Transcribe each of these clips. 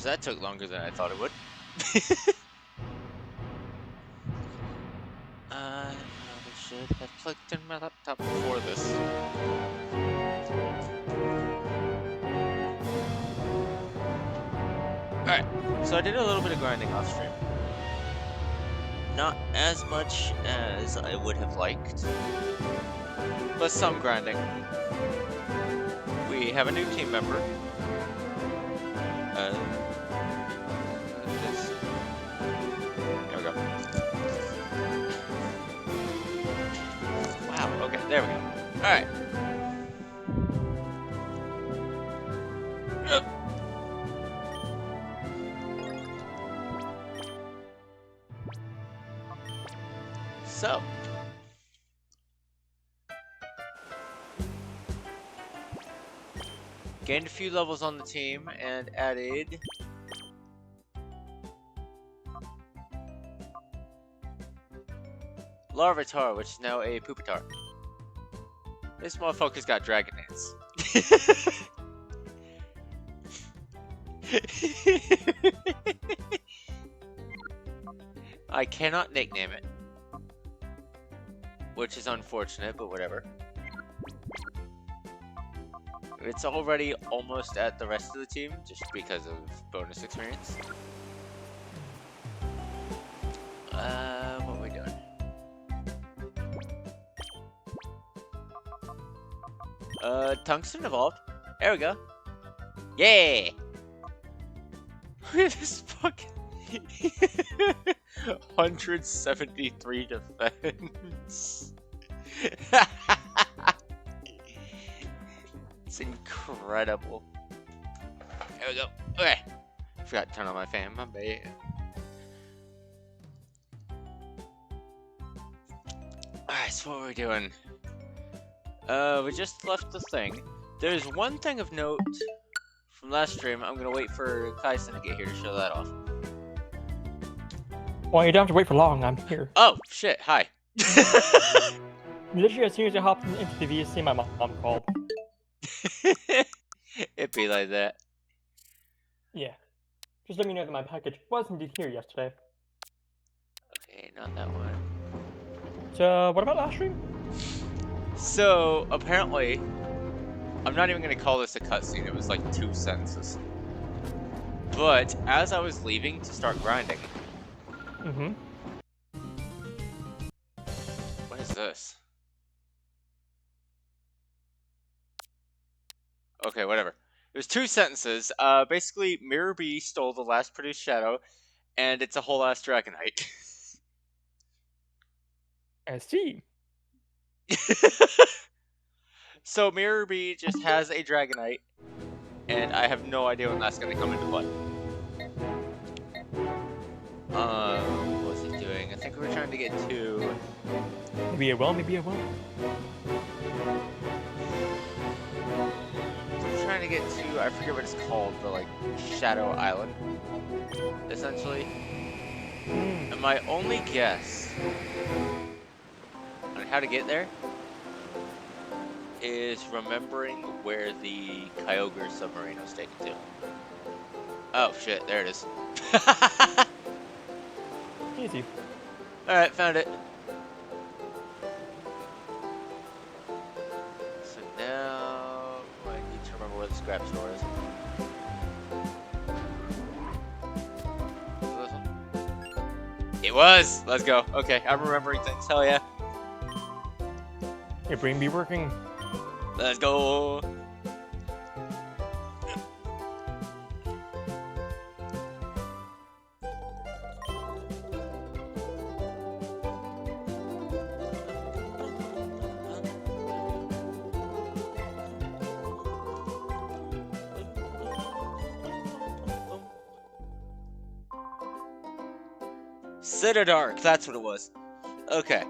that took longer than I thought it would. I probably should have plugged in my laptop before this. Alright, so I did a little bit of grinding off stream. Not as much as I would have liked, but some grinding. We have a new team member. There we go. Wow, okay, there we go. Alright. So. Gained a few levels on the team and added Larvitar, which is now a Pupitar. This motherfucker's got dragon dance. I cannot nickname it, which is unfortunate, but whatever. It's already almost at the rest of the team, just because of bonus experience. What are we doing? Tungsten evolved. There we go. Yeah! Look at this fucking 173 defense. It's incredible. There we go. Okay. Forgot to turn on my fan, my bad. Alright, so what are we doing? We just left the thing. There's one thing of note from last stream. I'm gonna wait for Kaison to get here to show that off. Well, you don't have to wait for long. I'm here. Oh, shit. Hi. Literally, as soon as I hopped into the VSC, my mom called. It'd be like that. Yeah. Just let me know that my package was indeed here yesterday. Okay, not that one. So, what about last stream? So, apparently, I'm not even going to call this a cutscene, it was like 2 sentences. But, as I was leaving to start grinding... Mm-hmm. What is this? Okay, whatever. It was 2 sentences. Basically, Mirror B stole the last produced shadow, and it's a whole ass Dragonite. I see. So Mirror B just has a Dragonite, and I have no idea when that's going to come into play. What was he doing? I think we were trying to get to... Maybe it will, maybe it won't. We're trying to get to, I forget what it's called, but like Shadow Island, essentially. And my only guess on how to get there is remembering where the Kyogre submarine was taken to. Oh shit, there it is. Easy. Alright, found it. So now I need to remember where the scrap store is. This one? It was! Let's go. Okay, I'm remembering things. Hell yeah. Your brain be working. Let's go. Citadark, that's what it was. Okay.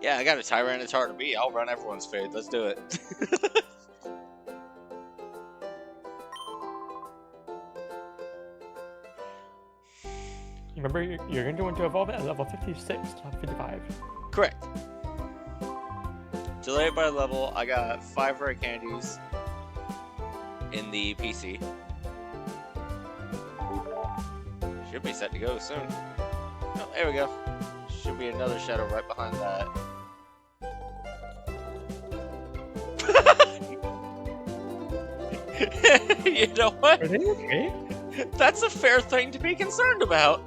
Yeah, I got a Tyranitar to beat. I'll run everyone's fade. Let's do it. Remember, you're going to evolve it at level 56, not 55. Correct. Delay it by level. I got 5 rare candies in the PC. Should be set to go soon. Oh, there we go. Should be another shadow right behind that. You know what? Are they okay? That's a fair thing to be concerned about.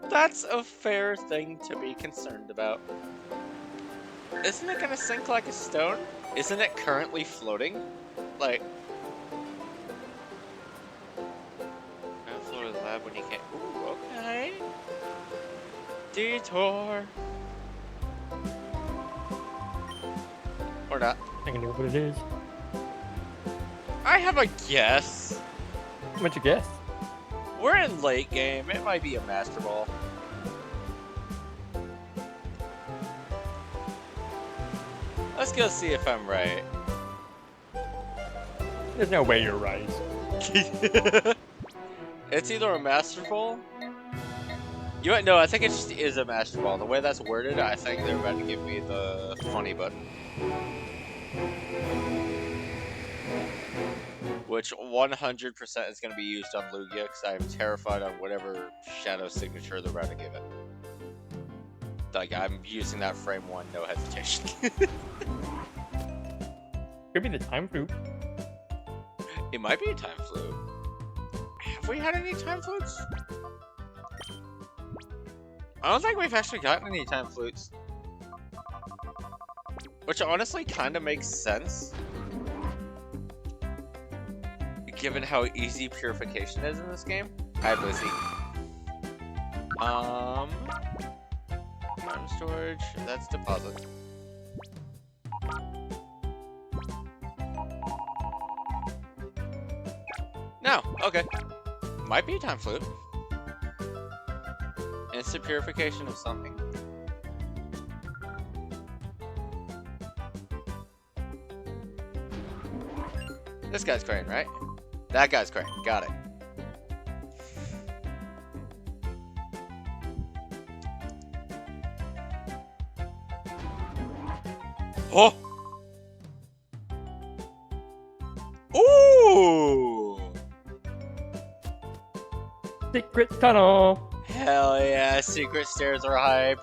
That's a fair thing to be concerned about. Isn't it gonna sink like a stone? Isn't it currently floating? Like... I'll float to the lab when you can't... Ooh, okay. Detour. Or not. I can know what it is. I have a guess. What's your guess? We're in late game. It might be a Master Ball. Let's go see if I'm right. There's no way you're right. It's either a Master Ball. You know, no, I think it just is a Master Ball. The way that's worded, I think they're about to give me the funny button. Which 100% is going to be used on Lugia, because I'm terrified on whatever shadow signature they're about to give it. Like, I'm using that frame 1, no hesitation. Could be the time flute. It might be a time flute. Have we had any time flutes? I don't think we've actually gotten any time flutes. Which honestly kind of makes sense. Given how easy purification is in this game. Hi, Lizzie. Time storage, that's deposit. No, okay. Might be a time flute. Instant purification of something. This guy's Crane, right? That guy's Crane. Got it. Oh! Ooh! Secret tunnel! Hell yeah, secret stairs are hype.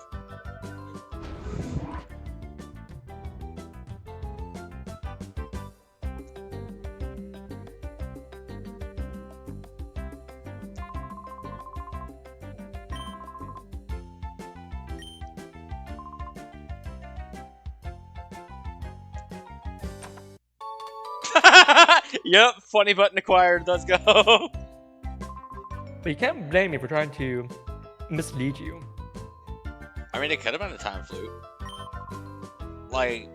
Yep, funny button acquired. Let's go. But you can't blame me for trying to mislead you. I mean, it could have been a time flute. Like,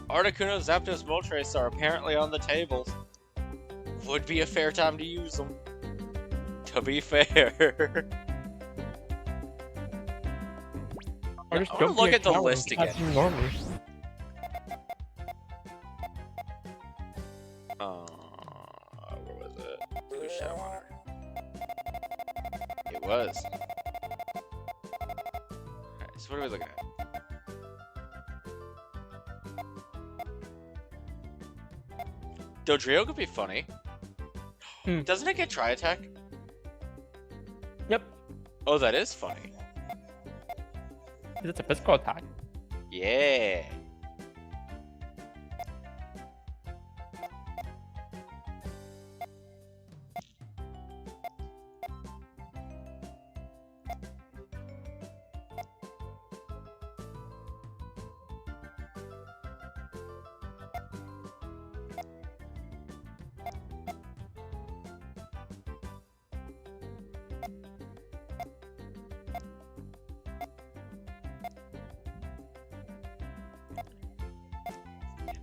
Articuno, Zapdos, Moltres are apparently on the table. Would be a fair time to use them. To be fair. Or just I don't wanna look be a at the coward list and catch again. them normally. Where was it? Blue Shadow Honor. It was. Alright, so what are we looking at? Dodrio could be funny. Doesn't it get Tri-Attack? Yep. Oh, that is funny. It's a physical attack. Yeah.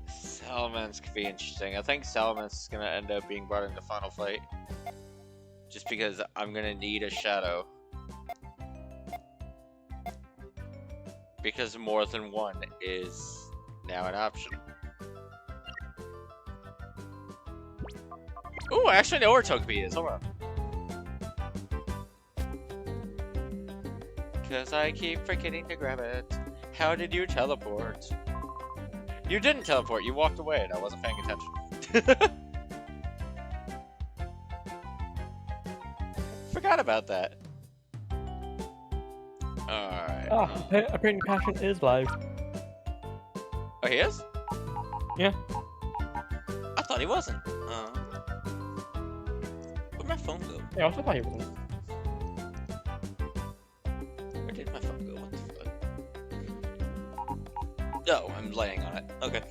Salamence could be interesting. I think Salamence is gonna end up being brought into Final Fight. Just because I'm gonna need a shadow. Because more than one is now an option. Ooh, I actually know where Togepi is. Hold on. 'Cause I keep forgetting to grab it. How did you teleport? You didn't teleport, you walked away and I wasn't paying attention. Forgot about that. Alright. Ah, apparently Passion is live. Oh, he is? Yeah. I thought he wasn't. Where'd my phone go? Yeah, I also thought he wasn't. Where did my phone go? What the fuck? Oh, I'm laying on it. Okay.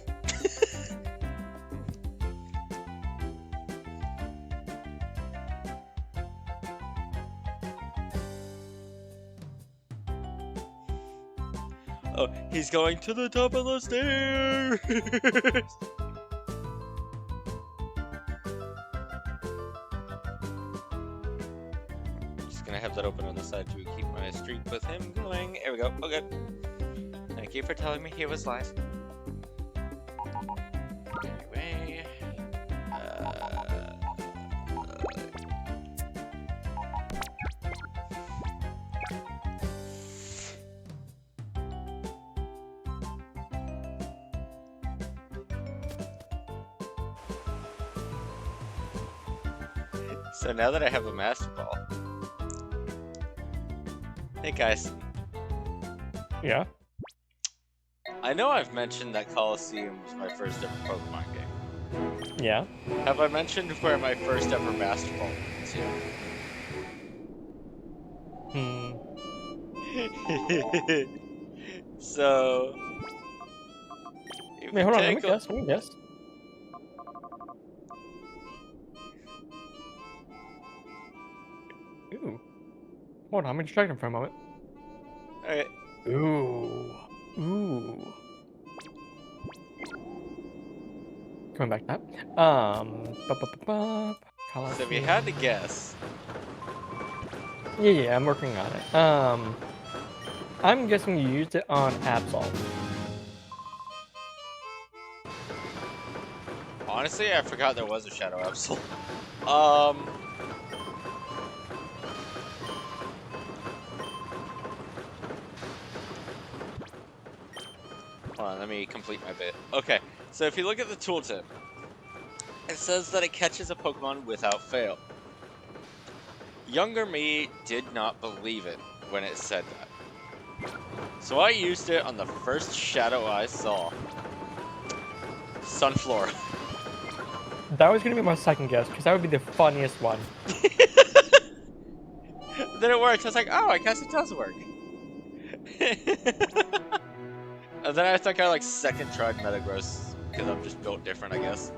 Oh, he's going to the top of the stairs! Just gonna have that open on the side to keep my streak with him going. There we go. Okay. Thank you for telling me he was live. Anyway. So now that I have a Master Ball. Hey guys. Yeah. I know I've mentioned that Coliseum was my first ever Pokemon game. Yeah. Have I mentioned where my first ever Master Ball was yet? So... Wait, hold on, let me guess. Ooh. Hold on, I'm distracted for a moment. Alright. Ooh. Coming back up. So if you had to guess... Yeah, I'm working on it. I'm guessing you used it on Absol. Honestly, I forgot there was a Shadow Absol. Hold on, let me complete my bit. Okay, so if you look at the tooltip, it says that it catches a Pokemon without fail. Younger me did not believe it when it said that. So I used it on the first Shadow I saw. Sunflora. That was gonna be my second guess, because that would be the funniest one. Then it worked. I was like, oh, I guess it does work. And then I think I like second tried Metagross because I'm just built different, I guess.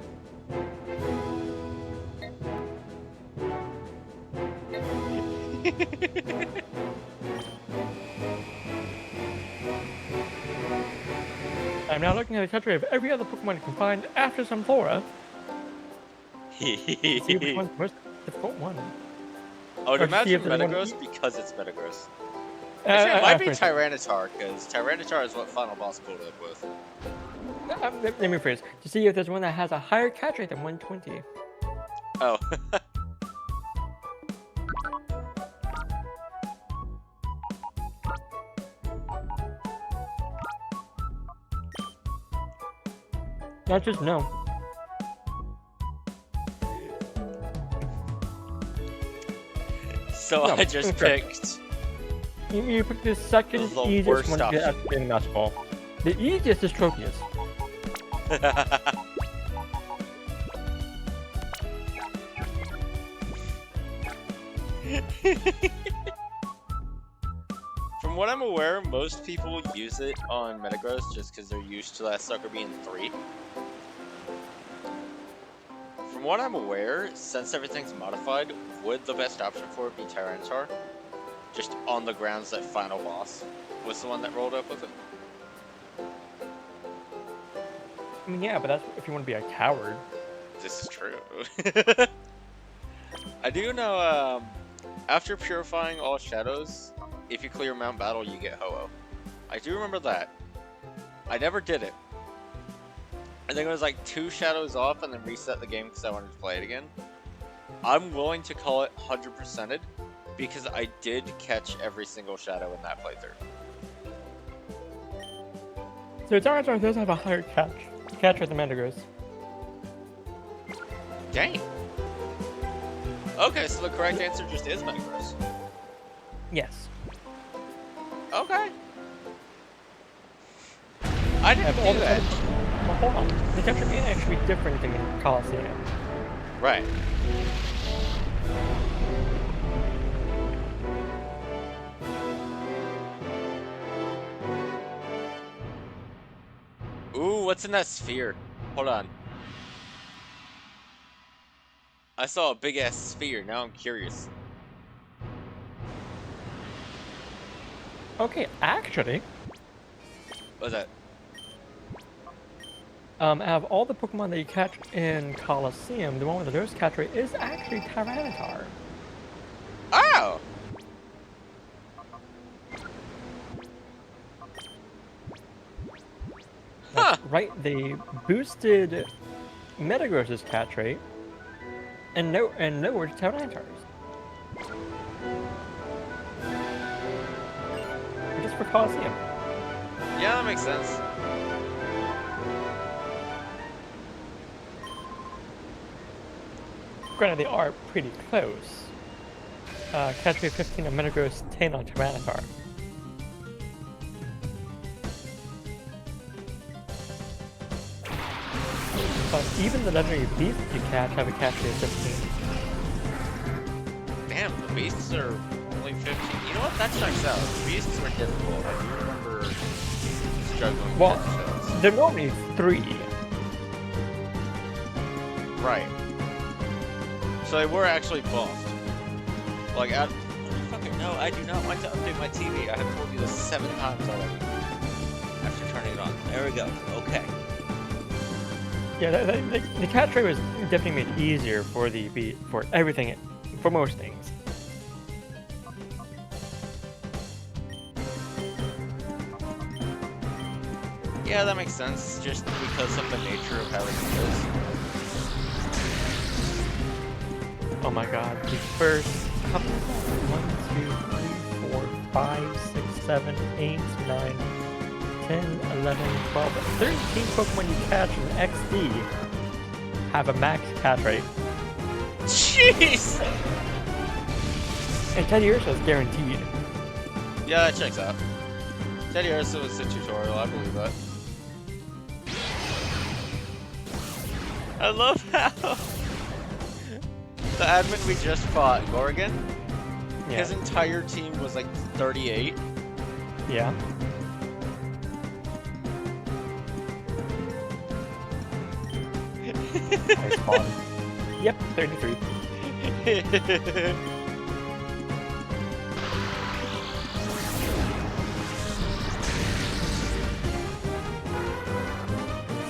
I'm now looking at the country of every other Pokemon you can find after Sunflora. See which one's the most difficult one. I would imagine see if there's one- Metagross because it's Metagross. Actually, it might be Tyranitar, because Tyranitar is what Final Boss pulled up with. Let me rephrase. To see if there's one that has a higher catch rate than 120. Oh. Not just no. So No, I just incorrect. picked... You picked the second The easiest worst one to get option. after getting Master Ball. The easiest is Tropius. From what I'm aware, most people use it on Metagross just because they're used to that sucker being 3. From what I'm aware, since everything's modified, would the best option for it be Tyranitar? Just on the grounds that Final Boss was the one that rolled up with it? I mean, yeah, but that's if you want to be a coward. This is true. I do know, after purifying all shadows, if you clear Mount Battle, you get Ho-Oh. I do remember that. I never did it. I think it was like 2 shadows off and then reset the game because I wanted to play it again. I'm willing to call it 100%ed because I did catch every single shadow in that playthrough. So Charizard does have a higher catch rate than Metagross. Dang. Okay, so the correct answer just is Metagross. Yes. Okay. I didn't know that. Well, hold on. The catch rate may actually be different than Coliseum. Right. Ooh, what's in that sphere? Hold on. I saw a big ass sphere, now I'm curious. Okay, actually, What's that? out of all the Pokemon that you catch in Coliseum, the one with the lowest catch rate is actually Tyranitar. Oh! Huh! Right, they boosted Metagross's catch rate and lowered Tyranitar's. Just for Coliseum. Yeah, that makes sense. Granted, they are pretty close. Catch rate 15 on Metagross, 10 on Tyranitar. But even the legendary beasts you catch have a catch rate of 15. Damn, the beasts are only 15. You know what? That checks out. The beasts were difficult. I do remember struggling Well, with those. they're normally 3. Right. So they were actually buffed. Like, fucking no, I do not want to update my TV. I have told you this 7 times already. After turning it on. There we go. Okay. Yeah, the catch rate was definitely made easier for for everything, for most things. Yeah, that makes sense. Just because of the nature of how it is. Oh my god, the first couple 1, 2, 3, 4, 5, 6, 7, 8, 9, 10, 11, 12, 13 Pokemon you catch in XD have a max catch rate. Jeez! And 10 years is guaranteed. Yeah, that checks out. Teddy Ursa was the tutorial, I believe that. I love how the admin we just fought, Gorgon, his entire team was like 38. Yeah. Nice fun. Yep, 33. Let's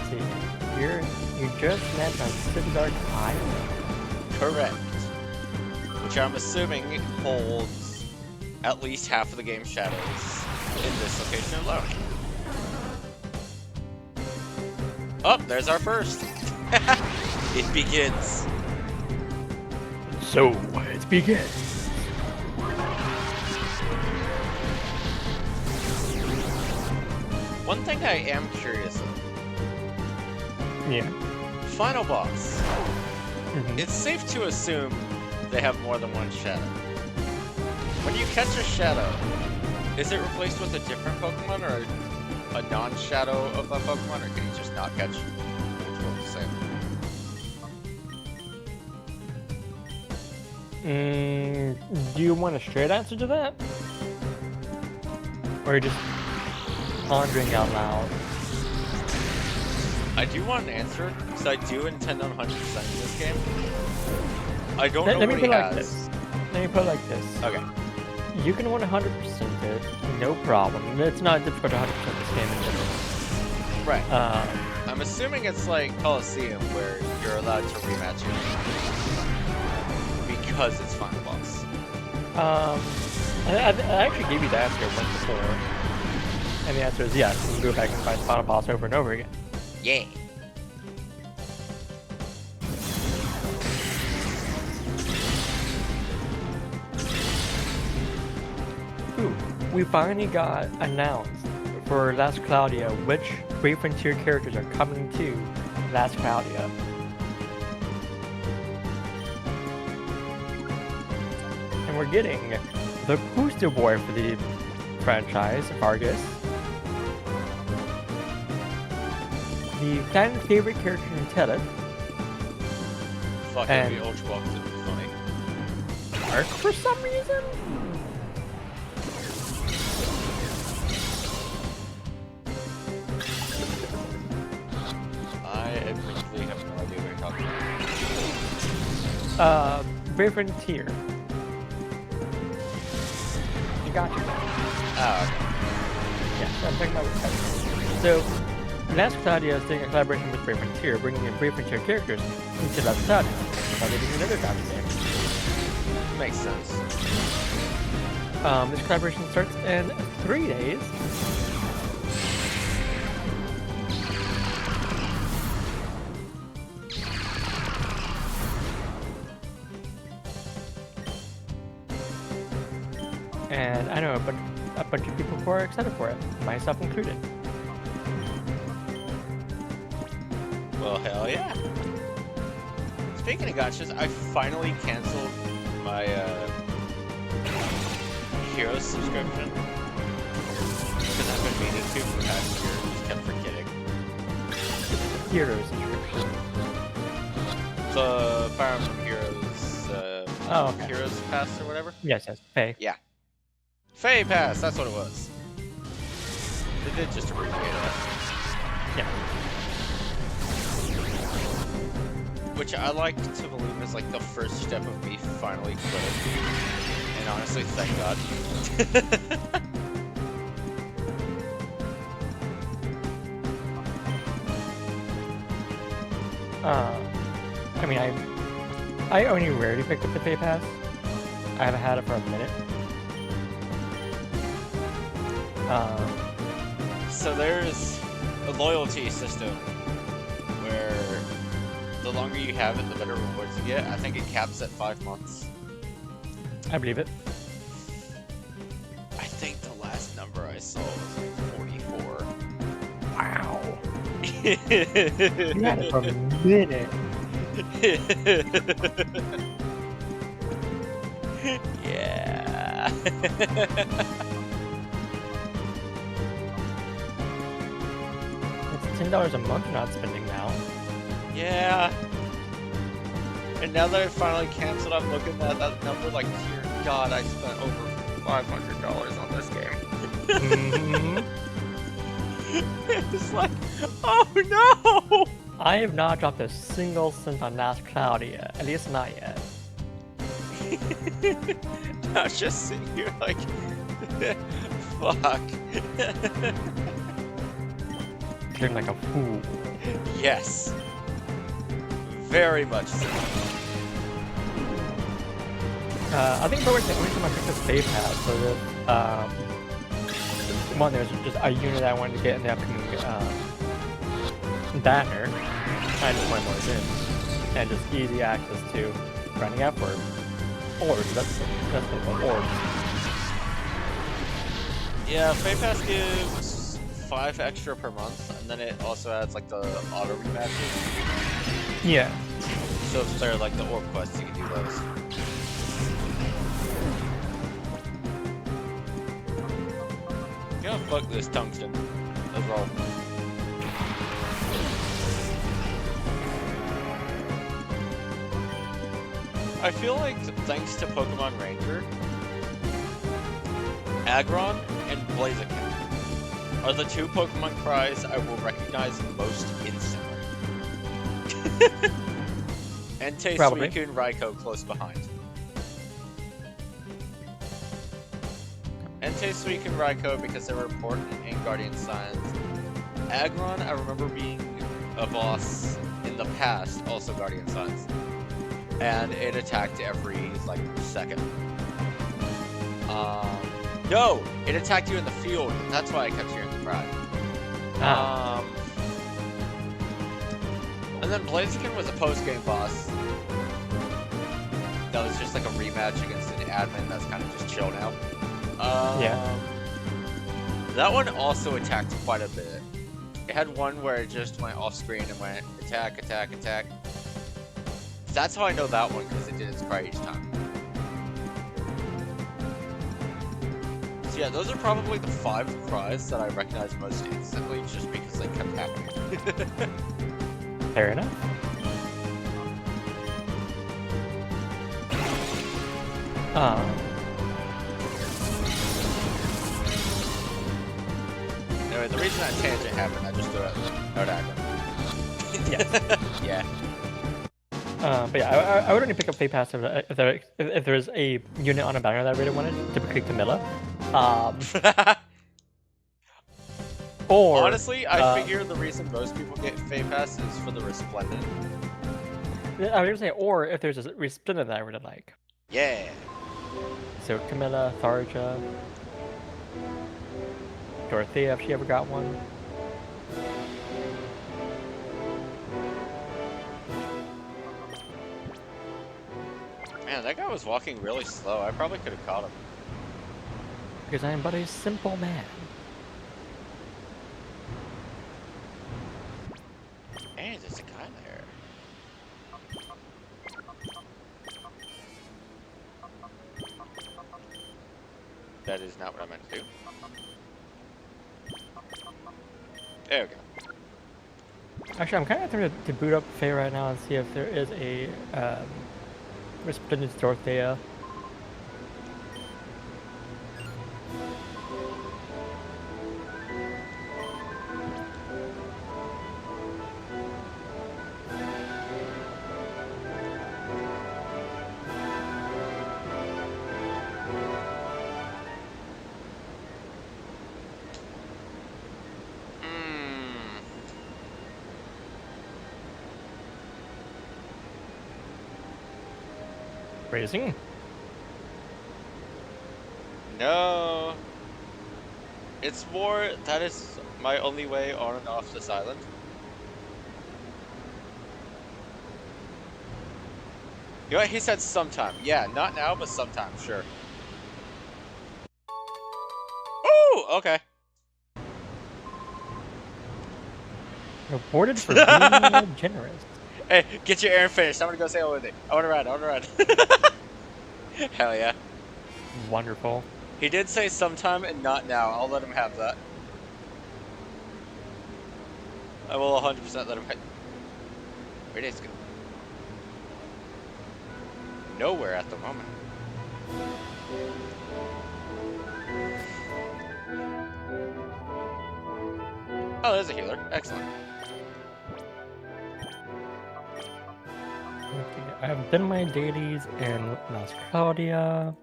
see. You just met on Cividark Island. Correct. Which I'm assuming holds at least half of the game's shadows in this location alone. Oh, there's our first. It begins. So, it begins. One thing I am curious of. Yeah. Final boss. Mhm. It's safe to assume they have more than one shadow. When you catch a shadow, is it replaced with a different Pokemon or a non-shadow of that Pokemon, or can you just not catch multiple of the same? Do you want a straight answer to that? Or are you just pondering out loud? I do want an answer, because I do intend on 100%ing this game. I don't know Let me what put he it like has. this. Let me put it like this. Okay. You can 100% it, no problem. It's not difficult to 100% this game in general. Right. I'm assuming it's like Coliseum, where you're allowed to rematch it because it's final boss. I actually gave you the answer once before. And the answer is yes, you can go back and fight the final boss over and over again. Yeah. we finally got announced for Last Claudia which Brave Frontier characters are coming to Last Claudia. And we're getting the poster boy for the franchise, Vargas. The fan favorite character in Telet. Fuck, And- it'd be Ultrabox, it'd be funny. Arc for some reason? I admittedly have no idea what you're talking about. Brave Frontier. You got you. Oh, Yeah, so I'm talking about So, Last Claudia is doing a collaboration with Brave Frontier, bringing in Brave Frontier characters into Last Claudia. Now they're doing another Dragon game. okay. Makes sense. This collaboration starts in 3 days. And I know a bunch of people who are excited for it, myself included. Well, hell yeah. Speaking of gotchas, I finally canceled my Heroes subscription. Because I've been meaning to for the past year, just kept forgetting. Hero subscription. So, Fire Emblem Heroes, Oh, okay. Heroes Pass or whatever? Yes, pay. Fey Pass, that's what it was. They did just abbreviate that. Yeah. Which I like to believe is like the first step of me finally quitting. And honestly, thank God. I mean, I only rarely picked up the pay pass. I haven't had it for a minute. So there's a loyalty system where the longer you have it, the better rewards you get. I think it caps at 5 months. I believe it. I think the last number I saw was like 44. Wow. You had it for a minute. Yeah. It's $10 a month you're not spending now. Yeah. And now that I finally canceled, I'm looking at that number like, dear God, I spent over $500 on this game. Mhm. It's like, oh no! I have not dropped a single cent on Last Claudia, at least not yet. I was just sitting here like, fuck. Feeling like a fool. Yes. Very much so. I think probably the only time I picked up Pay Pass so that, one, there's just a unit that I wanted to get in the upcoming banner. I just wanted more in. And just easy access to grinding out for orbs. That's the orbs. Yeah, Fey Pass gives 5 extra per month, and then it also adds like the auto rematches. Yeah. So if they're like the orb quests, you can do those. Yeah, fuck this tungsten. Let's roll. I feel like thanks to Pokemon Ranger, Aggron and Blaziken are the 2 Pokemon cries I will recognize most instantly. Entei, Probably. Suicune, and Raikou close behind. Entei, Suicune, and Raikou because they were important in Guardian Signs. Aggron, I remember being a boss in the past, also Guardian Signs. And it attacked every, like, second. No! It attacked you in the field, that's why I kept hearing the cry. And then Blaziken was a post-game boss. That was just like a rematch against an admin that's kind of just chill now. Yeah. That one also attacked quite a bit. It had one where it just went off screen and went attack, attack, attack. That's how I know that one, because it did its cry each time. So yeah, those are probably the 5 cries that I recognize most instantly, just because they kept happening. Fair enough. Anyway, the reason that tangent happened, I just threw it out at him. Yes. Yeah. But yeah, I would only pick up Fate Pass if there's a unit on a banner that I really wanted, typically Camilla. Or honestly, I figure the reason most people get Fate Pass is for the Resplendent. I was gonna say, or if there's a Resplendent that I really like. Yeah. So Camilla, Tharja, Dorothea if she ever got one. Man, that guy was walking really slow. I probably could have caught him. Because I am but a simple man. Hey, there's a guy there. That is not what I meant to do. There we go. Actually, I'm kind of tempted to boot up Faye right now and see if there is a Resplendent Dorothea. Raising? No. It's more, that is my only way on and off this island. You know what? He said sometime. Yeah, not now, but sometime, sure. Ooh, okay. Rewarded for being generous. Hey, get your errand finished. I'm gonna go sail with it. I wanna ride. Hell yeah. Wonderful. He did say sometime and not now. I'll let him have that. I will 100% let him have. Where did it go? Nowhere at the moment. Oh, there's a healer. Excellent. Okay, I have done my dailies in Las Claudia.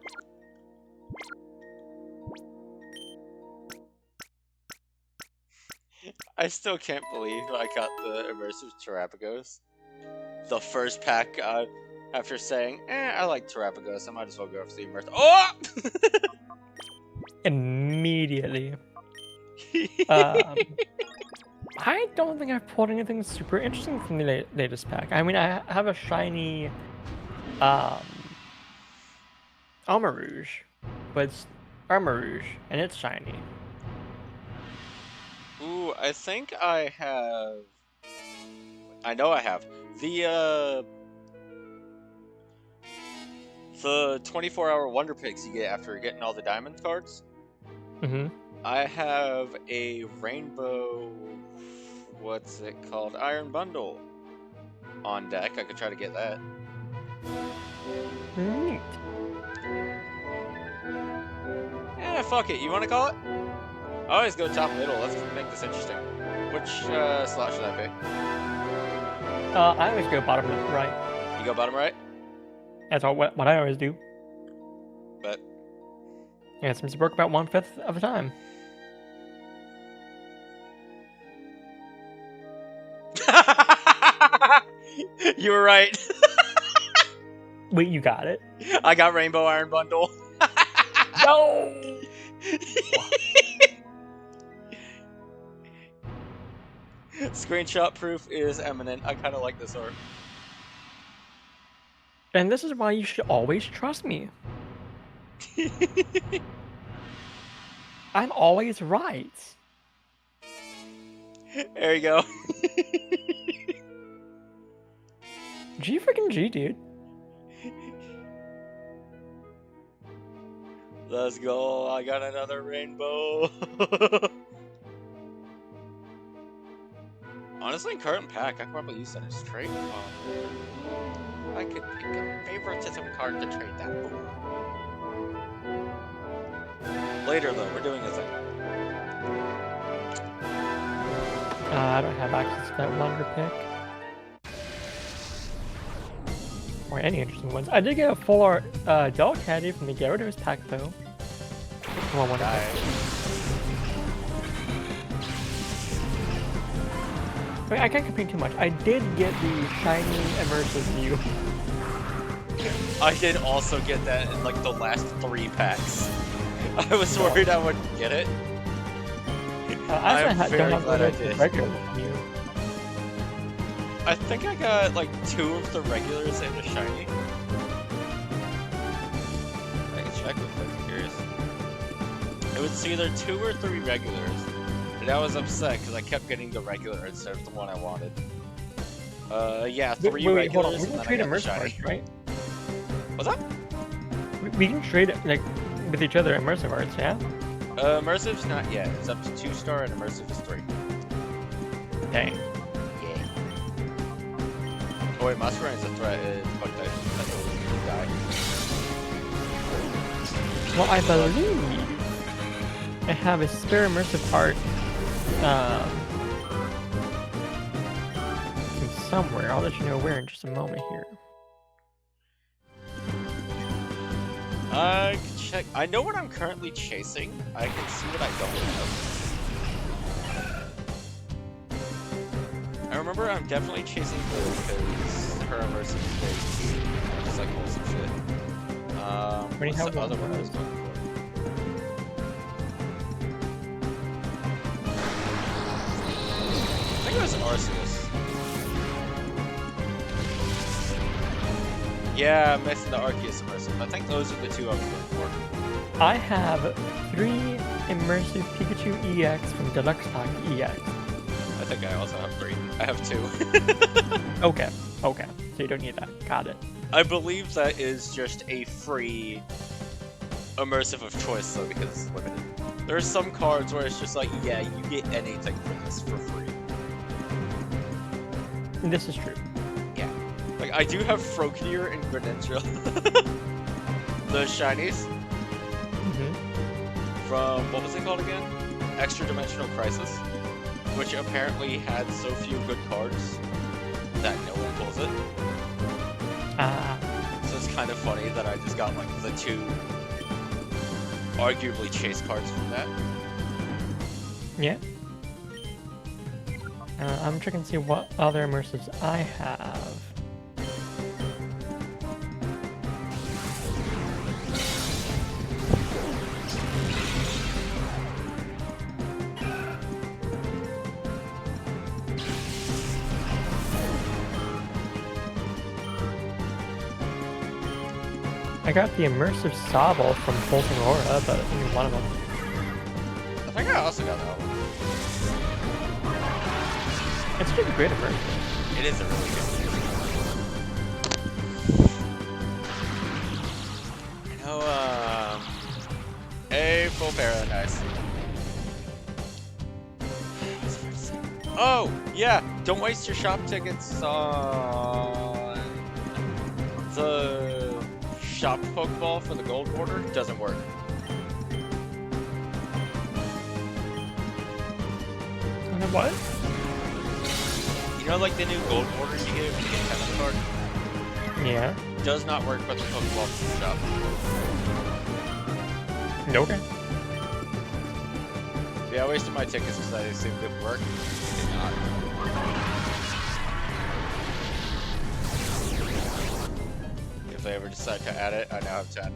I still can't believe I got the immersive Terrapagos. The first pack after saying, I like Terrapagos, I might as well go for the immersive. Oh! Immediately. I don't think I've pulled anything super interesting from the latest pack. I mean, I have a shiny Armarouge, but it's Armarouge, and it's shiny. Ooh, I think I have... I know I have. The 24-hour Wonder Picks you get after getting all the diamond cards. Mm-hmm. I have a rainbow... What's it called? Iron Bundle on deck. I could try to get that. Neat. Fuck it. You want to call it? I always go top middle. Let's make this interesting. Which slot should I pick? I always go bottom right. You go bottom right? That's what I always do. But yeah, it seems to work about 1/5 of the time. You were right. Wait, you got it? I got Rainbow Iron Bundle. No! Screenshot proof is eminent. I kind of like this art. And this is why you should always trust me. I'm always right. There you go. G freaking G, dude. Let's go. I got another rainbow. Honestly, in current pack, I could probably use that as trade. I could pick a favoritism card to trade that for. Later, though, we're doing a thing. I don't have access to that wonder pick. Or any interesting ones. I did get a full art Dell Caddy from the Gyarados pack, though. Well, one I can't complain too much. I did get the shiny immersive view. I did also get that in like the last 3 packs. I was worried I wouldn't get it. I'm very glad I did. I think I got like 2 of the regulars and a shiny. I can check if I'm curious. It was either 2 or 3 regulars. And I was upset because I kept getting the regular instead of the one I wanted. Yeah, 3 wait, hold on. regulars We and can then trade I got the immersive shiny. arts, right? What's that? We can trade like with each other immersive arts, yeah? Immersive's not yet. It's up to 2-star and immersive is 3. Dang. Yeah. Oh wait, Masquerade's a threat. Fuck that. That's what die. Well, I believe I have a spare immersive art somewhere. I'll let you know where in just a moment here. I can check. I know what I'm currently chasing. I can see what I don't have. I remember I'm definitely chasing Blue because her immersive is very cute. I just like wholesome shit. What's the other one I was going for? I think it was Arceus. Yeah, I'm missing the Arceus immersive. I think those are the 2 I was going for. I have 3 immersive Pikachu EX from Deluxe Pack EX. I think I also have 3. I have 2. Okay. So you don't need that. Got it. I believe that is just a free immersive of choice, though, because it's limited. There are some cards where it's just like, yeah, you get anything from this for free. This is true. Yeah. Like, I do have Frogadier and Greninja. The shinies. From, what was it called again? Extra Dimensional Crisis. Which apparently had so few good cards that no one pulls it. So it's kind of funny that I just got, like, the 2 arguably chase cards from that. Yeah. I'm checking to see what other immersives I have. I got the immersive Sobble from Pulsing Aura, but only one of them. I think I also got that one. It's just a great immersive. It is a really good one. You know, a full paradise. Oh, yeah! Don't waste your shop tickets on the shop Pokeball for the gold border. Doesn't work. What? You know, like the new gold border you get when you get a tennis card? Yeah. Does not work with the Pokeball from the shop. Okay. Yeah, I wasted my tickets because I assumed it would work. It did not. If I ever decide to add it, I now have 10.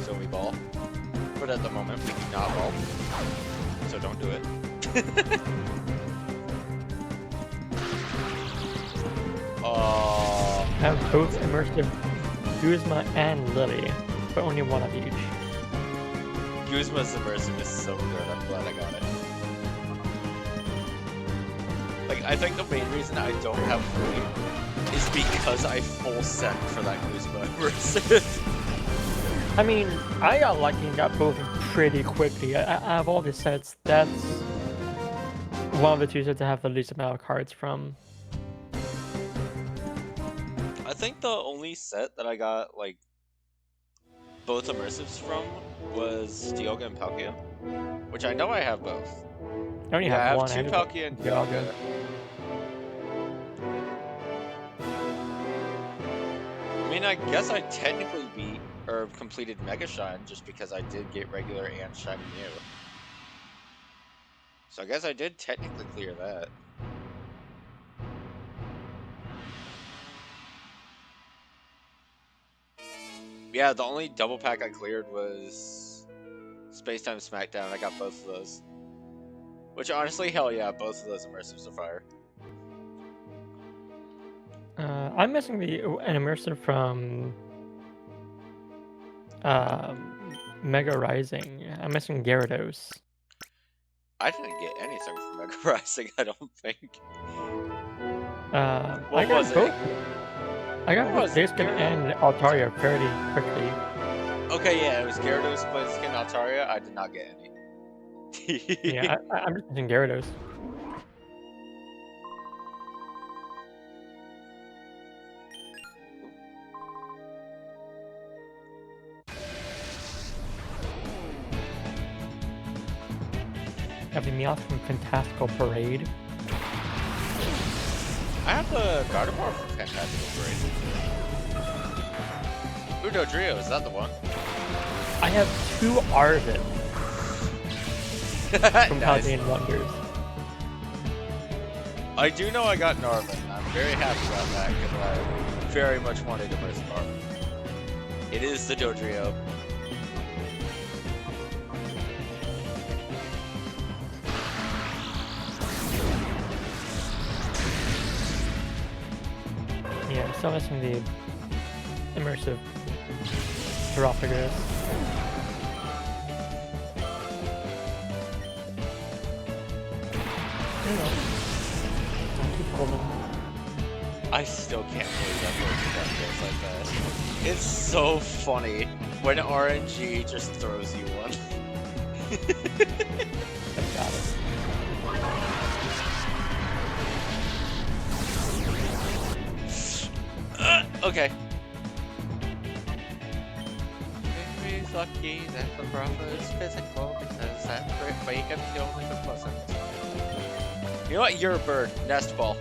So we ball. But at the moment, we do not ball. So don't do it. I have both immersive Guzma and Lily, but only one of each. Guzma's immersive is so good. I'm glad I got it. Like, I think the main reason I don't have Flutie is because I full sent for that Guzma immersive. I mean, I got lucky and got both pretty quickly. Out of all the sets, that's one of the two sets I have the least amount of cards from. I think the only set that I got, like, both immersives from was Dialga and Palkia, which I know I have both. I only I have one. two Palkia and Dialga. I mean, I guess I technically beat or completed Mega Shine just because I did get regular and Shiny Mew. So I guess I did technically clear that. Yeah, the only double pack I cleared was Spacetime Smackdown. I got both of those. Which honestly, hell yeah, both of those immersives are fire. I'm missing an immersive from Mega Rising. I'm missing Gyarados. I didn't get anything from Mega Rising, I don't think. I got both. I got both Blaziken and Altaria fairly quickly. Okay, yeah, it was Gyarados, Blaziken, Altaria. I did not get any. Yeah, I'm just missing Gyarados. Have the Meowth from Fantastical Parade. I have the Gardevoir from Fantastical Parade. Udodrio, is that the one? I have two Arvin from Nice. Paldean Wonders. I do know I got an Arvin. I'm very happy about that because I very much wanted to verse Arvin. It is the Dodrio. Yeah, I'm still missing the immersive Terapagos. I still can't believe that that goes like that. It's so funny when RNG just throws you one. I got it. Okay. Maybe lucky that the brother is physical because that great way can feel like a pleasant. You know what? You're a bird. Nest ball.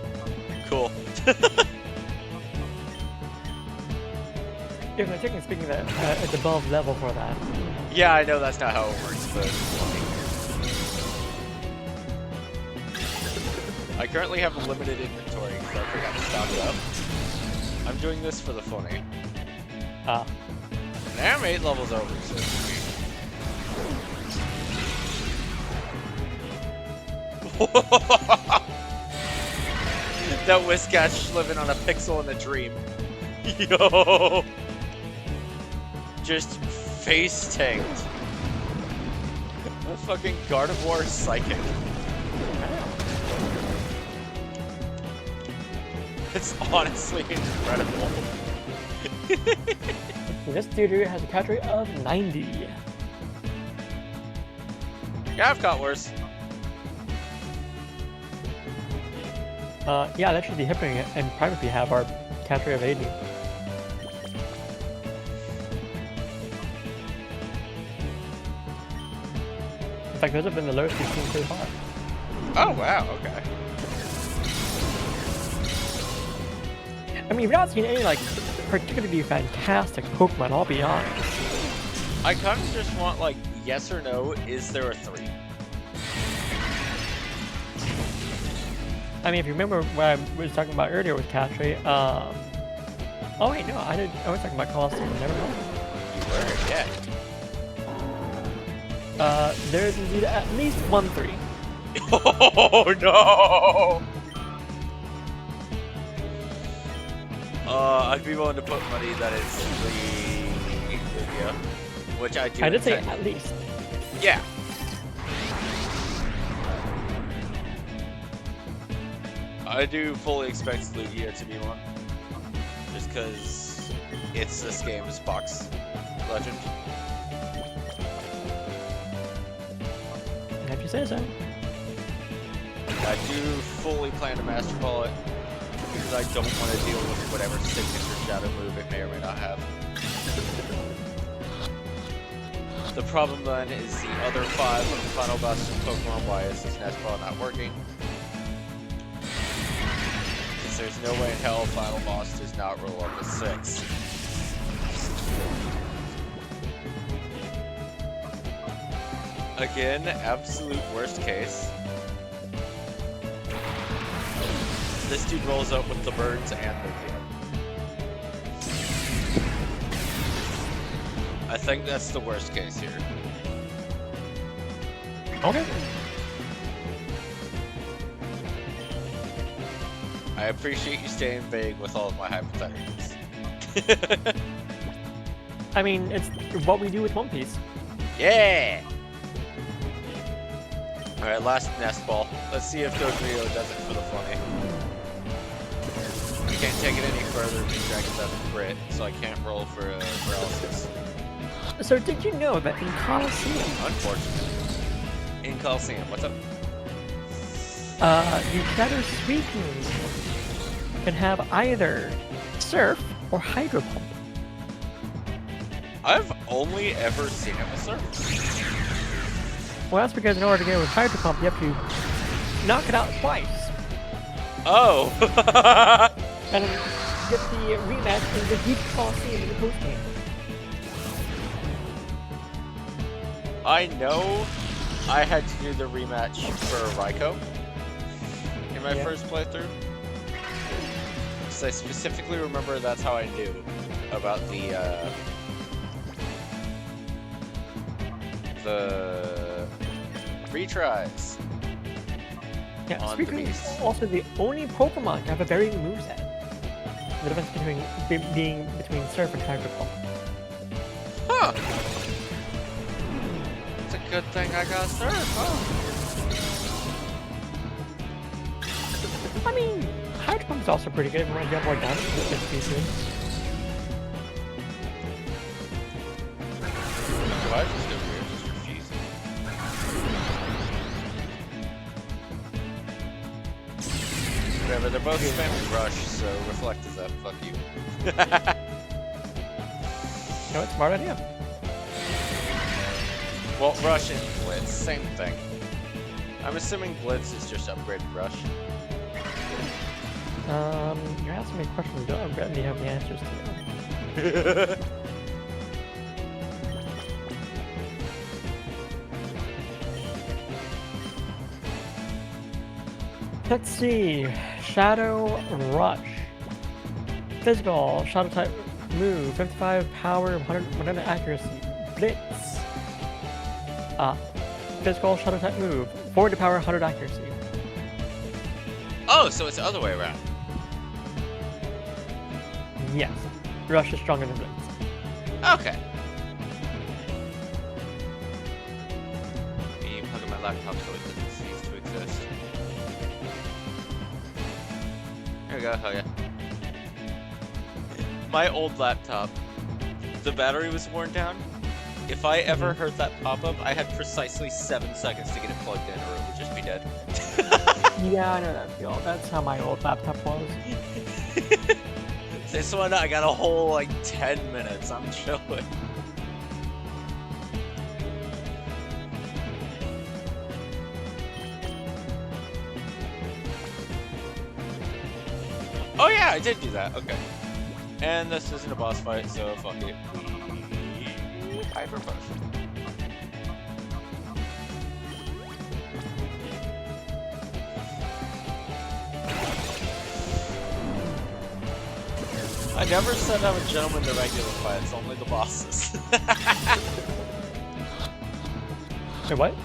Cool. Yeah, I technically speaking, that it's above level for that. Yeah, I know that's not how it works, but I currently have a limited inventory because I forgot to stock it up. I'm doing this for the funny. Ah. And I'm 8 levels over, so that Whiskatch living on a pixel in a dream. Yo! Just face tanked. A fucking Gardevoir Psychic. It's honestly incredible. This theater has a catch rate of 90. Yeah, I've caught worse. Yeah, actually the Hipping and Primarchy have our catch rate of 80. In fact, those have been the lowest we've seen so far. Oh, wow, okay. I mean, we've not seen any, like, particularly fantastic Pokemon, I'll be honest. I kind of just want, like, yes or no, is there a 3? I mean, if you remember what I was talking about earlier with catch rate, oh wait, no, I was talking about Colosseum, never mind. You were, yeah. There's indeed at least 1 3. Oh, no! I'd be willing to put money that it's the Lugia, which I do. I did say at least. Yeah. I do fully expect Lugia to be one. Just because it's this game's box legend. If you say so. I do fully plan to Master Ball it. Because I don't want to deal with whatever signature shadow move it may or may not have. The problem then is the other 5 of the final boss of Pokemon. Why is this Nest Ball not working? Because there's no way in hell final boss does not roll up a 6. Again, absolute worst case. This dude rolls up with the birds and Lugia. I think that's the worst case here. Okay. I appreciate you staying vague with all of my hypotheticals. I mean, it's what we do with One Piece. Yeah! Alright, last Nest Ball. Let's see if Dodrio does it for the funny. I can't take it any further because Dragon's out of crit, so I can't roll for paralysis. So did you know that in Coliseum, Unfortunately. In Coliseum, what's up? the Shadow Suicune can have either Surf or Hydro Pump? I've only ever seen it with Surf. Well, that's because in order to get it with Hydro Pump, you have to knock it out twice. Oh! And then get the rematch in the Deep Coliseum in the post game. I know I had to do the rematch for Raikou in my first playthrough. Because I specifically remember that's how I knew about the retries. Yeah, On the Suicune is beast. also the only Pokemon to have a varying moveset. The difference being between Surf and Hydro Pump. Huh! It's a good thing I got Surf, huh? I mean, Hydro Pump is also pretty good. Reminds you have more damage with this Suicune. Why is this over here just refusing? Whatever, they're both spamming Rush, so Reflect is up. Fuck you. No, it's a smart idea. Well, Rush and Blitz, same thing. I'm assuming Blitz is just upgraded Rush. You're asking me questions you don't really have the answers to. Let's see. Shadow Rush. Physical, Shadow type move, 55 power, 100 accuracy. Blitz. Physical, Shadow type move, 40 power, 100 accuracy. Oh, so it's the other way around. Yes. Rush is stronger than Blitz. Okay. Me plugging my laptop so it doesn't cease to exist. There we go, hell yeah. My old laptop, the battery was worn down. If I ever heard that pop up, I had precisely 7 seconds to get it plugged in or it would just be dead. Yeah, I know that feel. That's how my old laptop was. This one, I got a whole, like, 10 minutes. I'm chilling. Oh yeah, I did do that. Okay. And this isn't a boss fight, so fuck it. We Hyper Push. I never said I'm a gentleman to regular fights, only the bosses. Wait, what?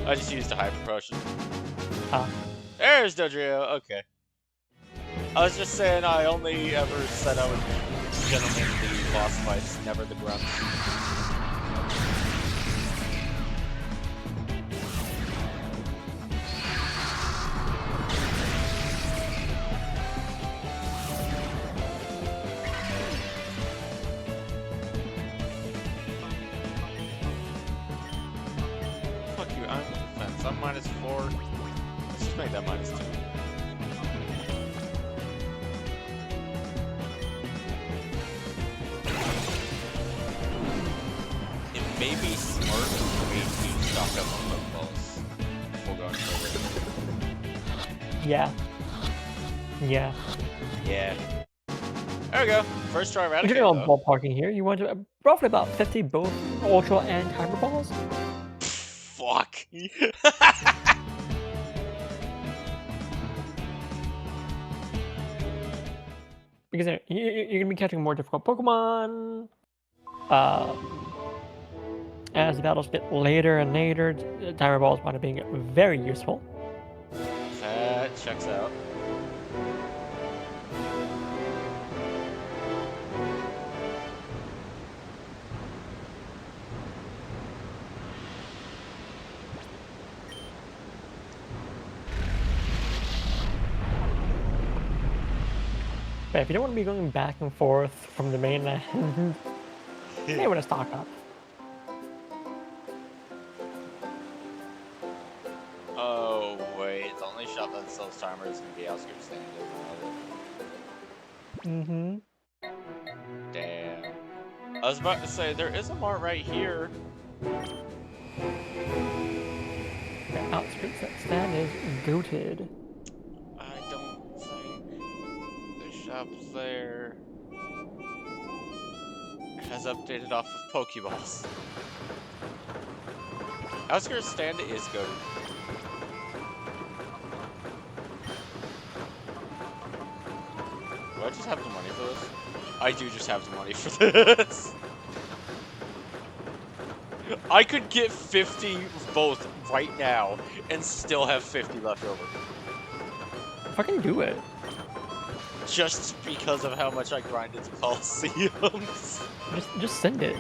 I just used a Hyper Potion. Ah. There's Dodrio, okay. I was just saying I only ever said I was gentleman the boss fights, never the grunts. make that -2. It may be smart for me to stock up on Pokeballs before going further. Yeah. Yeah. Yeah. There we go. First try If Eradicate, you're on though. ballparking here, you want to roughly about 50 both Ultra and Timer Balls. Fuck. Because you're going to be catching more difficult Pokemon. As the battles get later and later, Timer Balls wind up being very useful. That checks out. But if you don't want to be going back and forth from the mainland, you may want to stock up. Oh, wait. The only shop that sells timers can be Outskirts Stand. Mm-hmm. Damn. I was about to say, there is a mart right here. The Outskirts Stand is goated. I don't think the shop's there. It has updated off of Pokeballs. Outskirts Stand is good. Do I just have the money for this? I do just have the money for this. I could get 50 both right now and still have 50 left over. Fucking do it. Just because of how much I grinded the Coliseums. Just send it.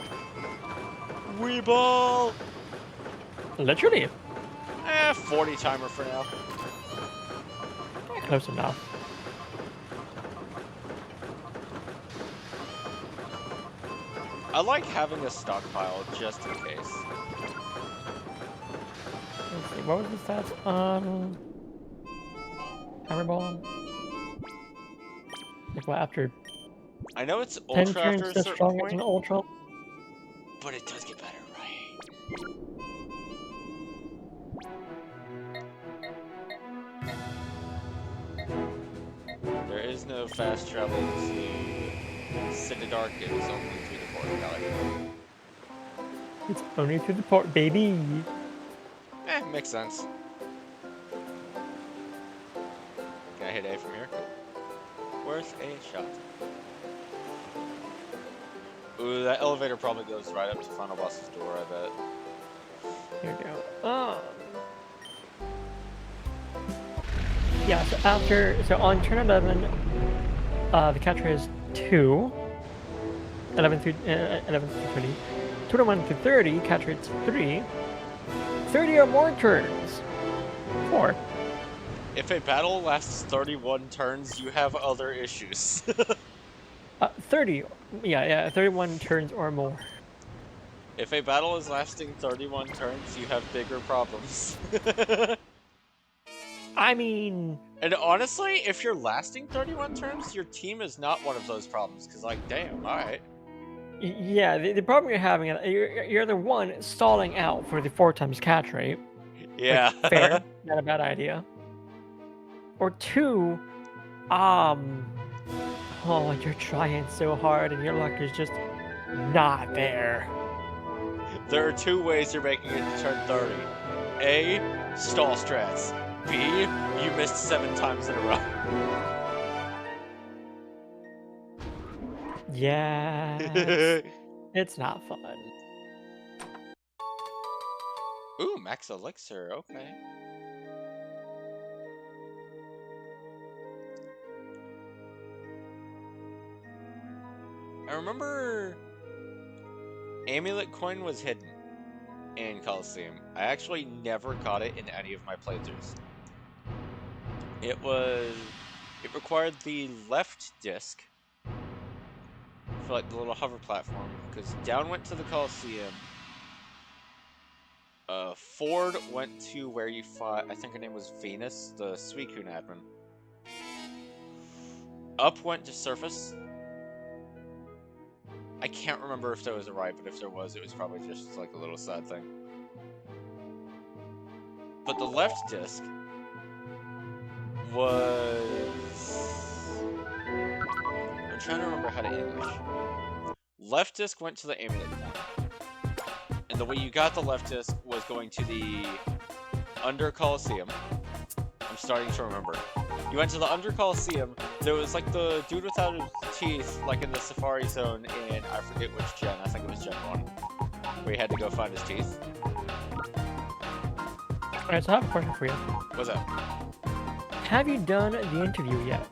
Weeball! Literally. 40 timer for now. Close enough. I like having a stockpile just in case. Let's see, what was the stats on Timer Ball? Like what, after I know it's 10 ultra turns after a the certain strongest point, in Ultra? but it does get better, right? There is no fast travel to Cinedark, it is only through the port valley. It's only through the port, baby. Makes sense. Can I hit A from here? Worth a shot. Ooh, that elevator probably goes right up to Final Boss's door, I bet. Here we go. Yeah, so on turn 11, the catcher is 2. 11 through 20. Turn 1 through 30, catcher is 3. 30 or more turns, 4. If a battle lasts 31 turns, you have other issues. 30, yeah, 31 turns or more. If a battle is lasting 31 turns, you have bigger problems. I mean... And honestly, if you're lasting 31 turns, your team is not one of those problems, because like, damn, alright. Yeah, the problem you're having, you're the one stalling out for the 4 times catch rate. Yeah. Which, fair, not a bad idea. Or 2, oh, you're trying so hard and your luck is just not there. There are 2 ways you're making it to turn 30. A, stall strats. B, you missed 7 times in a row. Yeah, it's not fun. Ooh, max elixir, okay. I remember Amulet Coin was hidden in Coliseum. I actually never got it in any of my playthroughs. It required the left disc for like the little hover platform, because down went to the Coliseum. Ford went to where you fought, I think her name was Venus, the Suicune admin. Up went to Surface. I can't remember if there was a ride, but if there was, it was probably just like a little sad thing. But the left disc was... I'm trying to remember how to English. Left disc went to the amulet point. And the way you got the left disc was going to the Under Coliseum. I'm starting to remember. You went to the Under Coliseum. There was like the dude without his teeth, like in the Safari Zone in, I forget which gen, I think it was Gen 1. Where you had to go find his teeth. Alright, so I have a question for you. What's up? Have you done the interview yet?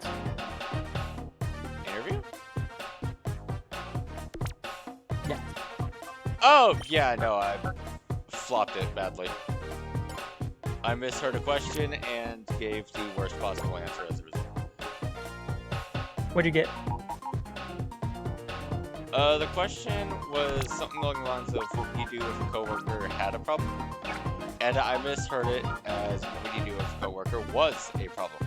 Interview? Yeah. Oh, yeah, no, I flopped it badly. I misheard a question and gave the worst possible answer as a result. What'd you get? The question was something along the lines of what would you do if a coworker had a problem? And I misheard it as what would you do if a coworker was a problem?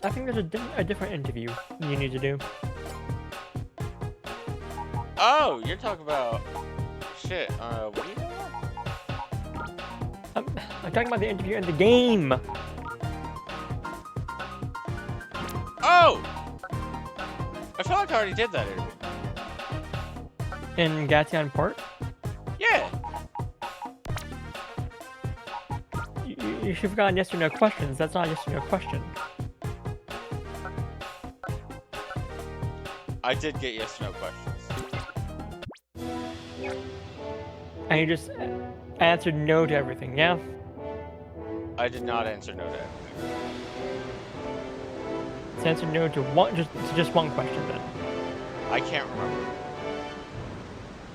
I think there's a different interview you need to do. Oh, you're talking about... Shit, what are you doing? I'm talking about the interview in the game! Oh! I feel like I already did that interview. In Gatian Port? Yeah! You should have gotten yes or no questions. That's not a yes or no question. I did get yes or no questions. And you just answered no to everything, yeah? I did not answer no to everything. It's answered no to one, just one question then. I can't remember.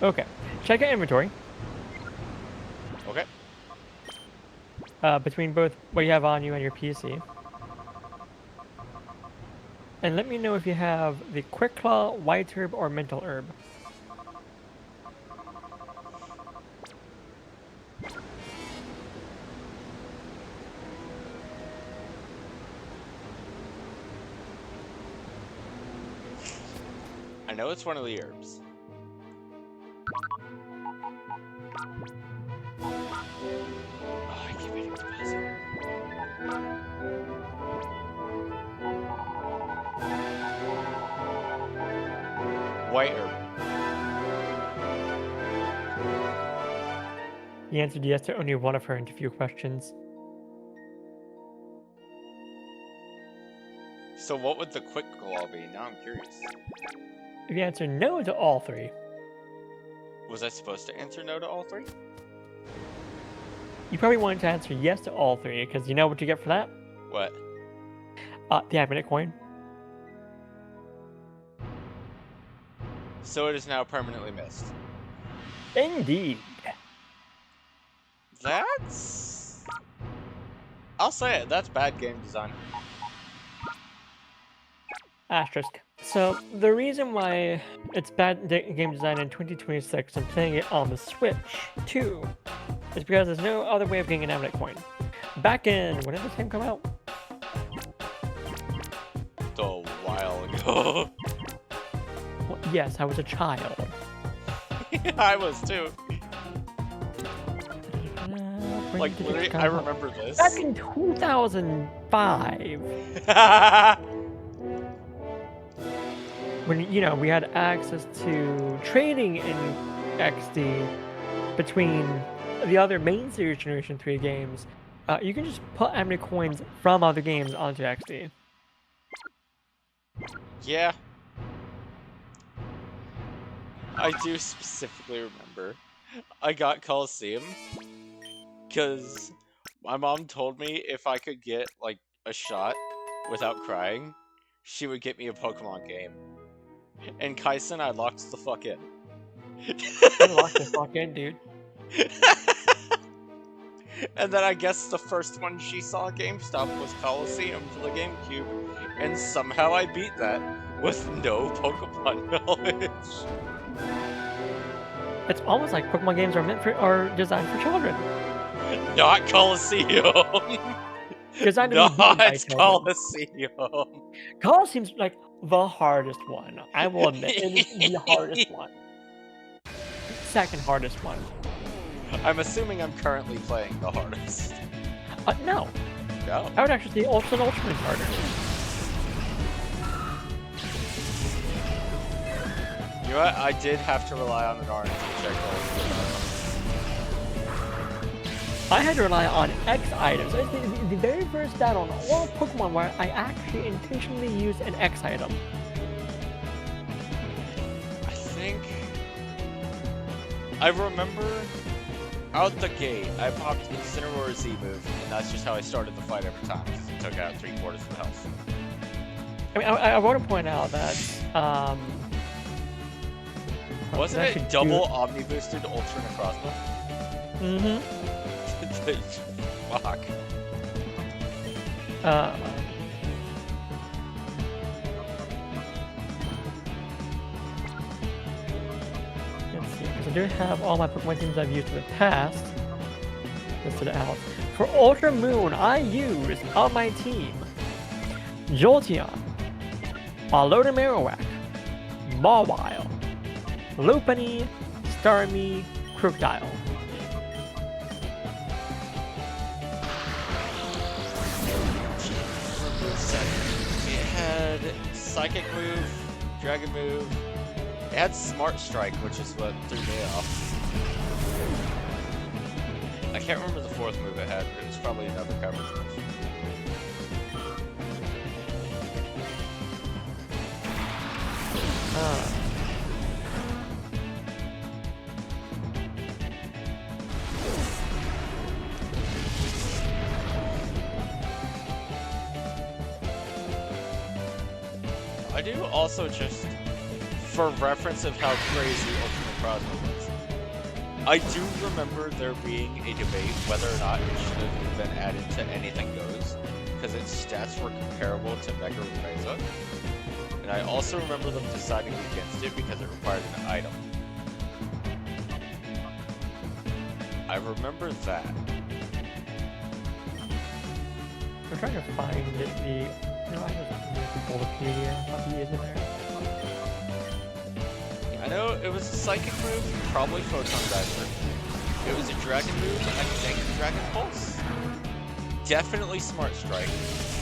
Okay. Check your inventory. Okay. Between both what you have on you and your PC. And let me know if you have the Quick Claw, White Herb, or Mental Herb. I know it's one of the herbs. Oh, I keep hitting the puzzle. White herb. You answered yes to only one of her interview questions. So what would the quick claw be? Now I'm curious. If you answer no to all three, Was I supposed to answer no to all three? you probably wanted to answer yes to all three, because you know what you get for that? What? The Adminate coin. So it is now permanently missed. Indeed. That's... I'll say it, that's bad game design. Asterisk. So, the reason why it's bad game design in 2026 and playing it on the Switch, too, is because there's no other way of getting an Adminate coin. Back in... when did this game come out? A while ago. Well, yes, I was a child. I was too. Like, literally, I remember this. Back in 2005. When, you know, we had access to trading in XD between the other main series Generation 3 games, you can just put Adminate coins from other games onto XD. Yeah. I do specifically remember. I got Coliseum because my mom told me if I could get, like, a shot without crying, she would get me a Pokemon game. And Kaison, I locked the fuck in. I locked the fuck in, dude. And then I guess the first one she saw at GameStop was Coliseum for the GameCube, and somehow I beat that with no Pokemon knowledge. It's almost like Pokemon games are designed for children. Not Coliseum. Designed to be beaten by Not children. Coliseum. Coliseum's like the hardest one. I will admit, it is the hardest one. Second hardest one. I'm assuming I'm currently playing the hardest. No. No. I would actually say Ultra and Ultraman's harder. You know what? I did have to rely on an RNG check. I had to rely on X items. It's the very first battle in all of Pokemon where I actually intentionally used an X item. I think I remember out the gate, I popped Incineroar Z move, and that's just how I started the fight every time, because it took out 3/4 of the health. I mean, I want to point out that, wasn't it double Omni boosted Ultra Necrozma? Mm-hmm. Fuck. Let's see, because I do have all my Pokemon teams I've used in the past listed out. For Ultra Moon, I used on my team Jolteon, Alolan Marowak, Mawile, Lopunny, Starmie, Crocodile. It had Psychic move, Dragon move. It had Smart Strike, which is what threw me off. I can't remember the fourth move it had, but it was probably another coverage move. I do also just, for reference of how crazy Ultra Necrozma was, I do remember there being a debate whether or not it should have been added to Anything Goes, because its stats were comparable to Mega Rayquaza. And I also remember them deciding against it because it required an item. I remember that. I'm trying to find the. No, I just pull the Wikipedia. Probably is in there. I know it was a Psychic move, probably Photon Diver. It was a Dragon move, I think Dragon Pulse. Definitely Smart Strike.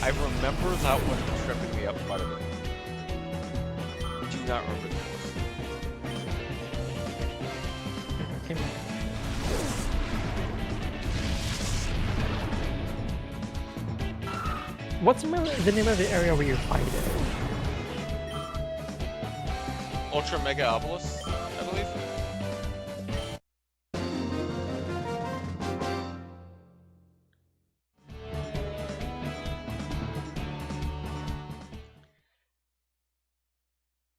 I remember that one tripping me up quite a bit. Do not remember the fourth. What's the name of the area where you're fighting? Ultra Megaopolis, I believe.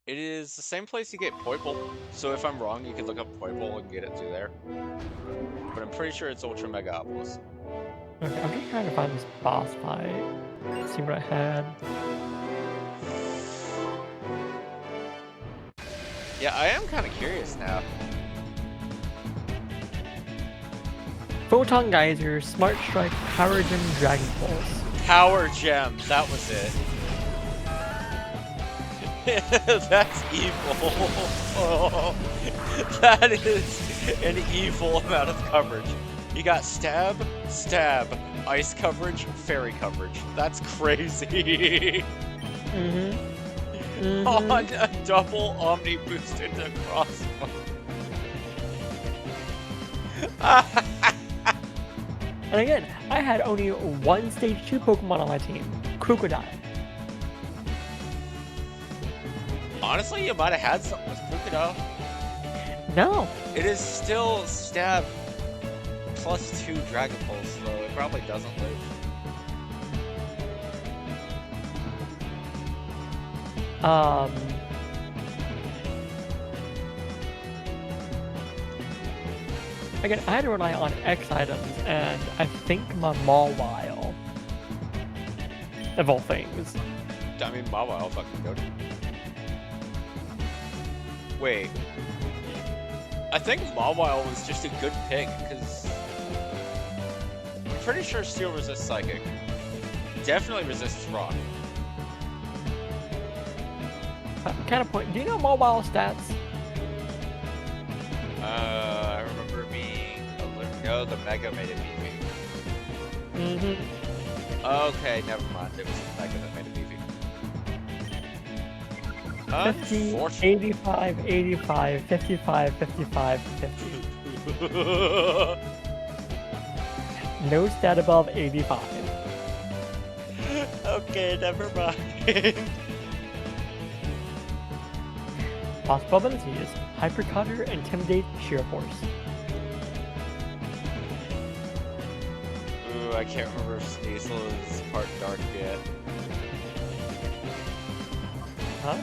It is the same place you get Poipole, so if I'm wrong, you can look up Poipole and get it through there. But I'm pretty sure it's Ultra Megaopolis. Okay, I'm just trying to find this boss fight. Let's see what I had. Yeah, I am kind of curious now. Photon Geyser, Smart Strike, Power Gem, Dragon Pulse. Power Gem, that was it. That's evil. Oh, that is an evil amount of coverage. You got Stab, Stab, Ice coverage, Fairy coverage. That's crazy. On a double Omni boosted Necrozma. And again, I had only one Stage 2 Pokemon on my team, Crocodile. Honestly, you might have had something with Crocodile. No. It is still Stab +2 Dragon Pulse, so it probably doesn't live. Again, I had to rely on X items, and I think my Mawile, of all things. I mean, Mawile fucking goated. Wait. I think Mawile was just a good pick, because I'm pretty sure Steel resists Psychic. Definitely resists Rock. Kind of point. Do you know mobile stats? I remember being a little... No, the Mega made it beefy. Mm-hmm. Okay, never mind. It was the Mega that made it beefy. 50, 85, 85, 55, 55, 50. No stat above 85. Okay, never mind. Possible abilities: Hyper Cutter, Intimidate, Sheer Force. Ooh, I can't remember if Sneasel is part dark yet. Huh?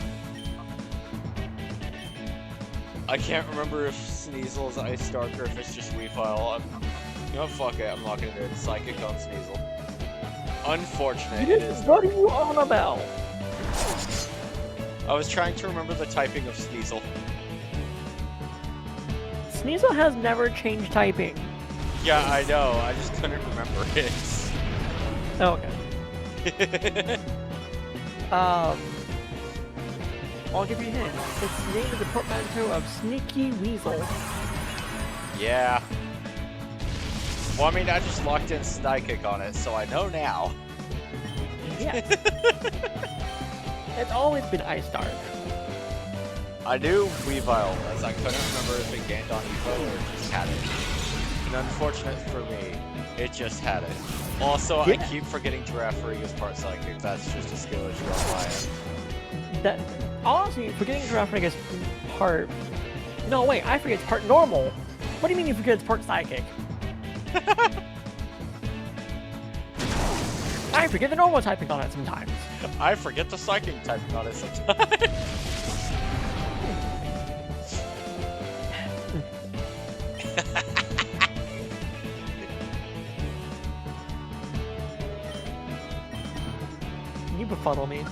I can't remember if Sneasel is Ice Dark or if it's just Weavile. You know, fuck it, I'm not gonna do it. Psychic on Sneasel. Unfortunate. It is What are you on about? I was trying to remember the typing of Sneasel. Sneasel has never changed typing. Yeah, I know. I just couldn't remember it. Oh, okay. I'll give you a hint. Its name is a portmanteau of Sneaky Weasel. Yeah. Well, I mean, I just locked in Psychic on it, so I know now. Yeah. It's always been Ice Dark. I knew Weavile was. I couldn't remember if it gained on Evo or just had it. And unfortunate for me, it just had it. Also, Yeah. I keep forgetting Giraffere is part Psychic. That's just a skill issue on my end. That honestly, forgetting Giraffe is part. No, wait, I forget it's part normal. What do you mean you forget it's part psychic? I forget the normal typing on it sometimes. I forget the Psychic typing on it sometimes. You befuddle me.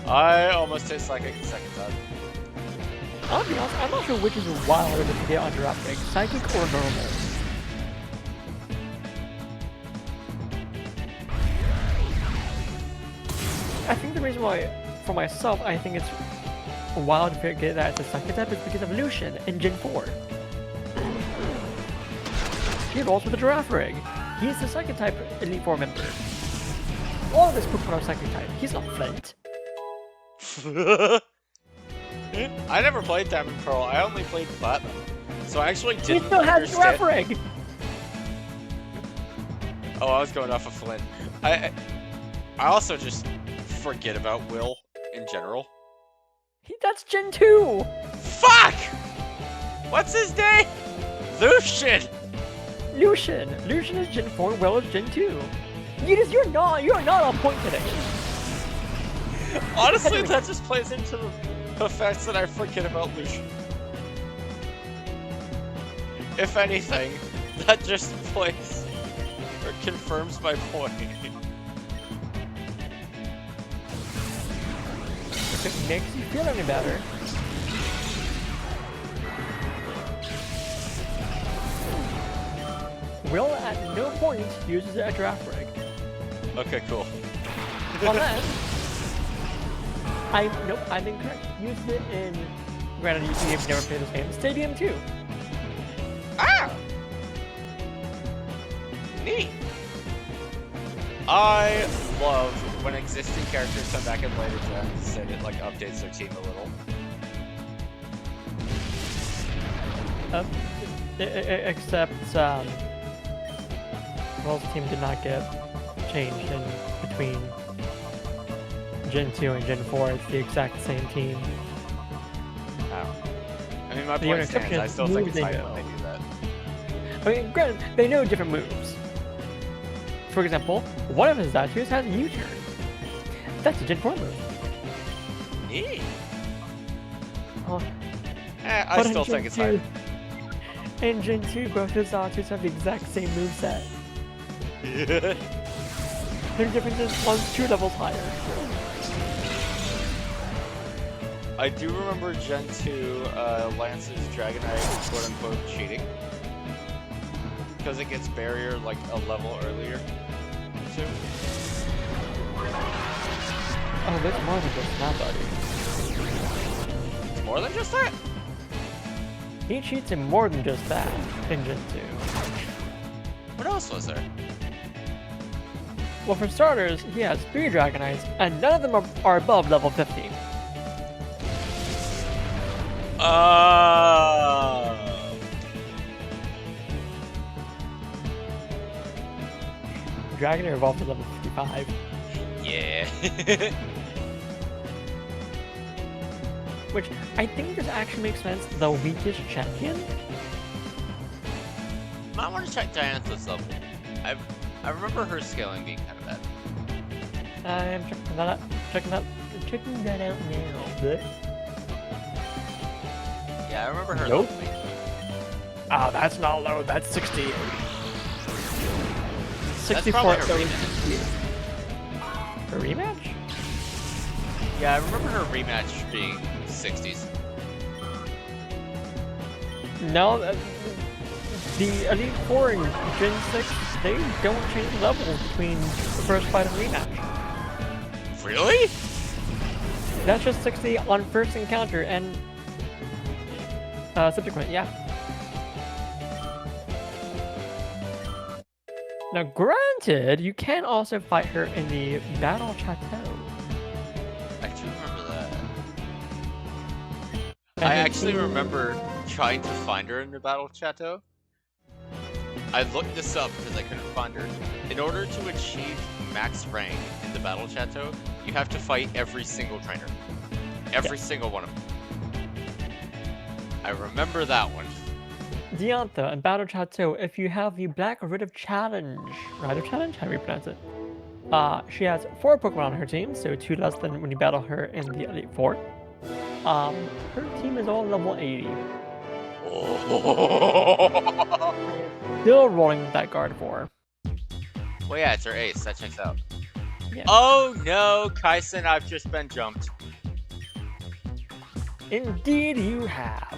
I almost hit Psychic the second time. I'll be honest, I'm not sure which is wilder to get on Giraffe, psychic or normal. I think the reason why, for myself, I think it's wild to get that it's a psychic type is because of Lucian in Gen 4. He rolls with the Giraffe Rig. He's the psychic type Elite Four member. All of his Pokemon are psychic type. He's not Flint. I never played Diamond Pearl. I only played Platinum. So I actually He didn't still has understand. Giraffe Rig! Oh, I was going off of Flynn. I also just forget about Will in general. That's Gen 2! Fuck! What's his name? Lucian! Lucian! Lucian is Gen 4, Will is Gen 2. You're not on point today. Honestly, that just plays into the fact that I forget about Lucian. If anything, that just plays or confirms my point. If it makes you feel any better. Will at no point uses a Giraffe Rig. Okay, cool. Unless nope, I'm incorrect. Used it in granted you've never played this game. Stadium 2. Ah! Neat. I love when existing characters come back in later gens and it like updates their team a little. Except Will's team did not get changed in between Gen 2 and Gen 4. It's the exact same team. Oh. I mean, my The point only stands. exception I is still think moves it's they hype know. when they do that. I mean, granted, they know different moves. For example, one of his statues has a U-turn. That's a Gen 4 move. Neat. Oh, I but still in think it's Gen hype. 2 In Gen 2, both his statues have the exact same moveset. Their difference is one's 2 levels higher. I do remember Gen 2 Lance's Dragonite quote-unquote cheating. Because it gets barrier like a level earlier, too. Oh, there's more than just that, buddy. It's more than just that? He cheats in more than just that in Gen 2. What else was there? Well, for starters, he has 3 Dragonites, and none of them are above level 15. Dragonair evolved to level 55. Yeah. Which, I think this actually makes sense. The weakest champion? Might want to check Diantha's level. I remember her scaling being kind of bad. I'm checking that out. Checking that out now. But... Yeah, I remember her Nope. level being bad. Ah, that's not low. That's 68. That's 64. probably her rematch. Her rematch? Yeah, I remember her rematch being 60s. No, the Elite Four in Gen 6, they don't change levels between the first fight and rematch. Really? That's just 60 on first encounter and subsequent, yeah. Now, granted, you can also fight her in the Battle Chateau. I do remember that. And I her actually team- remember trying to find her in the Battle Chateau. I looked this up because I couldn't find her. In order to achieve max rank in the Battle Chateau, you have to fight every single trainer. Every single one of them. I remember that one. Diantha in Battle Chateau, if you have the Black Rite of Challenge, How do you pronounce it? She has 4 Pokemon on her team, so 2 less than when you battle her in the Elite Four. Her team is all level 80. Oh. Still rolling with that Gardevoir. Well, yeah, it's her ace. That checks out. Yeah. Oh no, Kaison, I've just been jumped. Indeed you have.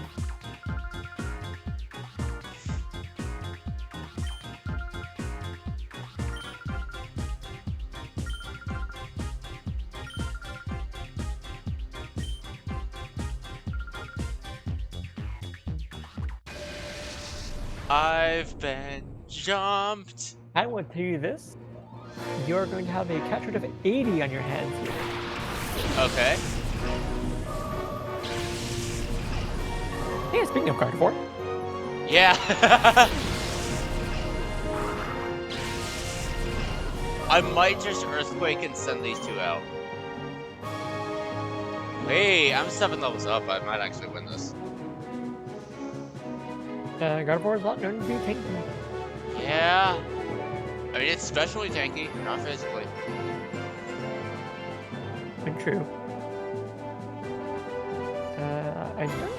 I've been jumped. I will tell you this. You're going to have a catch rate of 80 on your hands here. Okay. Hey, speaking of Gardevoir, Yeah. I might just Earthquake and send these 2 out. Hey, I'm 7 levels up. I might actually win this. Gardevoir is not known to be tanky. Yeah. I mean, it's especially tanky, not physically. And true.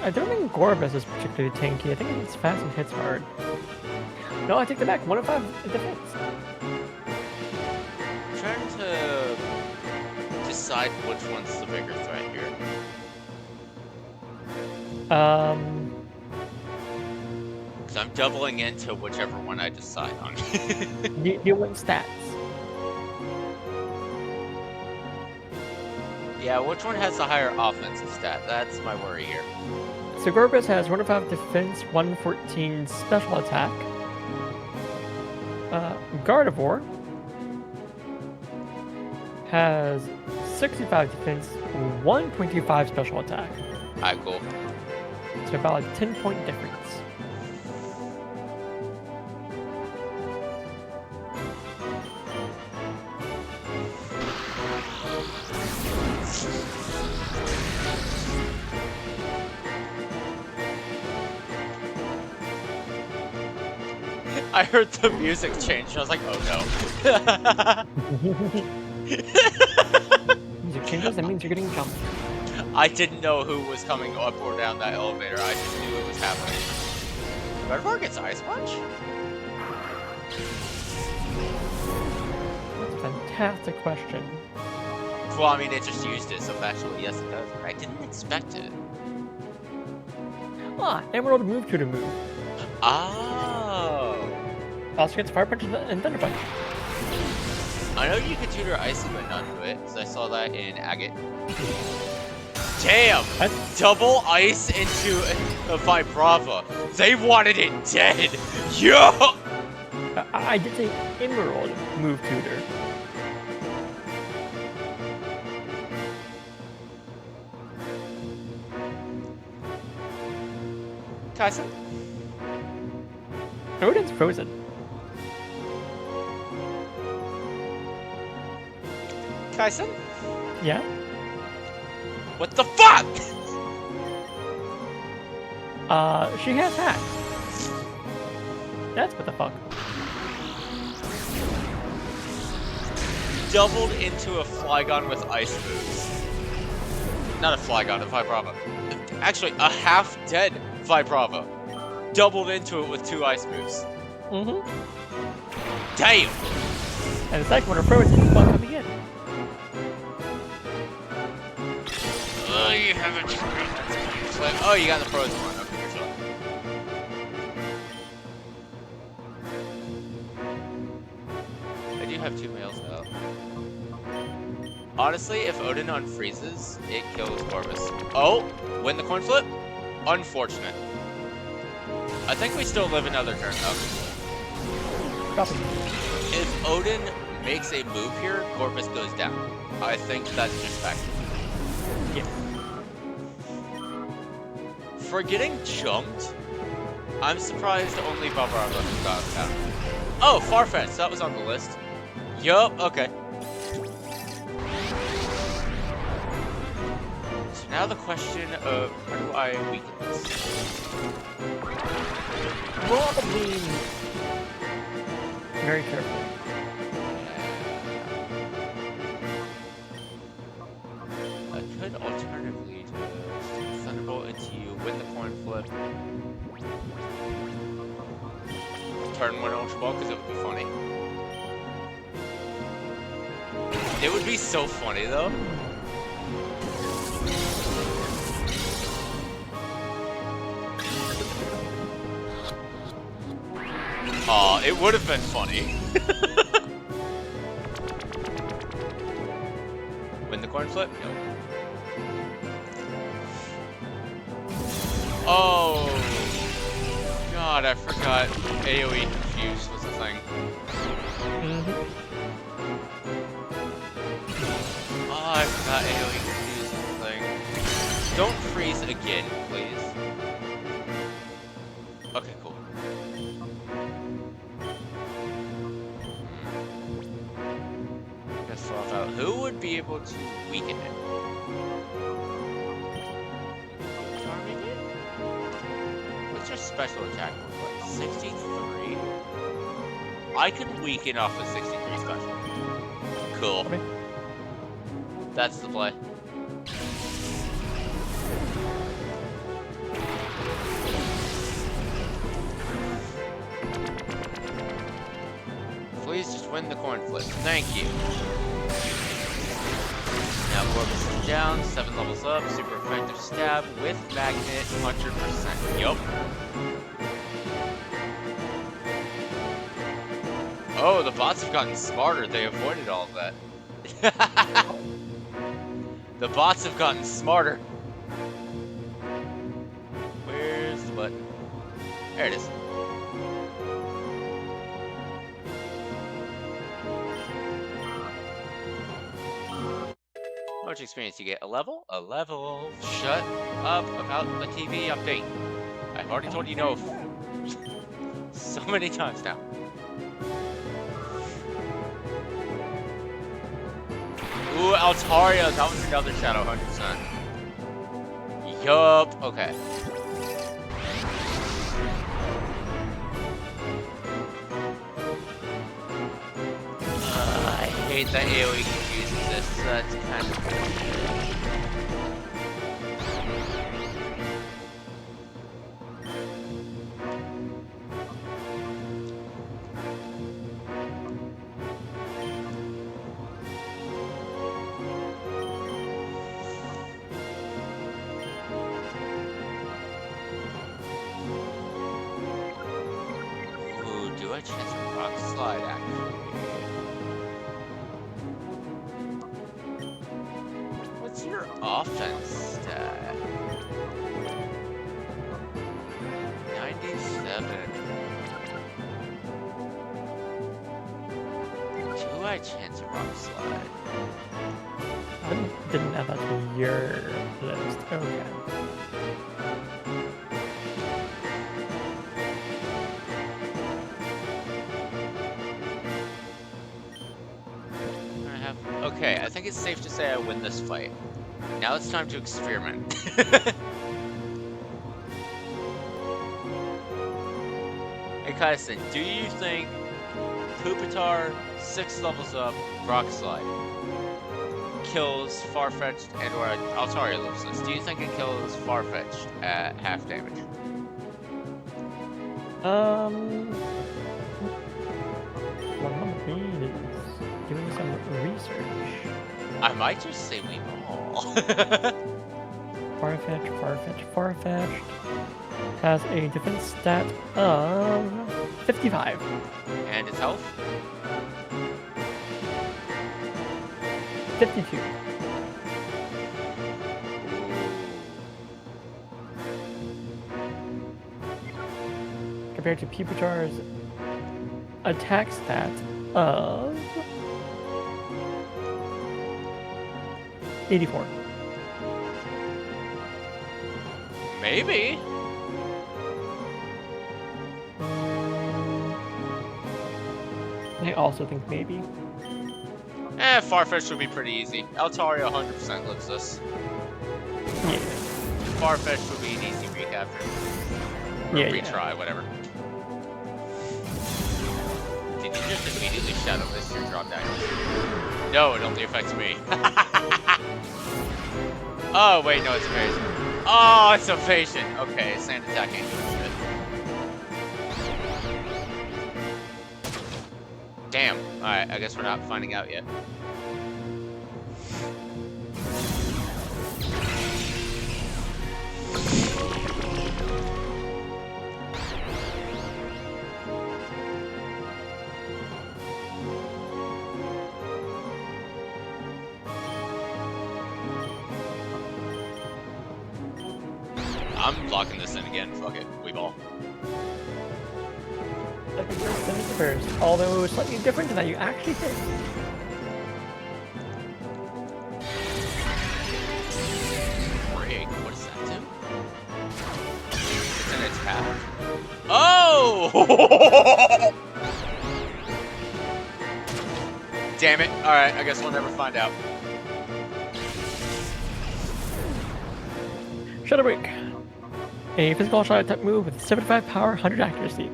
I don't think Gorbis is particularly tanky. I think it's fast and hits hard. No, I take that back. 105 defense. I'm trying to decide which one's the bigger threat here. Because I'm doubling into whichever one I decide on. You want stats. Yeah, which one has the higher offensive stat? That's my worry here. So Gorbis has 105 defense, 114 special attack. Gardevoir has 65 defense, 125 special attack. Alright, cool. So about a 10-point difference. I heard the music change. I was like, oh no. Music changes, that means you're getting jumped. I didn't know who was coming up or down that elevator. I just knew it was happening. Gardevoir gets Ice Punch? That's a fantastic question. Well, I mean, it just used it, so factually, yes, it does. But I didn't expect it. Ah, Emerald move to the move. Oh. Also gets Fire Punch and Thunder Punch. I know you could tutor Icy, but not do it, because I saw that in Agate. Damn! Double ice into a Vibrava. They wanted it dead! Yo! I did say Emerald move tutor. Kaison? Odin's frozen. Kaison? Yeah? What the fuck?! She has hacks. That's what the fuck. Doubled into a Flygon with ice moves. Not a Flygon, a Vibrava. Actually, a half-dead Vibrava. Doubled into it with 2 ice moves. Mm-hmm. Damn! And the second one are frozen while coming in. Oh, you have a flip. Oh, you got the frozen one. Okay, you're I do have 2 males though. Honestly, if Odin unfreezes, it kills Corvus. Oh, win the coin flip? Unfortunate. I think we still live another turn though. Copy. If Odin makes a move here, Corvus goes down. I think that's just fact. Yeah. For getting jumped, I'm surprised only Vibrava got down. Oh, Farfetch, that was on the list. Yup, okay. So now the question of how do I weaken this? Probably very carefully. I could alternatively just Thunderbolt into you, win the coin flip. Turn 1 Ultra Ball because it would be funny. It would be so funny though. Aw, it would have been funny. Win the coin flip? Nope. Oh god, I forgot AoE confused was a thing. Mm-hmm. Oh, I forgot AoE confused was a thing. Don't freeze again, please. Okay, cool. Let's swap out. Who would be able to weaken it? What's your special attack look like? 63? I could weaken off a 63 special. Cool. Okay. That's the play. Please just win the coin flip. Thank you. Now Corvus is down, 7 levels up, super effective stab with magnet 100%. Yup. Oh, the bots have gotten smarter. They avoided all of that. The bots have gotten smarter. Where's the button? There it is. How much experience you get? A level? A level. Shut up about the TV update. I've already told you no so many times now. Ooh, Altaria, that was another shadow 100%. Yup, okay. I hate that AoE confuses this, so that's kind of I chance a rock slide actually? What's your offense stat? 97. Do I chance a rock slide? I didn't add that to your list. Okay. Okay, I think it's safe to say I win this fight. Now it's time to experiment. Hey Kaison, do you think Pupitar, 6 levels up, Rock Slide, kills Farfetch'd and or Altaria lives this? Do you think it kills Farfetch'd at half damage? One moment, please. Doing some research. I might just say we all. Farfetch has a defense stat of 55. And its health? 52. Compared to Pupitar's attack stat of 84. Maybe. I also think maybe. Farfetch'd would be pretty easy. Altaria 100% lives this. Yeah. Farfetch'd would be an easy recapture. Or Yeah, retry, whatever. Did you just immediately shadow this your drop down? No, it only affects me. Oh, wait, no, it's evasion. Oh, it's evasion. Okay, sand attack ain't doing shit. Damn. Alright, I guess we're not finding out yet. I'm blocking this in again. Fuck it. We ball. Second first, then first. Although it was slightly different than that you actually did. Frig. What does that do? It's an attack. Oh! Damn it. Alright, I guess we'll never find out. Shadow Break. A physical shadow attack move with 75 power, 100 accuracy.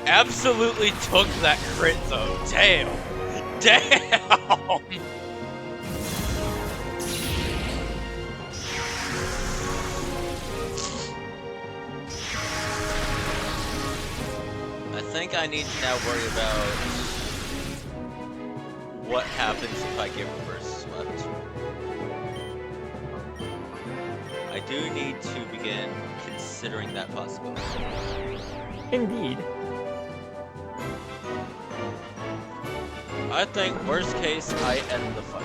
Absolutely took that crit though. Damn. Damn. I think I need to now worry about what happens if I get reverse swept. I do need to begin considering that possibility. Indeed. I think worst case, I end the fight.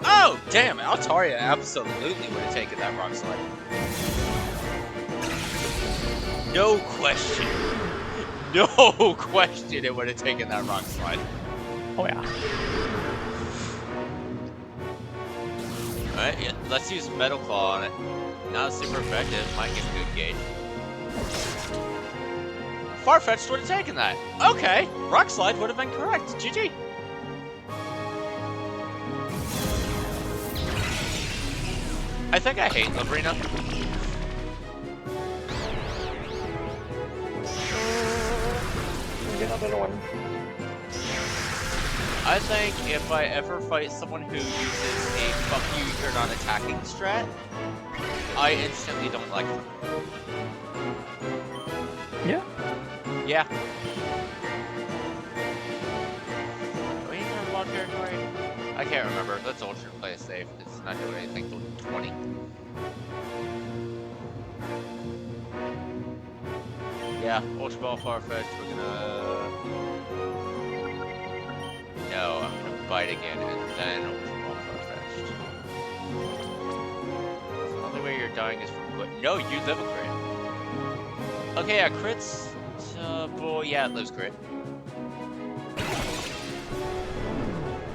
Oh, damn! Altaria absolutely would have taken that rock slide. No question. No question it would have taken that rock slide. Oh yeah. Alright, yeah, let's use Metal Claw on it. Not super effective, might get a good gauge. Farfetch'd would have taken that. Okay, Rock Slide would have been correct. GG. I think I hate Labrina. Get another one. I think if I ever fight someone who uses a fuck you, you're not attacking strat, I instantly don't like them. Yeah. Yeah. Do we need to unlock territory? I can't remember. Let's ultra play it safe. It's not doing anything till 20. Yeah, Ultra Ball Farfetch'd, we're gonna... No, I'm gonna bite again, and then Ultra Ball Farfetch'd. The only way you're dying is from crit. No, you live a crit. Okay, yeah, crits... boy, yeah, it lives crit.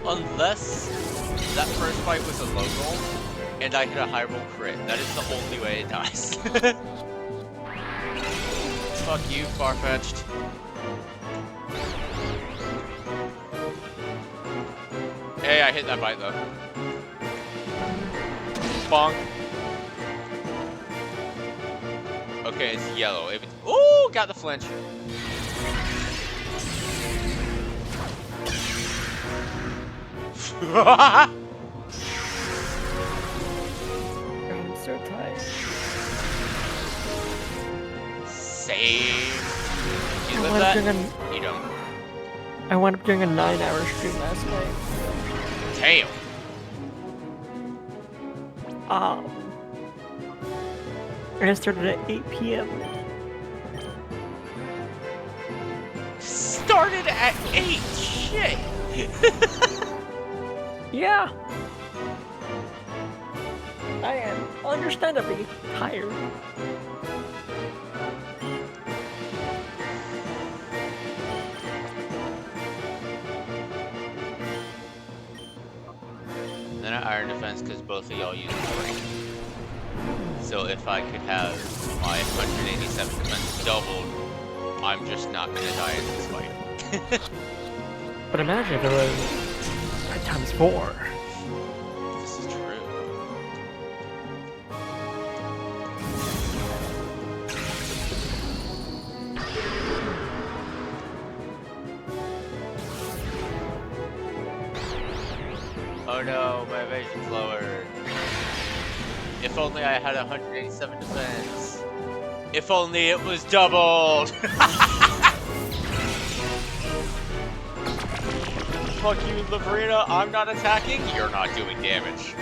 Unless that first fight was a local, and I hit a high roll crit. That is the only way it dies. Fuck you, Farfetch'd. Hey, I hit that bite though. Bonk. Okay, it's yellow. Ooh, got the flinch. I'm so tired. Same. You live that? You don't. I wound up doing a 9-hour stream last night. Damn. And it started at 8 p.m. Started at 8. Shit. Yeah. I am understandably tired. Then I Iron Defense because both of y'all use break. So if I could have my 187 defense doubled, I'm just not gonna die in this fight. But imagine if it was times 4. This is true. Oh no, my evasion's lowered. If only I had 187 defense. If only it was doubled! Fuck you, Lavrina, I'm not attacking, you're not doing damage.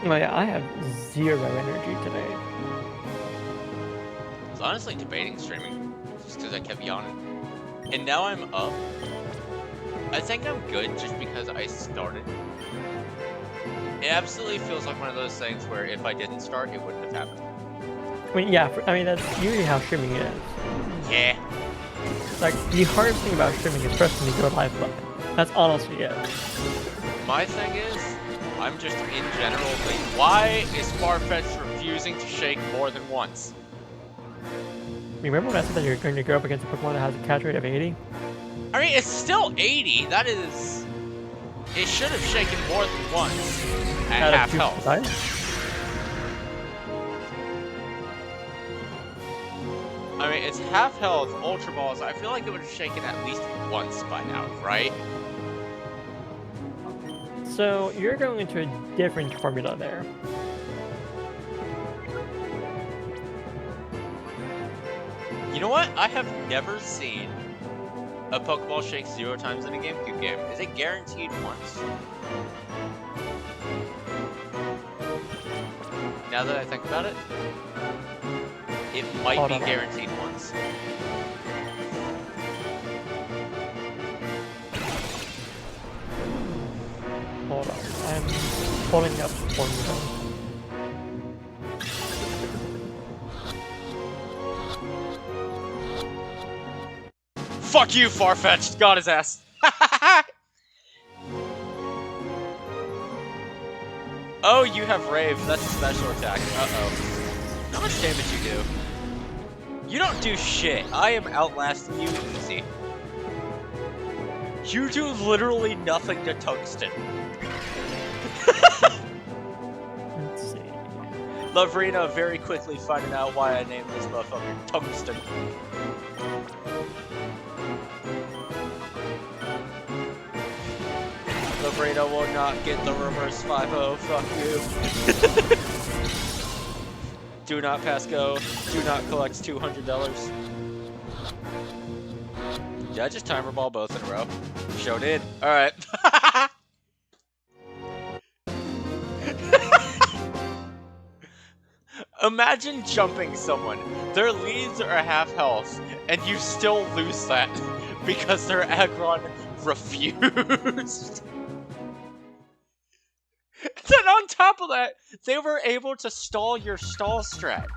Well, yeah, I have 0 energy today. I was honestly debating streaming, just because I kept yawning. And now I'm up. I think I'm good just because I started. It absolutely feels like one of those things where if I didn't start, it wouldn't have happened. I mean, yeah, I mean, that's usually how streaming is. Yeah. Like, the hardest thing about streaming is pressing the go live button. That's honestly it. My thing is, I'm just in general like, why is Farfetch'd refusing to shake more than once? Remember when I said that you're going to go up against a Pokemon that has a catch rate of 80? I mean, it's still 80. That is... It should have shaken more than once. At half health. I mean, it's half health, Ultra Balls. I feel like it would have shaken at least once by now, right? So, you're going into a different formula there. You know what? I have never seen a Pokeball shake 0 times in a GameCube game. Is it guaranteed once? Now that I think about it, it might be guaranteed once. Hold on, I'm pulling up the formula. Fuck you, Farfetch'd! Got his ass! Oh, you have Rave. That's a special attack. Uh-oh. How much damage you do? You don't do shit. I am outlasting you easy. You do literally nothing to Tungsten. Let's see. Lavrina very quickly finding out why I named this motherfucker Tungsten. Lavrina will not get the reverse 5-0. Fuck you. Do not pass go. Do not collect $200. Did I just timer ball both in a row? Sure did. Alright. Imagine jumping someone. Their leads are half health, and you still lose that because their aggron refused. Then on top of that, they were able to stall your stall strat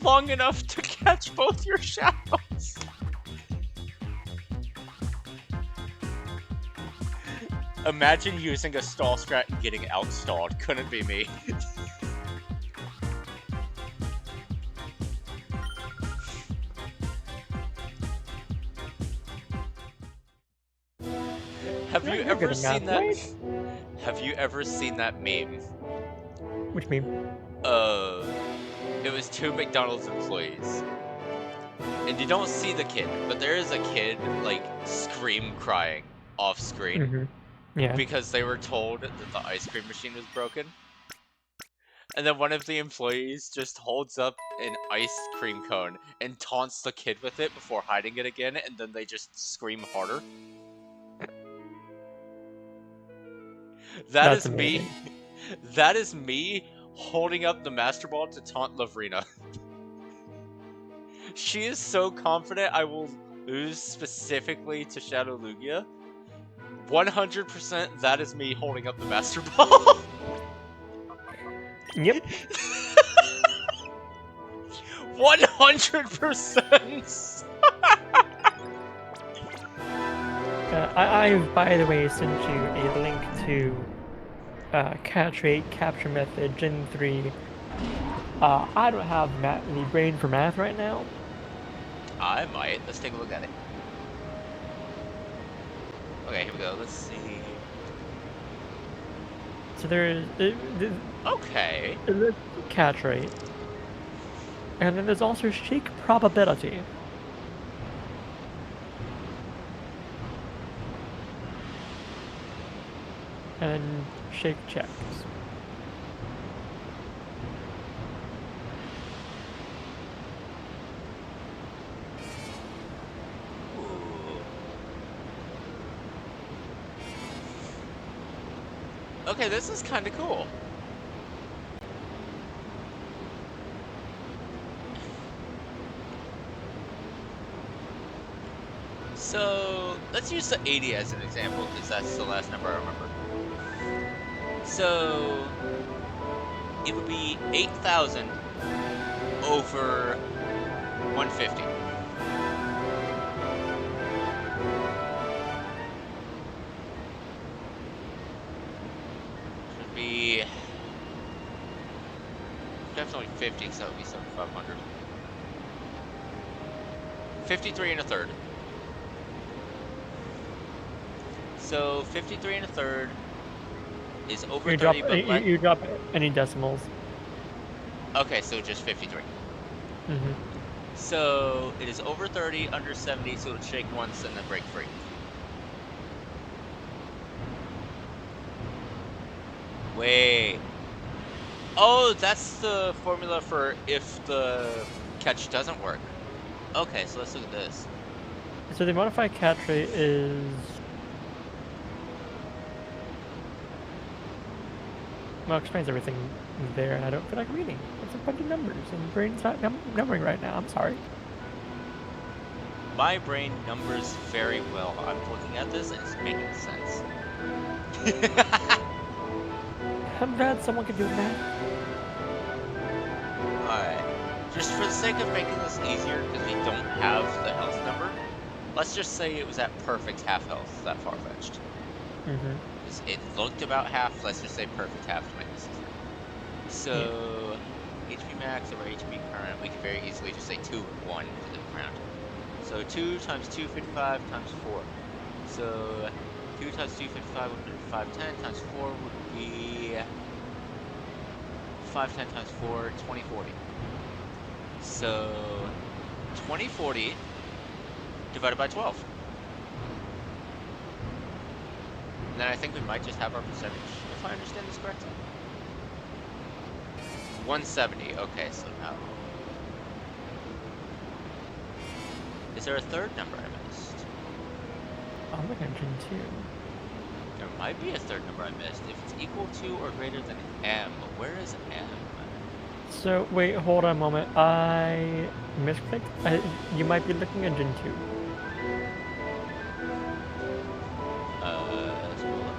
long enough to catch both your shadows. Imagine using a stall strat and getting outstalled. Couldn't be me. Have you ever seen that? Right? Have you ever seen that meme? Which meme? It was 2 McDonald's employees. And you don't see the kid, but there is a kid, like, scream crying off screen. Mm-hmm. Yeah. Because they were told that the ice cream machine was broken. And then one of the employees just holds up an ice cream cone and taunts the kid with it before hiding it again, and then they just scream harder. That's amazing. Me. That is me holding up the Master Ball to taunt Lavrina. She is so confident I will lose specifically to Shadow Lugia. 100% that is me holding up the Master Ball. Yep. 100%! I've, by the way, sent you a link to Catch Rate, Capture Method, Gen 3. I don't have the brain for math right now. I might. Let's take a look at it. Okay, here we go. Let's see. So there's okay. Catch Rate. And then there's also Shake Probability. And Shake Checks. Okay, this is kind of cool. So, let's use the 80 as an example, because that's the last number I remember. So, it would be 8,000 over 150. Should be definitely 50, so that would be 7,500. 53 and a third. So 53 and a third is over 30, but you drop any decimals. Okay, so just 53. Mm-hmm. So it is over 30, under 70, so it would shake once and then break free. Wait. Oh, that's the formula for if the catch doesn't work. Okay, so let's look at this. So the modified catch rate is... Well, it explains everything there, and I don't feel like reading. It's a bunch of numbers, and the brain's not numbering right now. I'm sorry. My brain numbers very well. I'm looking at this, and it's making sense. I'm glad someone could do that. Alright. Just for the sake of making this easier, because we don't have the health number, let's just say it was at perfect half health, that far-fetched. Mm-hmm. It looked about half, let's just say perfect half to make this easier. So, yeah. HP max over HP current, we can very easily just say 2 or 1 to the ground. So 2 times 255 times 4. So 2 times 255 would be 510 times 4 would be 510 times 4, 2040. So 2040 divided by 12. And then I think we might just have our percentage, if I understand this correctly. 170. Okay, so now. Is there a third number I missed? I'm looking at Gen 2. There might be a third number I missed. If it's equal to or greater than M, where is M? So, wait, hold on a moment. I misclicked. You might be looking at Gen 2. Scroll up.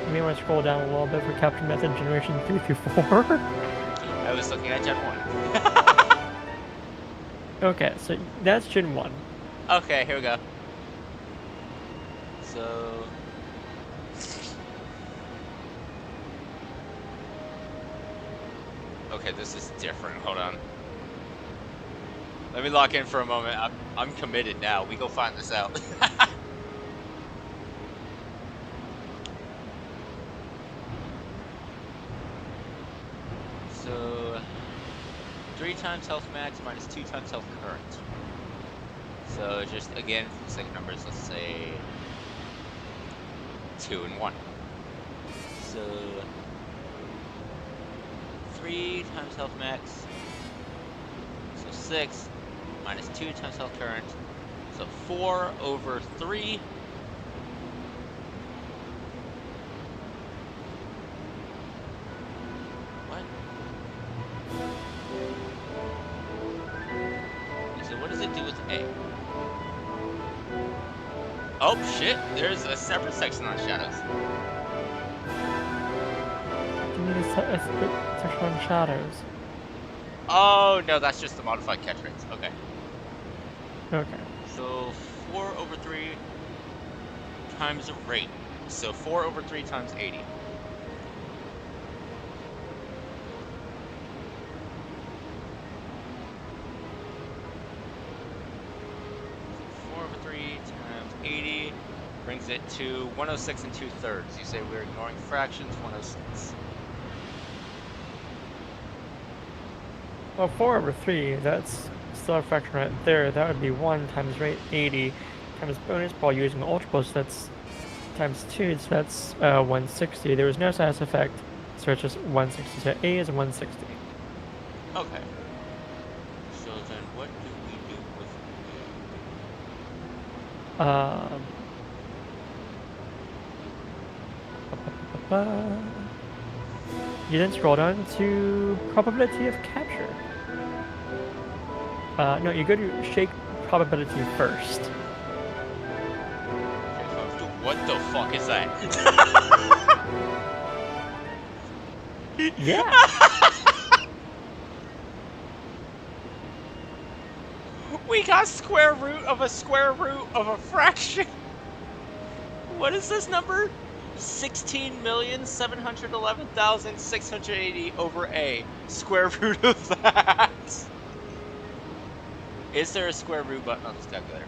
You may want to scroll down a little bit for capture method generation 3 through 4. I was looking at Gen 1. Okay, so that's Gen 1. Okay, here we go. So... Okay, this is different. Hold on. Let me lock in for a moment. I'm committed now. We go find this out. So 3 times health max minus 2 times health current. So just again for the sake of numbers, let's say 2 and 1. So 3 times health max. So 6 minus 2 times health current. So 4 over 3. What? So what does it do with A? Oh shit, there's a separate section on shadows. You need a section on shadows. Oh no, that's just the modified catch rates. Okay. Okay. So 4 over 3 times a rate. So 4 over 3 times 80. So 4 over 3 times 80 brings it to 106 and 2/3. You say we're ignoring fractions, 106. Well, 4 over 3, that's still a fraction right there. That would be 1 times rate 80 times bonus ball using ultra boost. That's times 2, so that's 160. There was no sinus effect, so it's just 160. So A is 160. Okay. So then what do we do with You then scroll down to probability of capture. No, you go to shake probability first. Okay, folks, what the fuck is that? Yeah. We got square root of a fraction. What is this number? 16,711,680 over A. Square root of that. Is there a square root button on this calculator?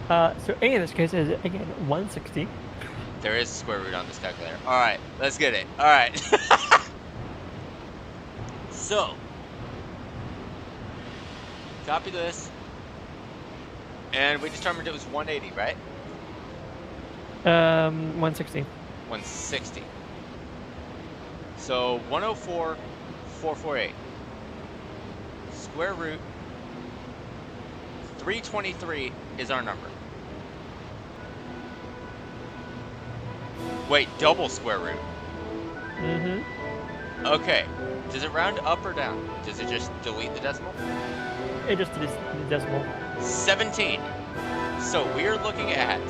So A in this case is, again, 160. There is a square root on this calculator. Alright, let's get it. Alright. So, copy this. And we determined it was 180, right? 160. 160. So 104,448. Square root 323 is our number. Wait, double square root. Mm-hmm. Okay. Does it round up or down? Does it just delete the decimal? It just did the decimal. 17. So we're looking at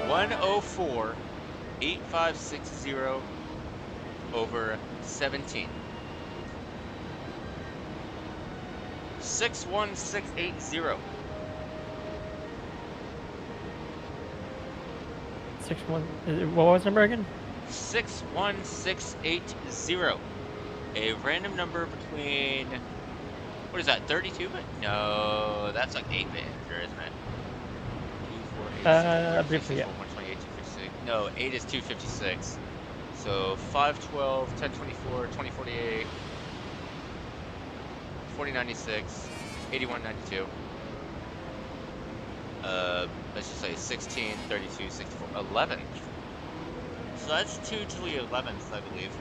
104,8560 over 17. 61680. What was the number again? 61680. A random number between, what is that, 32 bit? No, that's like 8 bit integer, isn't it? 2, 4, 8, 6, 34, yeah. 128, 256. No, 8 is 256. So 512, 1024, 2048, 4096, 8192. let's just say 16, 32, 64, 11. So that's 2 to the 11th, I believe.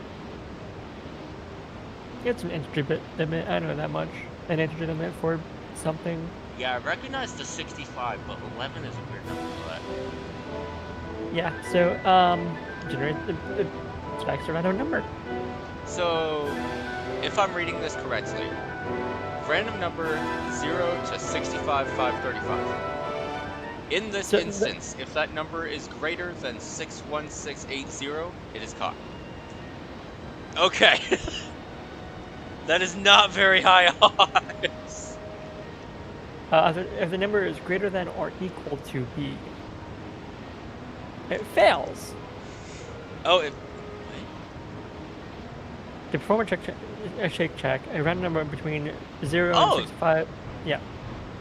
It's an entry bit limit. I don't know that much. An entry limit for something. Yeah, I recognize the 65, but 11 is a weird number for that. Yeah. So generate the specs a random number. So, if I'm reading this correctly, random number 0 to 65, 535. In this instance, if that number is greater than 61680, it is caught. Okay. That is not very high odds. If the number is greater than or equal to B, it fails. Oh, To perform a shake check, a random number between 0 and 65. Yeah.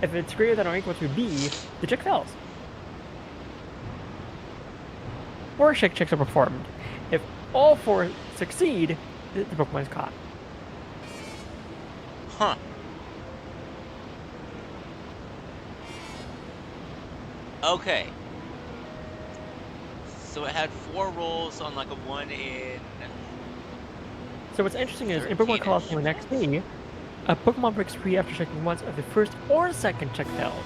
If it's greater than or equal to B, the check fails. Four shake checks are performed. If all four succeed, the Pokemon is caught. Huh. Okay. So it had 4 rolls on like a 1 in... So what's interesting is, in Pokemon Colosseum XD, a Pokemon breaks free after checking once of the first or second check fails.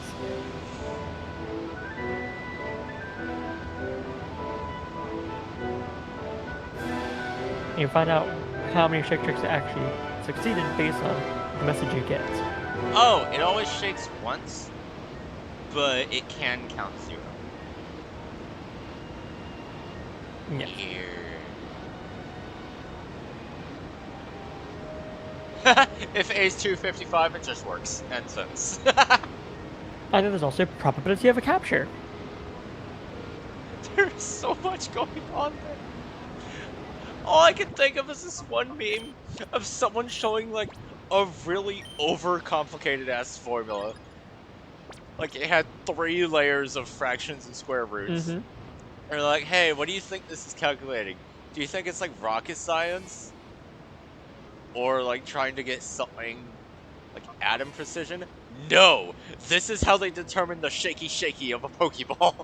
And you find out how many shake checks actually succeeded based on the message you get. Oh, it always shakes once, but it can count 0. Yeah. If A's 255, it just works. End sentence. And then there's also probability of a capture. There's so much going on there. All I can think of is this one meme of someone showing like a really overcomplicated ass formula. Like it had 3 layers of fractions and square roots. Mm-hmm. They're like, hey, what do you think this is calculating? Do you think it's like rocket science? Or like trying to get something like atom precision? No! This is how they determine the shaky of a Pokeball.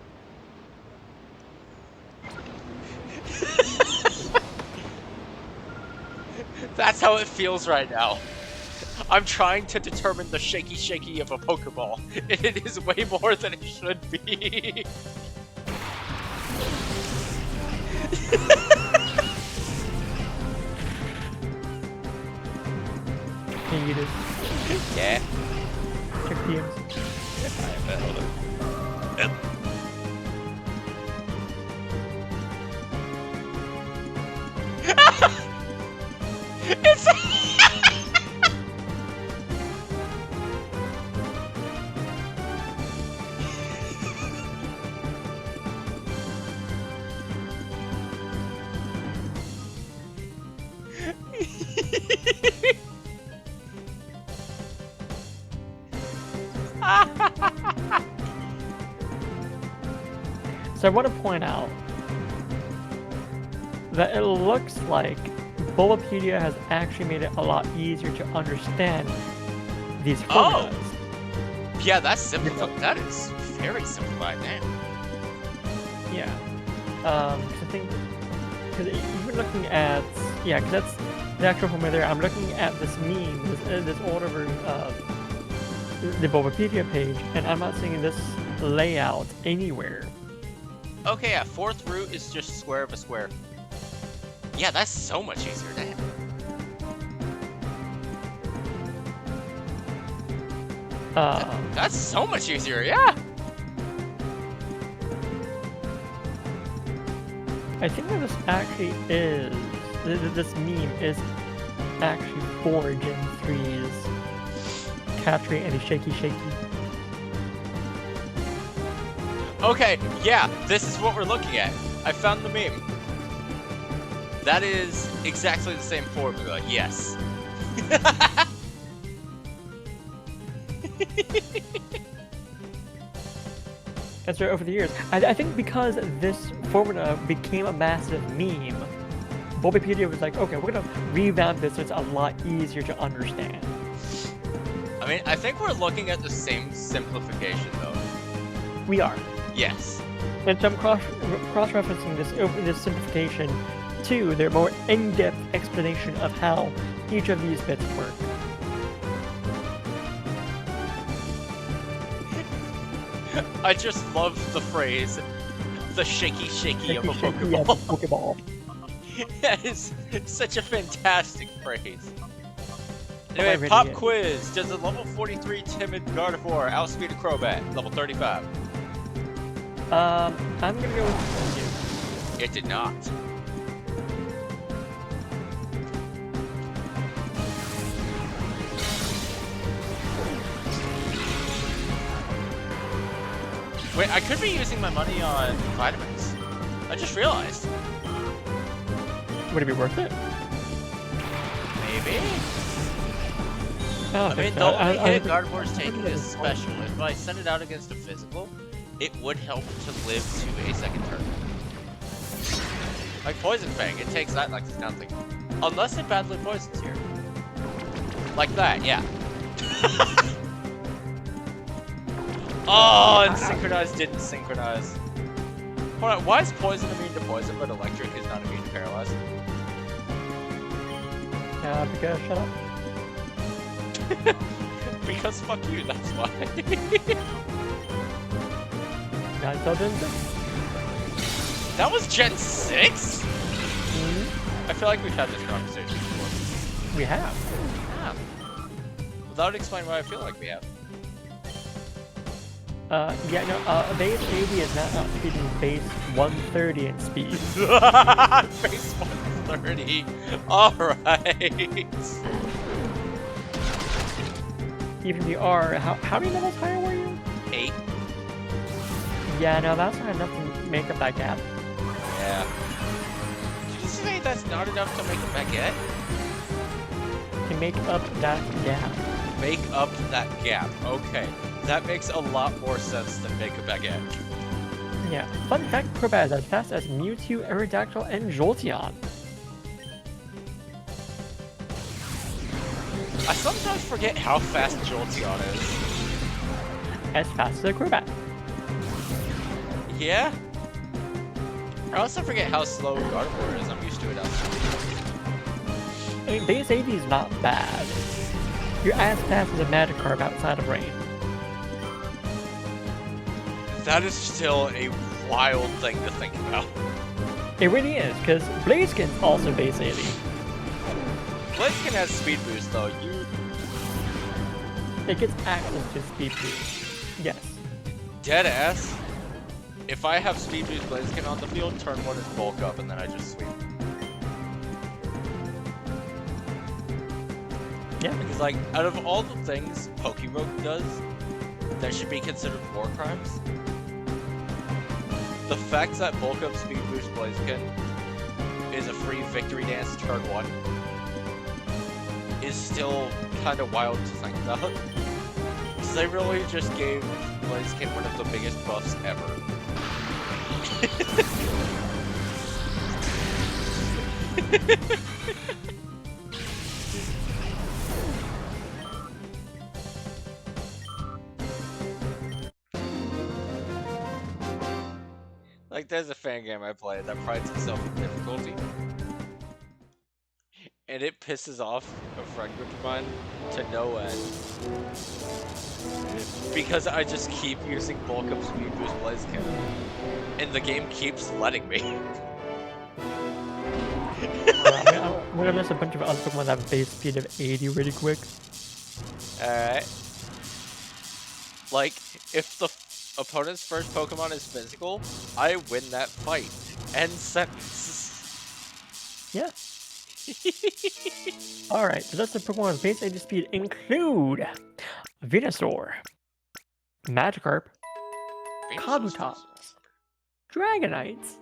That's how it feels right now. I'm trying to determine the shaky of a Pokeball. And it is way more than it should be. Can you do? Yeah. Check PMs. Hold on. Yep. It's So I want to point out that it looks like Bulbapedia has actually made it a lot easier to understand these formulas. Yeah, that's simplified. That is very simplified now. Yeah. Cause I think, because even looking at, yeah, because that's the actual formula there. I'm looking at this meme, this older version of the Bulbapedia page, and I'm not seeing this layout anywhere. Okay, yeah, 4th root is just square of a square. Yeah, that's so much easier, damn. That's so much easier, yeah! I think that this actually is, this meme is actually for Gen 3's catch rate and the shaky. Okay, yeah, this is what we're looking at. I found the meme. That is exactly the same formula, yes. That's right, over the years. I think because this formula became a massive meme, Bulbapedia was like, okay, we're gonna revamp this so it's a lot easier to understand. I mean, I think we're looking at the same simplification, though. We are. Yes. And so I'm cross-referencing this simplification to their more in-depth explanation of how each of these bits work. I just love the phrase, the shaky of a Shaky as a Pokeball. Pokeball. That is such a fantastic phrase. I Anyway, really pop is. quiz. Does a level 43 timid Gardevoir outspeed a Crobat? Level 35. I'm gonna go with you. It did not. Wait, I could be using my money on vitamins. I just realized. Would it be worth it? Maybe. I I mean, the only hit Gardevoir's taking is special. If I send it out against a physical, it would help to live to a second turn. Like Poison Fang, it takes that like it's nothing. Unless it badly poisons here. Like that, yeah. Oh, and Synchronize didn't synchronize. Hold on, why is Poison immune to poison, but Electric is not immune to paralyze? Because shut up. Because fuck you, that's why. Not until Gen 6. That was Gen 6? Mm-hmm. I feel like we've had this conversation before. We have. Yeah. Well, that would explain why I feel like we have. Yeah, no, base 80 is not outspeeding base 130 in speed. Base 130. Alright. Even if you are, how many levels higher were you? 8. Yeah, no, that's not enough to make up that gap. Yeah. Did you say that's not enough to make a baguette? To make up that gap. Make up that gap. Okay. That makes a lot more sense than make a baguette. Yeah. Fun fact, Crobat is as fast as Mewtwo, Aerodactyl, and Jolteon. I sometimes forget how fast Jolteon is. As fast as a Crobat. Yeah? I also forget how slow Gardevoir is. I'm used to it outside. I mean, base 80 is not bad. You're as fast as a Magikarp outside of rain. That is still a wild thing to think about. It really is, because Blaziken's also base 80. Blaziken has speed boost though. It gets access to speed boost. Yes. Dead ass. If I have speed boost Blaziken on the field, turn 1 is bulk up and then I just sweep. Yeah. Because like, out of all the things Pokerogue does that should be considered war crimes, the fact that bulk up speed boost Blaziken is a free victory dance turn 1 is still kind of wild to think about. Because they really just gave Blaziken one of the biggest buffs ever. Like, there's a fan game I play that prides itself in difficulty. And it pisses off a friend group of mine to no end. Because I just keep using bulk up speed boost Blaziken. And the game keeps letting me. I'm gonna list a bunch of other Pokemon that have base speed of 80 really quick. Alright. Like, if the opponent's first Pokemon is physical, I win that fight. End sentence. Yeah. Alright, so that's the Pokemon with base 80 speed include Venusaur, Magikarp, Kabutops, Dragonites.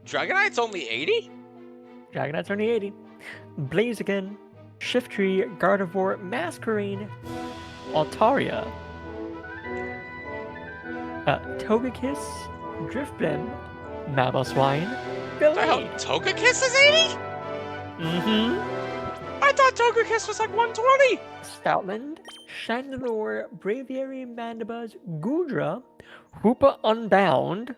Dragonite's only 80? Dragonite's only 80. Blaziken, Shiftry, Gardevoir, Masquerain, Altaria, Togekiss, Drifblim, Mamoswine, The hell, Gale. Togekiss is 80? Mm-hmm. I thought Togekiss was like 120! Stoutland, Chandelure, Braviary, Mandibuzz, Goodra, Hoopa Unbound,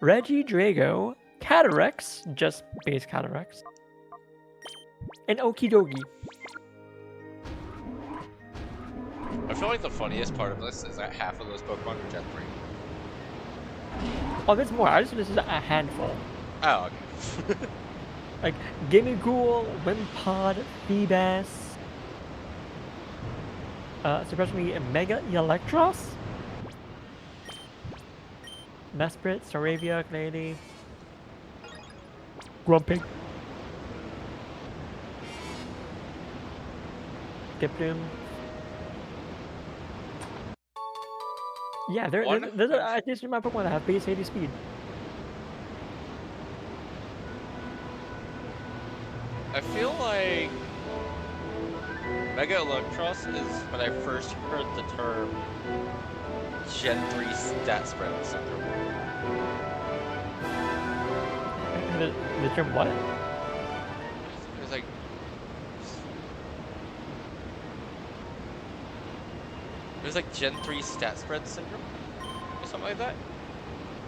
Reggie Drago, Catarix, just base Catarix, and Okidogi. I feel like the funniest part of this is that half of those Pokemon are Gen 3. Oh, there's more. I just this is a handful. Oh, okay. Like Gimmighoul, Wimpod, Feebas, surprisingly Mega Electros, Mesprit, Staravia, Clady, Grumpig, Diploom. Yeah, there's a decent amount of Pokemon that have base 80 speed. I feel like Mega Electros is when I first heard the term Gen 3 stat spread syndrome. The term what? It was like... It was like Gen 3 stat spread syndrome? Or something like that?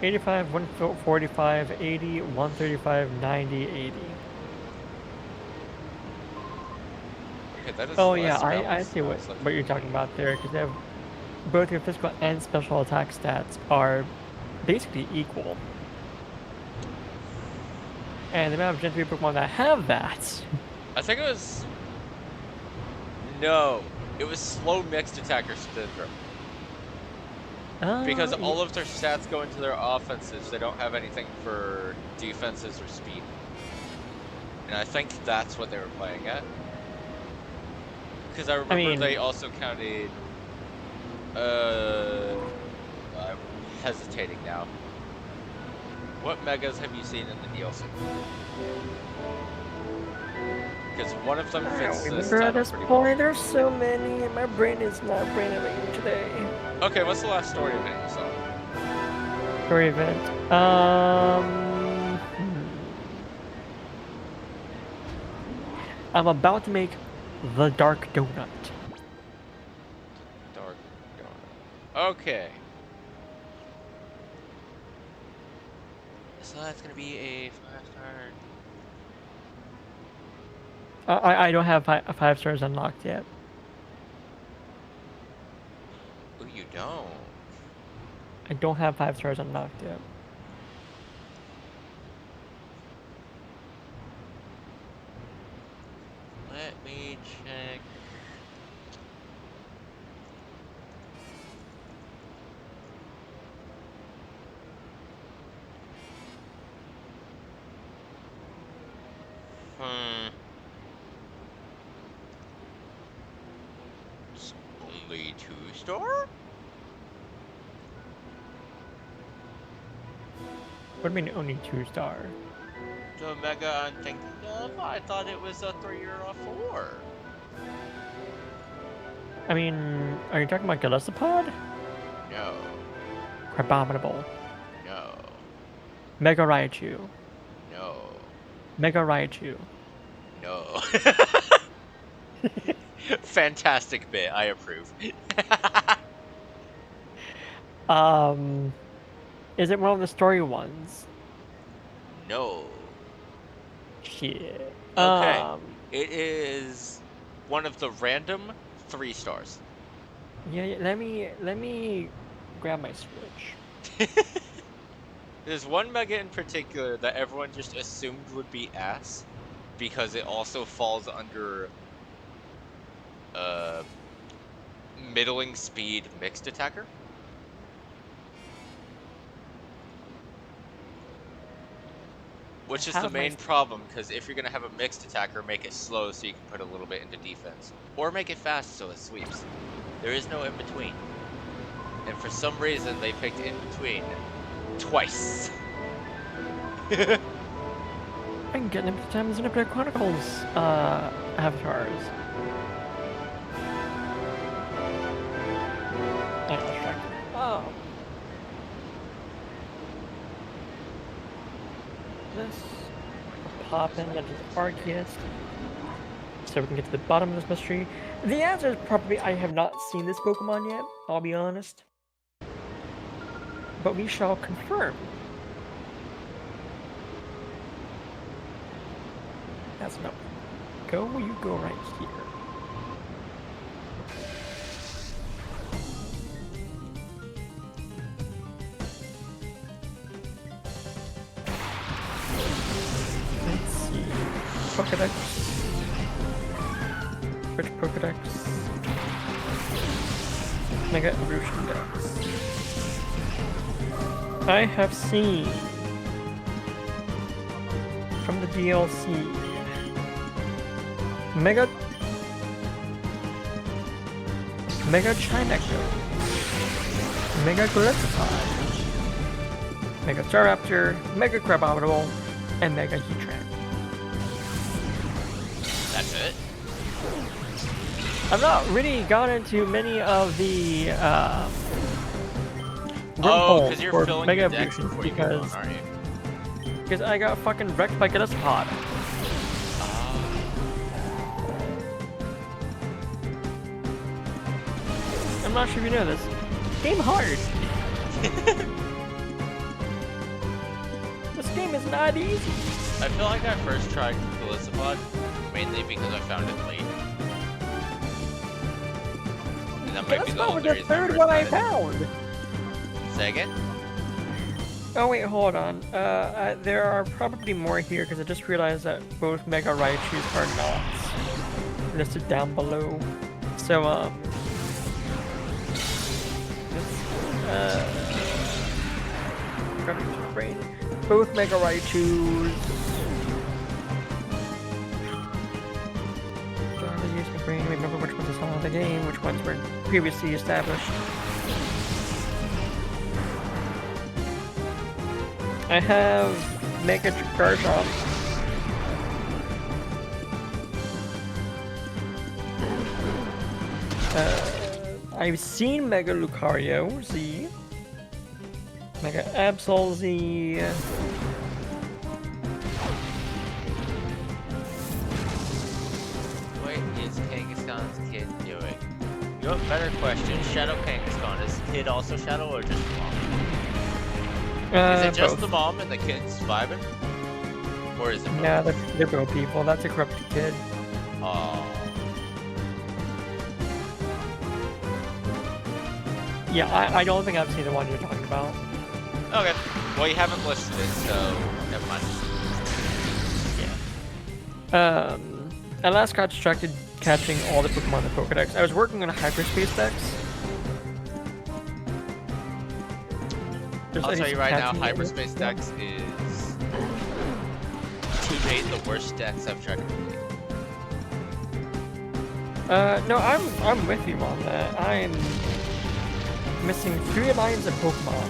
85, 145, 80, 135, 90, 80. Okay, that is Oh yeah, less I balanced see than I what was looking you're for. talking about there, because they have both your physical and special attack stats are basically equal. And the amount of Gen 3 Pokemon that have that. I think it was... No, it was slow mixed attacker syndrome. Because all of their stats go into their offenses, they don't have anything for defenses or speed. And I think that's what they were playing at. Because I remember they also counted... I'm hesitating now. What Megas have you seen in the DLC? Because one of them fits this Remember at title this pretty point, there's so many, and my brain is not brainowing today. well. Okay, what's the last story event you saw? Story event. I'm about to make the Dark Donut. Dark Donut. Okay. So that's gonna be a 5-star. I don't have 5 stars unlocked yet. Oh, you don't? I don't have 5 stars unlocked yet. Let me check. It's only 2-star? What do you mean only 2 star? The Mega I'm thinking of? I thought it was a 3 or a 4. I mean, are you talking about Gallisopod? No. Crabominable. No. Mega Raichu. No. Mega Raichu. No. Fantastic bit. I approve. Is it one of the story ones? No. Shit. Okay. It is one of the random 3 stars. Yeah, let me grab my Switch. There's one Mega in particular that everyone just assumed would be ass because it also falls under middling speed mixed attacker. Which is the main problem, because if you're going to have a mixed attacker, make it slow so you can put a little bit into defense. Or make it fast so it sweeps. There is no in-between. And for some reason, they picked in-between twice. I can get them to time as Xenoblade Chronicles avatars. I'm distracted. Oh. This hop in into the Arceus so we can get to the bottom of this mystery? The answer is probably I have not seen this Pokemon yet, I'll be honest. But we shall confirm. That's no. Go where you go right here. Let's see. Pokedex. Which Pokedex? Mega Evolution Dex. I have seen from the DLC Mega Chineco, Mega Glyphopod, Mega Staraptor, Mega Crabominable, and Mega Heatran. That's it? I've not really gone into many of the because you're for filling Mega your decks Evolutions before you go on, because aren't you? I got fucking wrecked by Glyphopod. I'm not sure if you know this. Game hard. This game is not easy. I feel like I first tried Glyphopod mainly because I found it late. And that might be the only the reason third first one I tried it. found. Say again? Oh wait, hold on. There are probably more here because I just realized that both Mega Raichus are not listed down below. So grabbing to the brain. Both Mega Raichus. Use my brain to remember which ones I saw in the game, which ones were previously established. I have Mega Garchomp. I've seen Mega Lucario Z, Mega Absol Z. What is Kangaskhan's kid doing? You have a better question. Shadow Kangaskhan. Is the kid also Shadow or just the mom? Is it just Both. the mom and the kid's vibing? Or is it both? Yeah, they're both people. That's a corrupted kid. Oh. Yeah, I don't think I've seen the one you're talking about. Okay. Well, you haven't listed it, so never mind. Yeah. I last got distracted catching all the Pokemon in the Pokedex. I was working on a hyperspace dex. I'll tell you right now, catching Hyperspace everything. Dex is to date the worst Dex I've tried to complete. No, I'm with you on that. I'm missing 3 lines of Pokemon.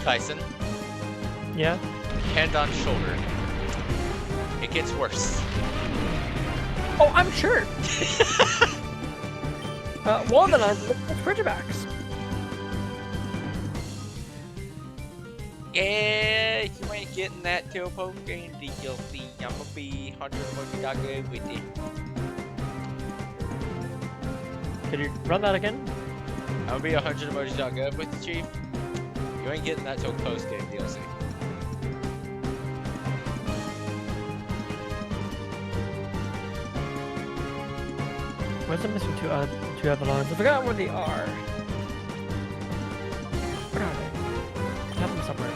Kaison, Yeah. hand on shoulder. It gets worse. Oh, I'm sure. One of the lines is Ridgebacks. Yeah, you ain't getting that Tailpoke in DLC. I'm gonna be 100% good with it. Can you run that again? I'm gonna be 100% good with the Chief. You ain't getting that till post-game DLC. Where's the missing two other lines? I forgot where they are. Where are they? I have them somewhere.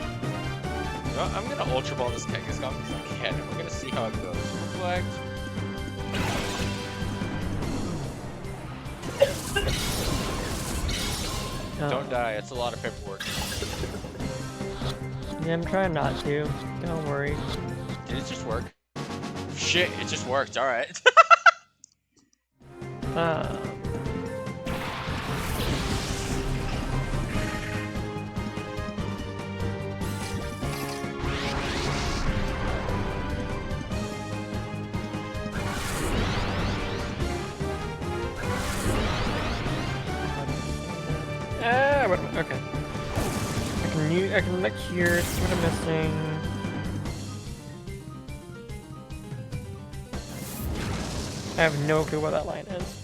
Well, I'm gonna Ultra Ball this Kangaskhan because I can, and we're gonna see how it goes. Reflect. Don't die, it's a lot of paperwork. Yeah, I'm trying not to. Don't worry. Did it just work? Shit, it just worked, alright. Wait a minute, okay. I can look here, see what I'm missing. I have no clue what that line is.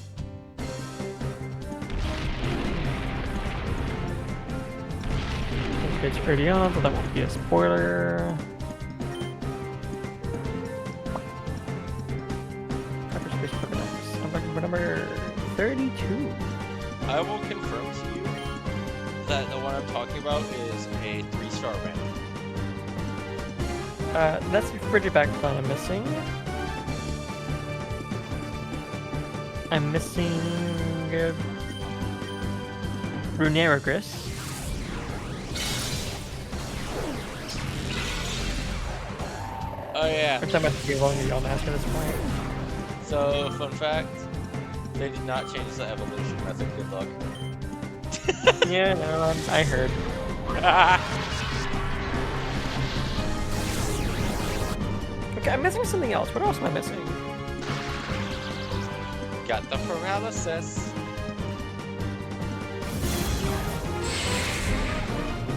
It's early on, so that won't be a spoiler. Hyperspace Pokédex. I'm looking for number 32. I will confirm to you that the one I'm talking about is a 3-star random. That's the Frigiback that I'm missing. I'm missing Runerigrus. Oh yeah. Which I must be evolving your mask at this point. So, fun fact, they did not change the evolution method. Good luck. Yeah, no, I heard. Okay, I'm missing something else. What else am I missing? Got the paralysis.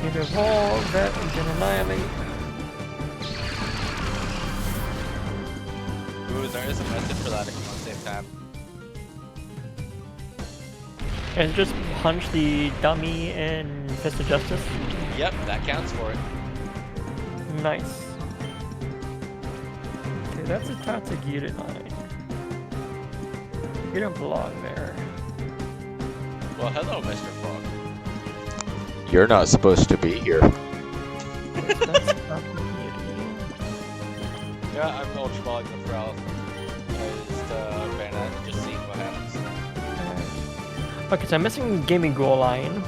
Need to evolve that and then annihilate. Ooh, there is a method for that if you want to save time. And just punch the dummy in Fist of Justice. Yep, that counts for it. Nice. Okay, that's a Tatsugiri line. You don't belong there. Well, hello, Mr. Frog. You're not supposed to be here. That's Tatsugiri. Yeah, I'm ultra balling the paralysis. Just seeing what happens. Okay, so I'm missing Gaming Ghoul line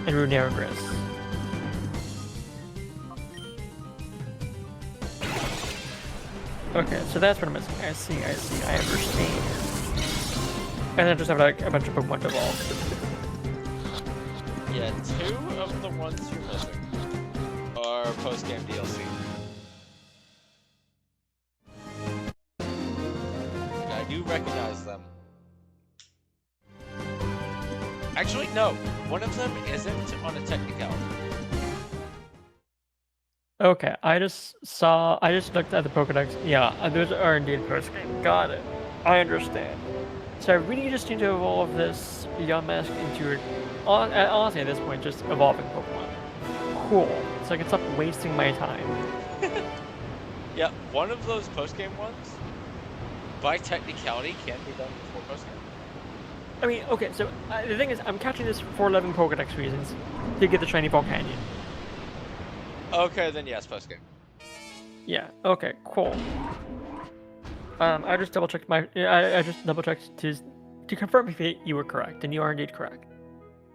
and Runerigrus. Okay, so that's what I'm missing. I see, I understand. And then just have like a bunch of Pokemon to evolve. Yeah, 2 of the ones you're missing are post-game DLC. I do recognize them. Actually, no. One of them isn't on a technicality. Okay, I just looked at the Pokedex. Yeah, those are indeed post-game. Got it. I understand. So I really just need to evolve this Yamask into it. Honestly, at this point, just evolving Pokemon. Cool. So I can stop wasting my time. Yeah, one of those post-game ones, by technicality, can be done before post-game. I mean, okay, so the thing is, I'm catching this for 11 Pokedex reasons to get the shiny Volcanion. Okay, then yes, post-game. Yeah. Okay. Cool. I just double checked my. I just double checked to confirm if you were correct, and you are indeed correct.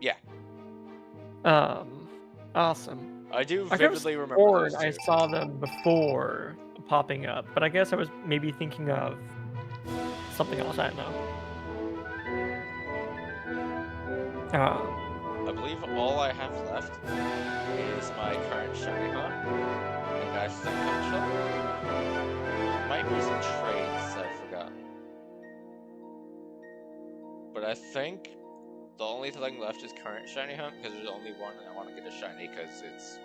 Yeah. Awesome. I do I vividly remember those I two. saw them before popping up, but I guess I was maybe thinking of something else. I don't know. I believe all I have left is my current shiny hunt and Ash's Shell. Might be some trades I've forgotten. But I think the only thing left is current shiny hunt because there's only one and I want to get a shiny because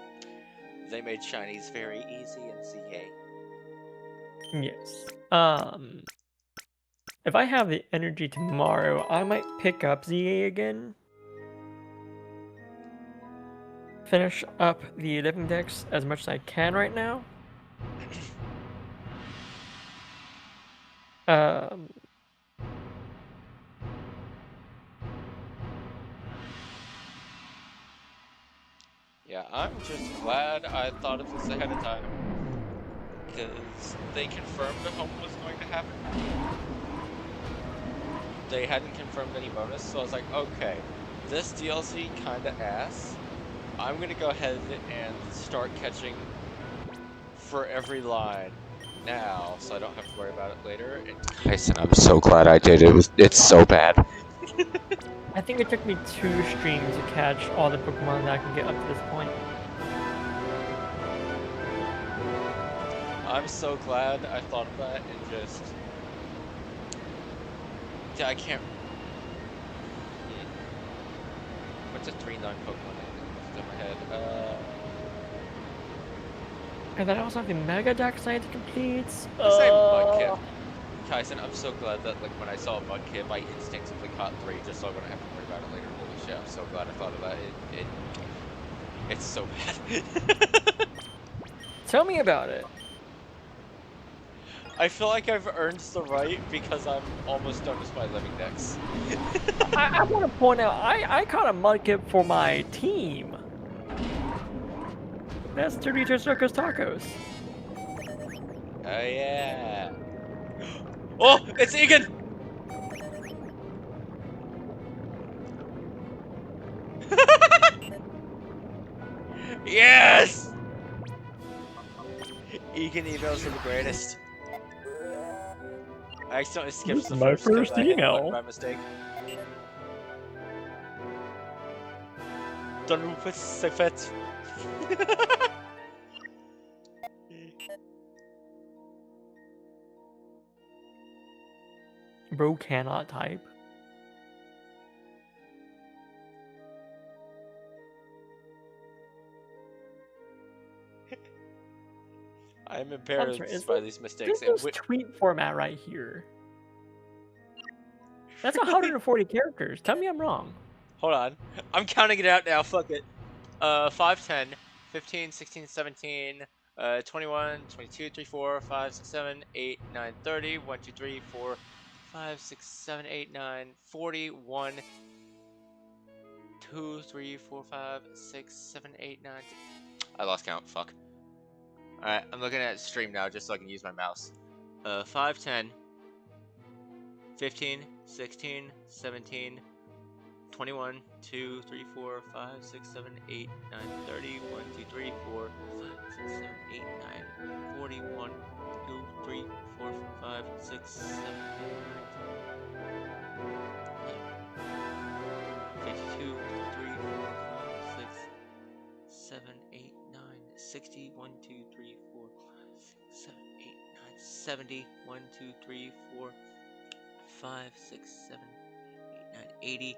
they made shinies very easy in CA. Yes. If I have the energy tomorrow, I might pick up ZA again. Finish up the living decks as much as I can right now. Yeah, I'm just glad I thought of this ahead of time. Because they confirmed the home was going to happen. They hadn't confirmed any bonus, so I was like, okay, this DLC kinda ass. I'm gonna go ahead and start catching for every line now, so I don't have to worry about it later. And Kaison, I'm so glad I did. It's so bad. I think it took me 2 streams to catch all the Pokemon that I can get up to this point. I'm so glad I thought of that and just... Yeah, I can't... What's a 3-9 Pokemon in my head? And then I also have the Mega Dex I had to complete. Let's say Mudkip. Kaison, I'm so glad that like when I saw a Mudkip, I instinctively caught 3 just so I wouldn't have to worry about it later. Holy shit, I'm so glad I thought of that. It's so bad. Tell me about it. I feel like I've earned the right because I'm almost done with my living decks. I want to point out, I caught a Mudkip for my team. That's Doritos Circus Tacos. Oh yeah. Oh, it's Egan! Yes! Egan emails are the greatest. I accidentally skipped This the is my first 'cause first I hit the button email. by mistake. Dann ruf es sei fett. Bro cannot type. I'm I'm embarrassed sorry, by these mistakes. this is tweet format right here. That's 140 characters. Tell me I'm wrong. Hold on. I'm counting it out now. Fuck it. 5, 10, 15, 16, 17, 21, 22, 3, 4, 5, 6, 7, 8, 9, 30, 1, 2, 3, 4, 5, 6, 7, 8, 9, 40, 1, 2, 3, 4, 5, 6, 7, 8, 9. I lost count. Fuck. Alright, I'm looking at stream now just so I can use my mouse. 5, 10, 15, 16, 17, 21, 2, 3, 4, 5, 6, 7, 8, 9, 30, 1, 2, 3, 4, 5, 6, 7, 8, 9, 40, 1, 2, 3, 4, 5, 6, 7, 8, 9, 52, 3, 4, 5, 6, 7, 8, 9, 60, 1, 2, 3, 4, 5, 6, 7, 8, 9, 70, 1, 2, 3, 4, 5, 6, 7, 8, 9, 80,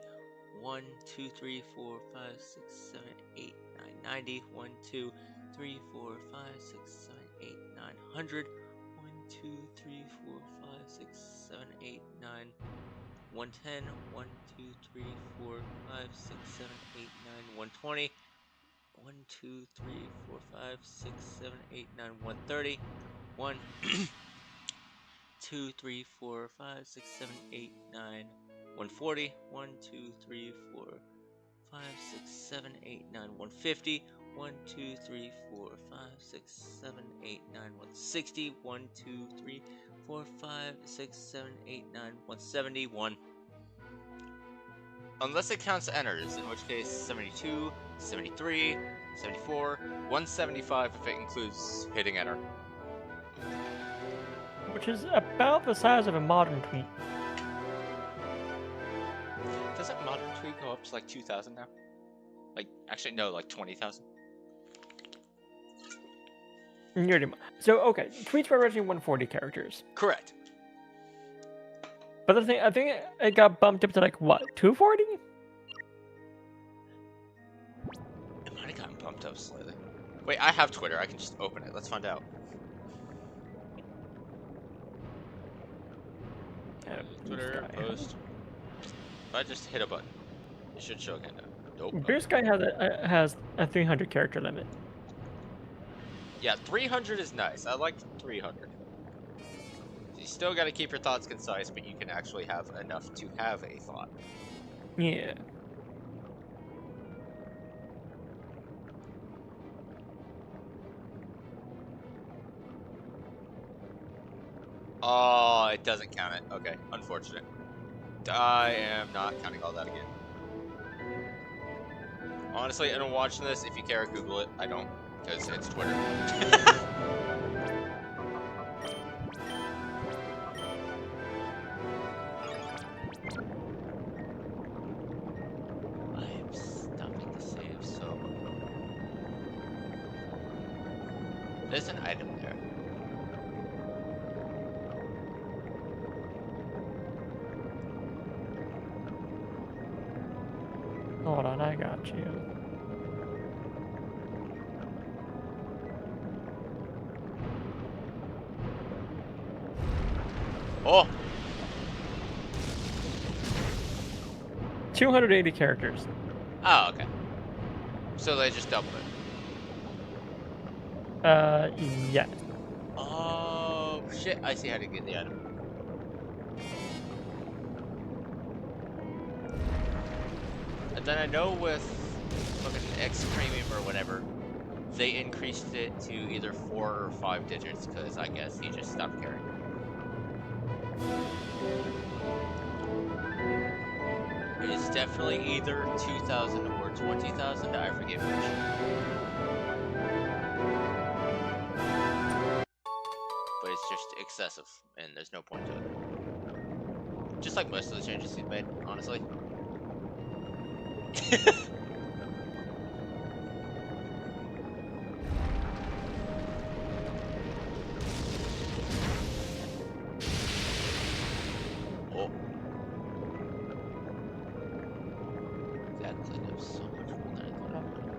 1, 2, 3, 4, 5, 6, 7, 8, 9, 90, 1, 2, 3, 4, 5, 6, 7, 8, 9, 100, 1, 2, 3, 4, 5, 6, 7, 8, 9, 110, 1, 2, 3, 4, 5, 6, 7, 8, 9, 120, 1, 2, 3, 4, 5, 6, 7, 8, 9, 130, 1, 2, 3, 4, 5, 6, 7, 8, 9, 140, 1, 2, 3, 4, 5, 6, 7, 8, 9, 150, 1, 2, 3, 4, 5, 6, 7, 8, 9, 160, 1, 2, 3, 4, 5, 6, 7, 8, 9, 171. Unless it counts enters, in which case 72, 73, 74, 175 if it includes hitting enter. Which is about the size of a modern tweet. Doesn't modern tweet go up to like 2,000 now? Like, actually, no, like 20,000. So, okay, tweets were originally 140 characters. Correct. But the thing, I think it got bumped up to like, what, 240? It might have gotten bumped up slightly. Wait, I have Twitter. I can just open it. Let's find out. Twitter, post. If I just hit a button, it should show again now. Nope. Beer Sky has a 300 character limit. Yeah, 300 is nice. I like 300. You still got to keep your thoughts concise, but you can actually have enough to have a thought. Yeah. Oh, it doesn't count it. Okay, unfortunate. I am not counting all that again. Honestly, anyone watching this, if you care, Google it. I don't, because it's Twitter. I'm stopping to save, so... There's an item there. Hold on, I got you. Oh, 280 characters. oh, okay. So they just doubled it. Yes. Oh shit! I see how to get the item. And then I know with fucking X Premium or whatever, they increased it to either 4 or 5 digits because I guess he just stopped caring. It is definitely either 2,000 or 20,000. I forget which. But it's just excessive, and there's no point to it. Just like most of the changes he's made, honestly. Oh. That cleaned up so much more than I thought it would.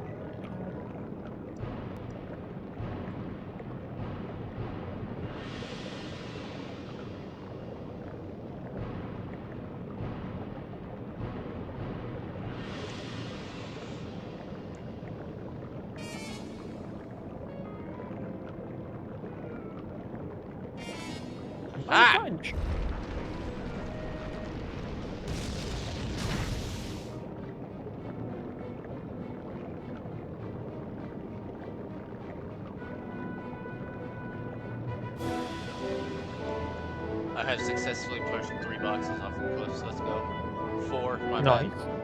Ah! Punch. I have successfully pushed 3 boxes off the cliffs. Let's go. 4, my Nice. bad.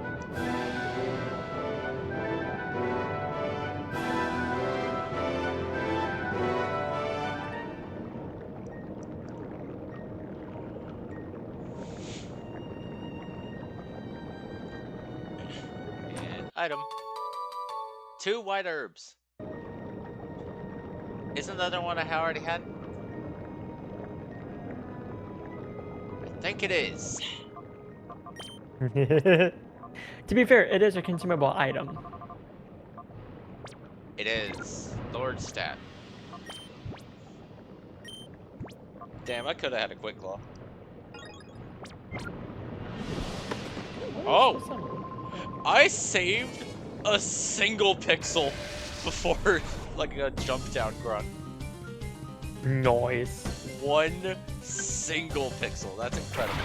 And item. 2 white herbs. Isn't the other one I already had? I think it is. To be fair, it is a consumable item. It is. Lord Stat. Damn, I could have had a quick claw. Oh! I saved a single pixel before, like, a jump down grunt. Noise. 1 single pixel. That's incredible.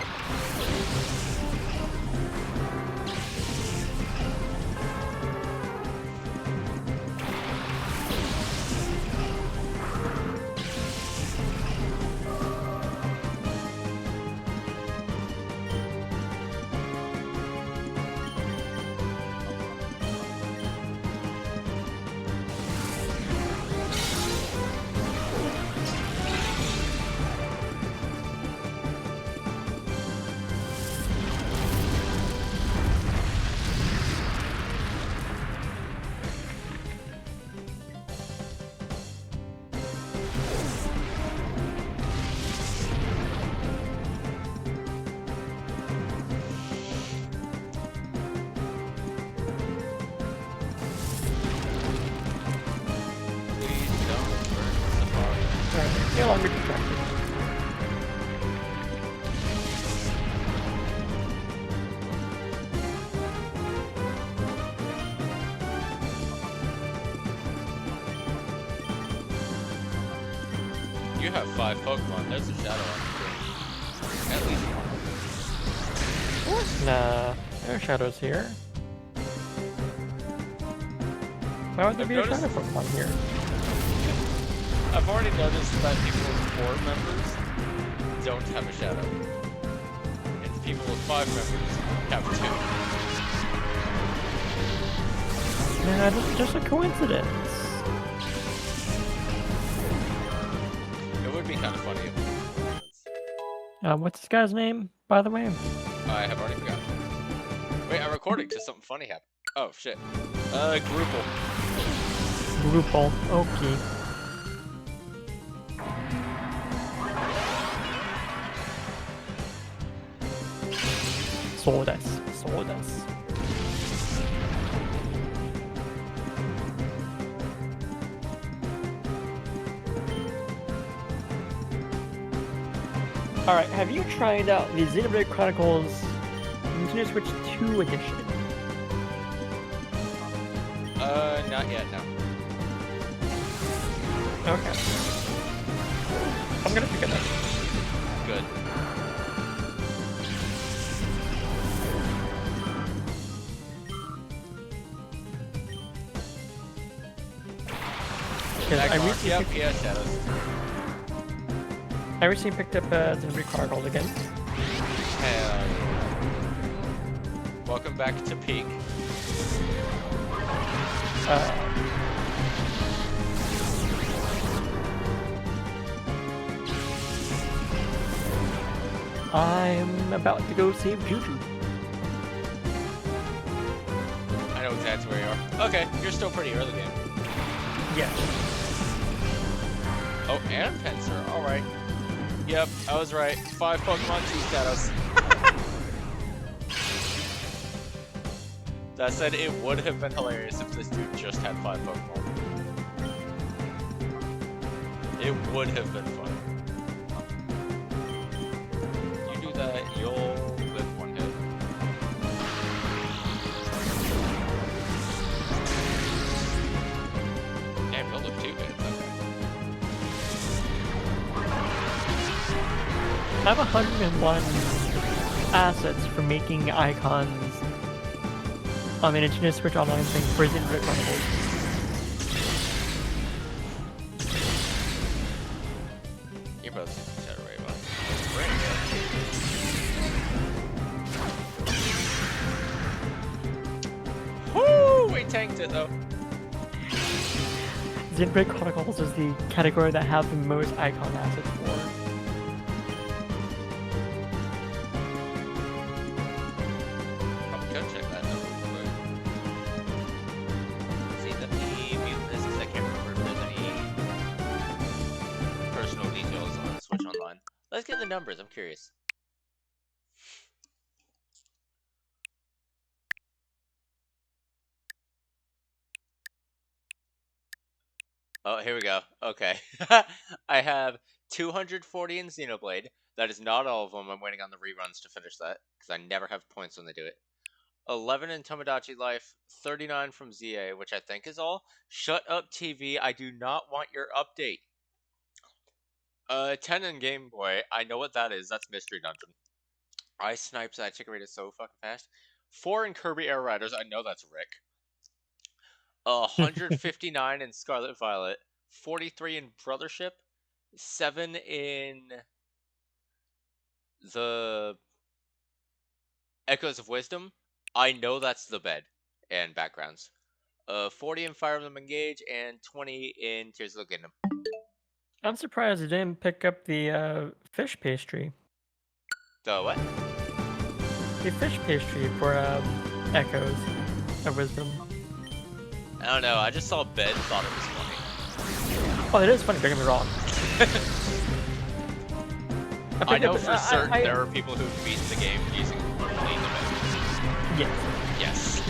Please don't burn Safari. Alright, no longer distracted. You have 5 Pokemon. There's a shadow on the screen. At least one. Nah, there are shadows here. Why would there be a shadow Pokemon here? I've already noticed that people with 4 members don't have a shadow. And people with 5 members have 2. Nah, that's just a coincidence. It would be kind of funny if it was a coincidence. What's this guy's name, by the way? I have already forgotten. Wait, I'm recording because something funny happened. Oh, shit. Groupal. Drupal. Okay. So das. Alright, have you tried out the Xenoblade Chronicles Nintendo Switch 2 edition? Not yet, no. Okay. I'm gonna pick it up. Good. Shadows. I recently picked up Xenoblade Chronicles again. Hell yeah. Welcome back to Peak. I'm about to go save Juju. I know exactly where you are. Okay, you're still pretty early game. Yeah. Oh, and Pinsir. Alright. Yep, I was right. 5 Pokemon, 2 Shadows. That said, it would have been hilarious if this dude just had 5 Pokemon. It would have been fun. You do that, you'll live 1 hit. Damn, you'll live 2 hits. I have 101 assets for making icons on the Nintendo Switch Online thing for Xenoblade Chronicles. You're both Shadow Raven. Woo! We tanked it though. Xenoblade Chronicles is the category that have the most icon assets for. Let's get the numbers, I'm curious. Oh, here we go. Okay. I have 240 in Xenoblade. That is not all of them. I'm waiting on the reruns to finish that, because I never have points when they do it. 11 in Tomodachi Life, 39 from ZA, which I think is all. Shut up, TV. I do not want your update. 10 in Game Boy. I know what that is. That's Mystery Dungeon. I sniped that chicken rate so fucking fast. 4 in Kirby Air Riders. I know that's Rick. 159 in Scarlet Violet. 43 in Brothership. 7 in the Echoes of Wisdom. I know that's the bed and backgrounds. 40 in Fire Emblem Engage and 20 in Tears of the Kingdom. I'm surprised I didn't pick up the fish pastry. The what? The fish pastry for Echoes of Wisdom. I don't know, I just saw bed and thought it was funny. Oh, it is funny, don't get me wrong. I know for certain there are people who've beaten the game using only the bed. Yes.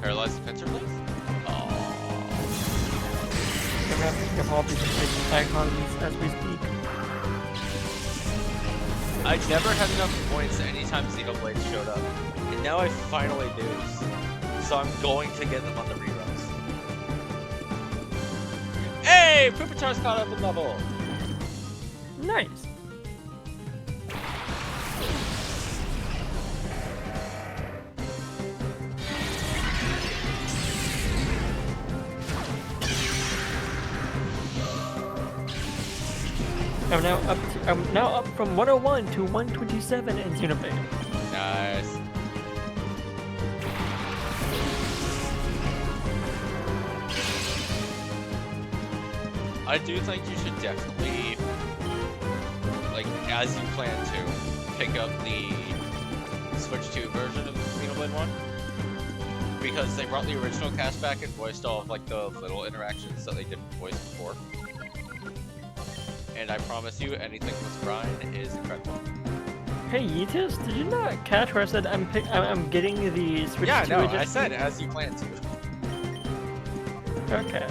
Paralyzed Pinsir, please? I'm gonna pick up all these icons as we speak. I never had enough points anytime Xenoblade showed up, and now I finally do. So I'm going to get them on the reruns. Hey! Pupitar's caught up in level! Nice! I'm now up from 101 to 127 in Xenoblade. Nice. I do think you should definitely, like, as you plan to, pick up the Switch 2 version of Xenoblade 1. Because they brought the original cast back and voiced all of, like, the little interactions that they didn't voice before. And I promise you, anything with Brian is incredible. Hey, Yeetus, did you not catch where I said I'm getting the Switch 2 Yeah, no, edition? I said as you plan to. Okay.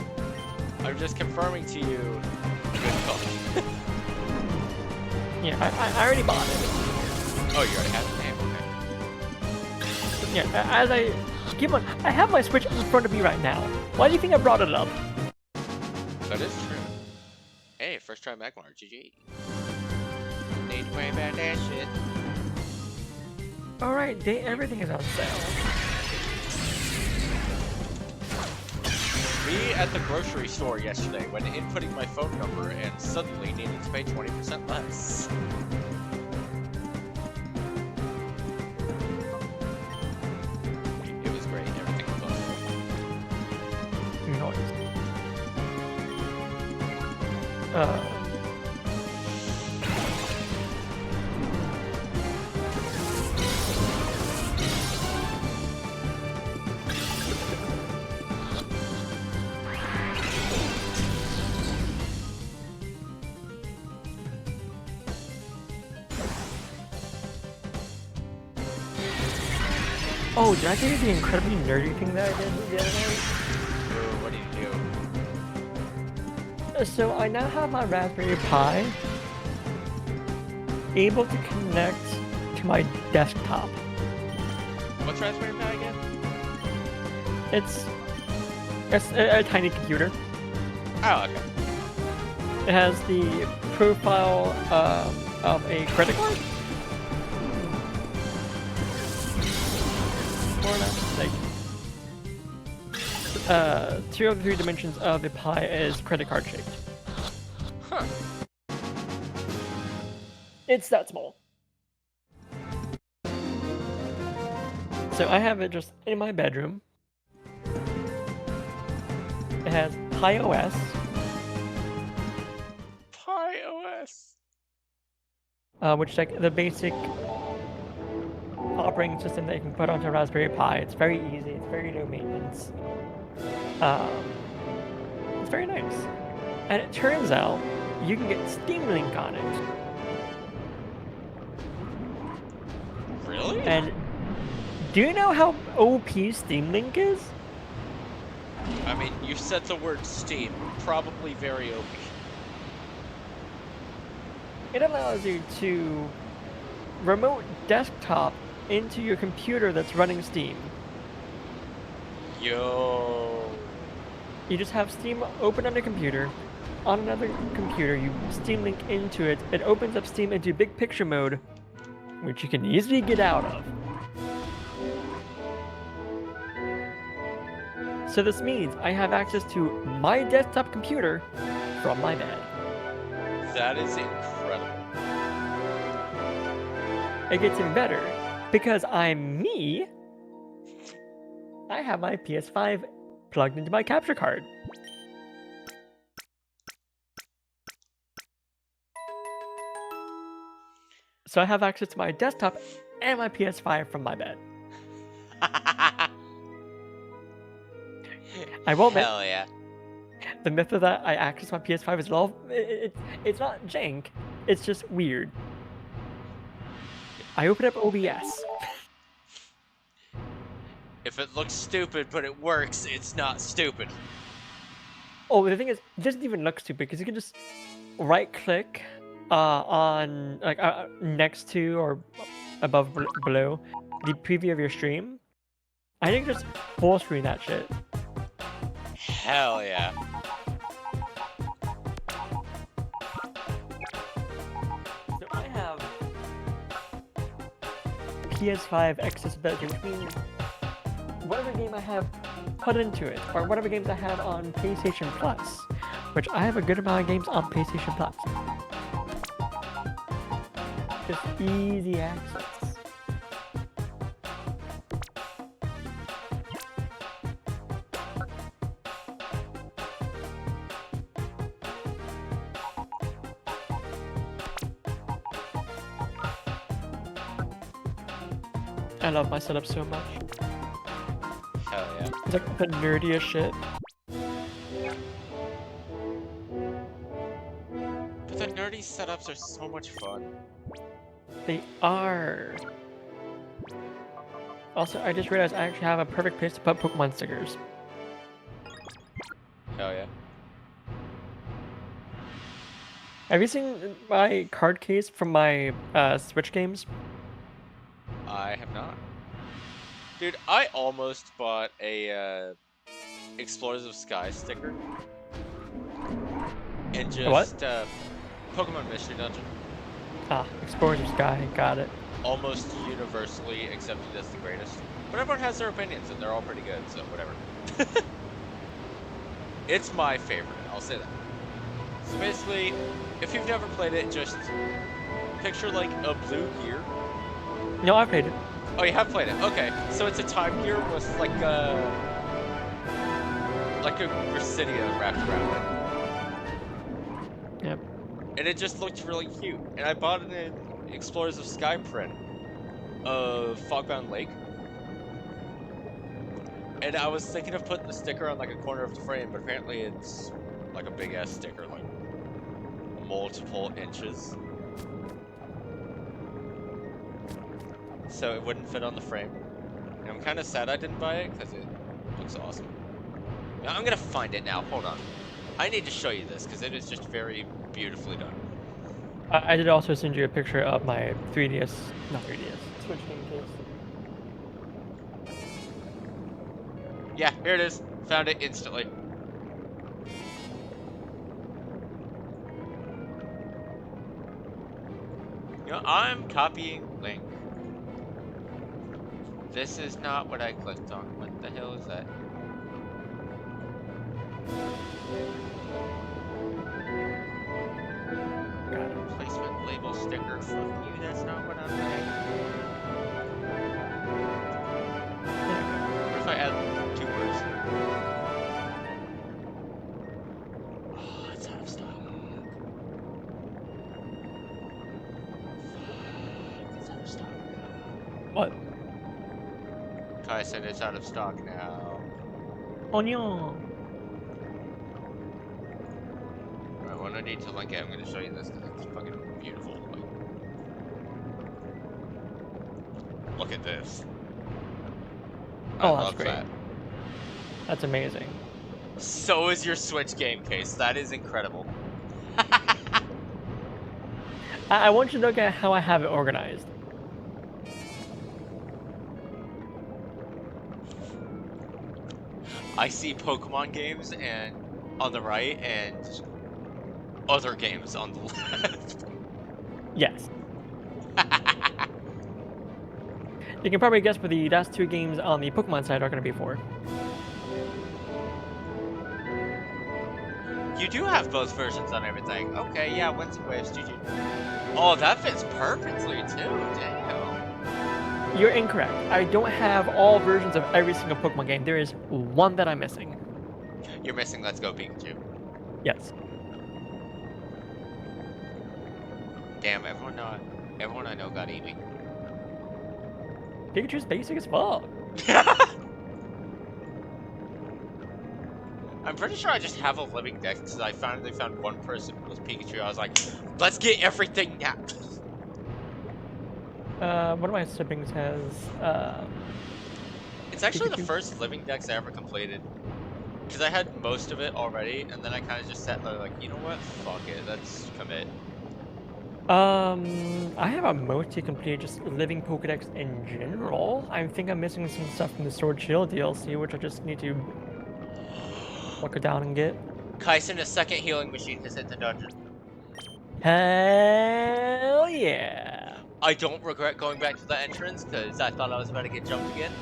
I'm just confirming to you Good call. Yeah, I already bought it. Oh, you already have the name? Okay. Yeah, as I keep on, I have my Switch in front of me right now. Why do you think I brought it up? That is true. Hey, first try Magmar, GG. Need to worry about that shit. Alright, everything is on sale. Me at the grocery store yesterday when inputting my phone number and suddenly needed to pay 20% less. It was great, everything was awesome. Noise. Oh, did I tell you the incredibly nerdy thing that I did the other night? What did you do? So I now have my Raspberry Pi able to connect to my desktop. What's Raspberry Pi again? It's a tiny computer. Oh, okay. It has the profile of a credit card. More or less, like 2 of the 3 dimensions of the Pi is credit card shaped. Huh. It's that small. So I have it just in my bedroom. It has Pi OS. Pi OS. Which is like the basic operating system that you can put onto a Raspberry Pi. It's very easy. It's very low maintenance. It's very nice. And it turns out you can get Steam Link on it. Really? And do you know how OP Steam Link is? I mean, you said the word Steam. Probably very OP. It allows you to remote desktop into your computer that's running Steam. Yo. You just have Steam open on a computer. On another computer, you Steam Link into it. It opens up Steam into big picture mode, which you can easily get out of. So this means I have access to my desktop computer from my bed. That is incredible. It gets even better. Because I'm me, I have my PS5 plugged into my capture card. So I have access to my desktop and my PS5 from my bed. I won't admit, Hell yeah. the method that I access my PS5 is all it's not jank, it's just weird. I open up OBS. If it looks stupid but it works, it's not stupid. Oh, the thing is, it doesn't even look stupid because you can just right-click on like next to or above below the preview of your stream. I think just full screen that shit. Hell yeah. So I have PS5 accessibility, which means whatever game I have put into it, or whatever games I have on PlayStation Plus, which I have a good amount of games on PlayStation Plus. Just easy access. I love my setup so much. Hell yeah. It's like the nerdiest shit. But the nerdy setups are so much fun. They are. Also, I just realized I actually have a perfect place to put Pokemon stickers. Hell yeah. Have you seen my card case from my Switch games? I have not. Dude, I almost bought a Explorers of Sky sticker. And What? just Pokemon Mystery Dungeon. Ah, Explorers of Sky, got it. Almost universally accepted as the greatest. But everyone has their opinions, and they're all pretty good, so whatever. It's my favorite, I'll say that. So basically, if you've never played it, just picture like a blue gear. No, I played it. Oh, you have played it. Okay, so it's a time gear with like a Gracidia wrapped around it. Yep. And it just looked really cute. And I bought it in Explorers of Sky print of Fogbound Lake. And I was thinking of putting the sticker on like a corner of the frame, but apparently it's like a big ass sticker, like multiple inches. So it wouldn't fit on the frame. And I'm kind of sad I didn't buy it because it looks awesome. Now, I'm gonna find it now. Hold on. I need to show you this because it is just very beautifully done. I did also send you a picture of my 3DS, not 3DS, Switch game case. Yeah, here it is. Found it instantly. You know, I'm copying link. This is not what I clicked on. What the hell is that? Got a replacement label sticker for you. That's not what I'm doing. What if I add 2 words? Oh, it's out of stock. Fuck, it's out of stock now. What? Kai said it's out of stock now. Onion. Alright, when I need to link it, I'm gonna show you this because it's fucking beautiful. Like, look at this. I Oh, that's love great. that. That's amazing. So is your Switch game case. That is incredible. I want you to look at how I have it organized. I see Pokemon games and on the right and other games on the left. Yes. You can probably guess what the last 2 games on the Pokemon side are going to be for. You do have both versions on everything. Okay, yeah, Winds and Waves, GG. Oh, that fits perfectly too, damn. You're incorrect. I don't have all versions of every single Pokemon game. There is one that I'm missing. You're missing Let's Go Pikachu. Yes. Damn, everyone I know got Eevee. Pikachu's basic as fuck. I'm pretty sure I just have a living deck because I finally found one person with Pikachu. I was like, let's get everything now. One of my siblings has, It's actually Pikachu? the first living decks I ever completed. Because I had most of it already, and then I kind of just sat there like, you know what? Fuck it, let's commit. I have a mostly completed just living Pokedex in general. I think I'm missing some stuff from the Sword Shield DLC, which I just need to look it down and get. Kaison, a second healing machine has hit the dungeon. Hell yeah! I don't regret going back to the entrance, because I thought I was about to get jumped again.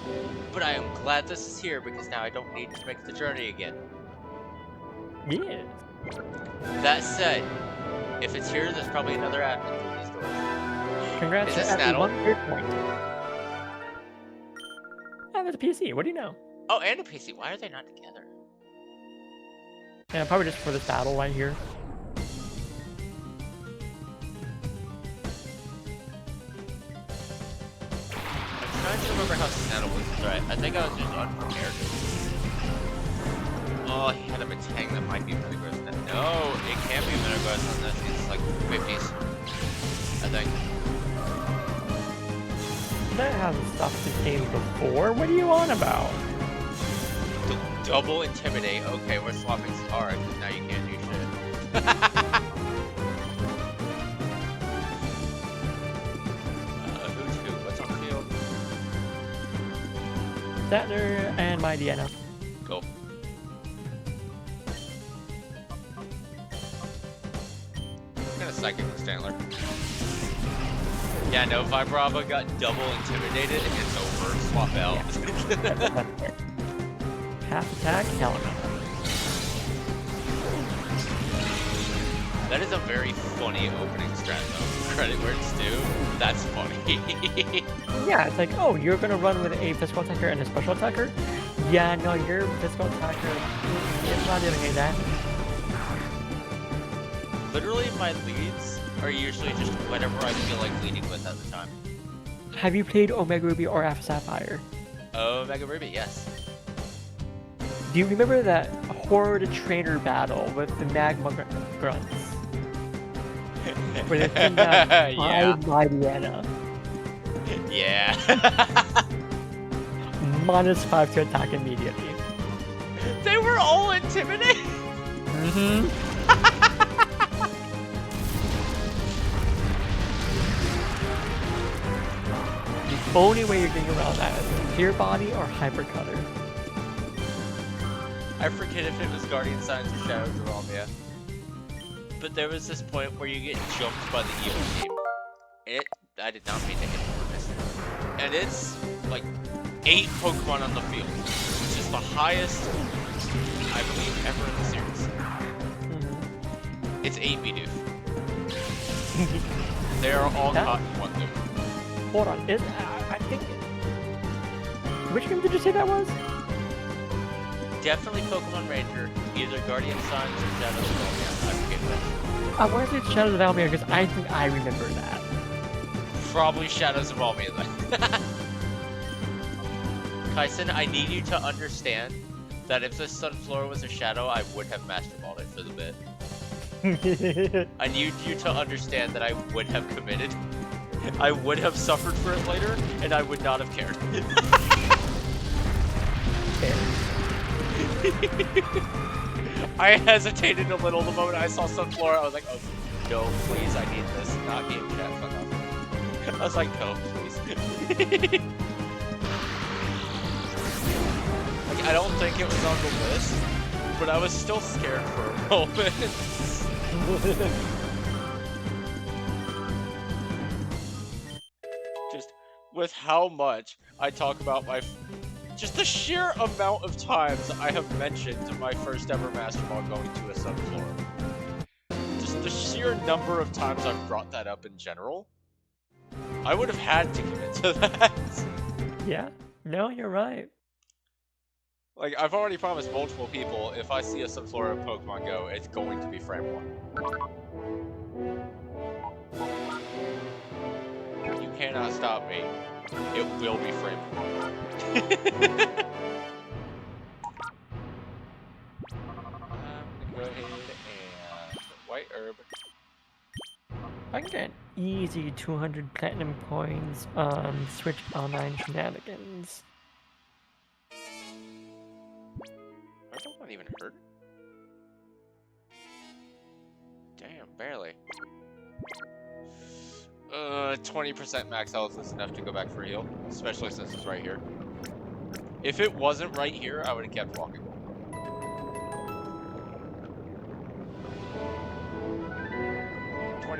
But I am glad this is here, because now I don't need to make the journey again. Yeah. That said, if it's here, there's probably another admin through these doors. Congrats Is to it at the Snaddle? 100 point. Oh, there's a PC. What do you know? Oh, and a PC. Why are they not together? Yeah, probably just for this battle right here. I'm trying to remember how Snaddle was. Right, I think I was just unprepared. Oh, he had a Matang that might be Metagross. No, it can't be Metagross unless it's like 50s. I think. That hasn't stopped this game before. What are you on about? Double Intimidate. Okay, we're swapping Star because now you can't do shit. Statner and my Deanna. Cool. I'm gonna Psychic with Stantler. Yeah, no, Vibrava got double intimidated. It's over. Swap out. Yeah. Half attack, hell no. That is a very funny opening strat, though. Credit where it's due. That's funny. Yeah, it's like, oh, you're gonna run with a physical attacker and a special attacker? Yeah, no, your physical attacker is not doing any of that. Literally, my leads are usually just whatever I feel like leading with at the time. Have you played Omega Ruby or Alpha Sapphire? Omega Ruby, yes. Do you remember that Horde trainer battle with the Magma Grunts? Where they thing that Yeah. my Diana. Yeah. -5 to attack immediately. They were all intimidated. Mm-hmm. The only way you're getting around that is Clear Body or Hyper Cutter. I forget if it was Guardian Signs or Shadows of Almia. But there was this point where you get jumped by the evil team. I did not mean to hit this. And it's like 8 Pokemon on the field, which is the highest, I believe, ever in the series. Mm-hmm. It's 8 Bidoof. They are all caught in one loop. Hold on, I think... Which game did you say that was? Definitely Pokemon Ranger, either Guardian Signs or Shadows of Almia. I forget which. I want to say Shadows of Almir because I think I remember that. Probably Shadows of Almia then. Kaison, I need you to understand that if this Sunflora was a shadow, I would have Master Balled it for the bit. I need you to understand that I would have committed. I would have suffered for it later, and I would not have cared. I hesitated a little the moment I saw Sunflora. I was like, oh, no, please, I need this. Not game chat, fuck off. I was like, no, please. Like, I don't think it was on the list, but I was still scared for a moment. Just with how much I talk about my... Just the sheer amount of times I have mentioned my first ever Master Ball going to a Sunflora. Just the sheer number of times I've brought that up in general. I would have had to commit to that. Yeah, no, you're right. Like, I've already promised multiple people, if I see a Sunflora Pokemon Go, it's going to be frame 1. You cannot stop me. It will be frame 1. I'm gonna go ahead and White Herb. I can get an easy 200 platinum coins Switch Online Shenanigans. My Pokemon even hurt? Damn, barely. 20% max health is enough to go back for a heal, especially since it's right here. If it wasn't right here, I would have kept walking.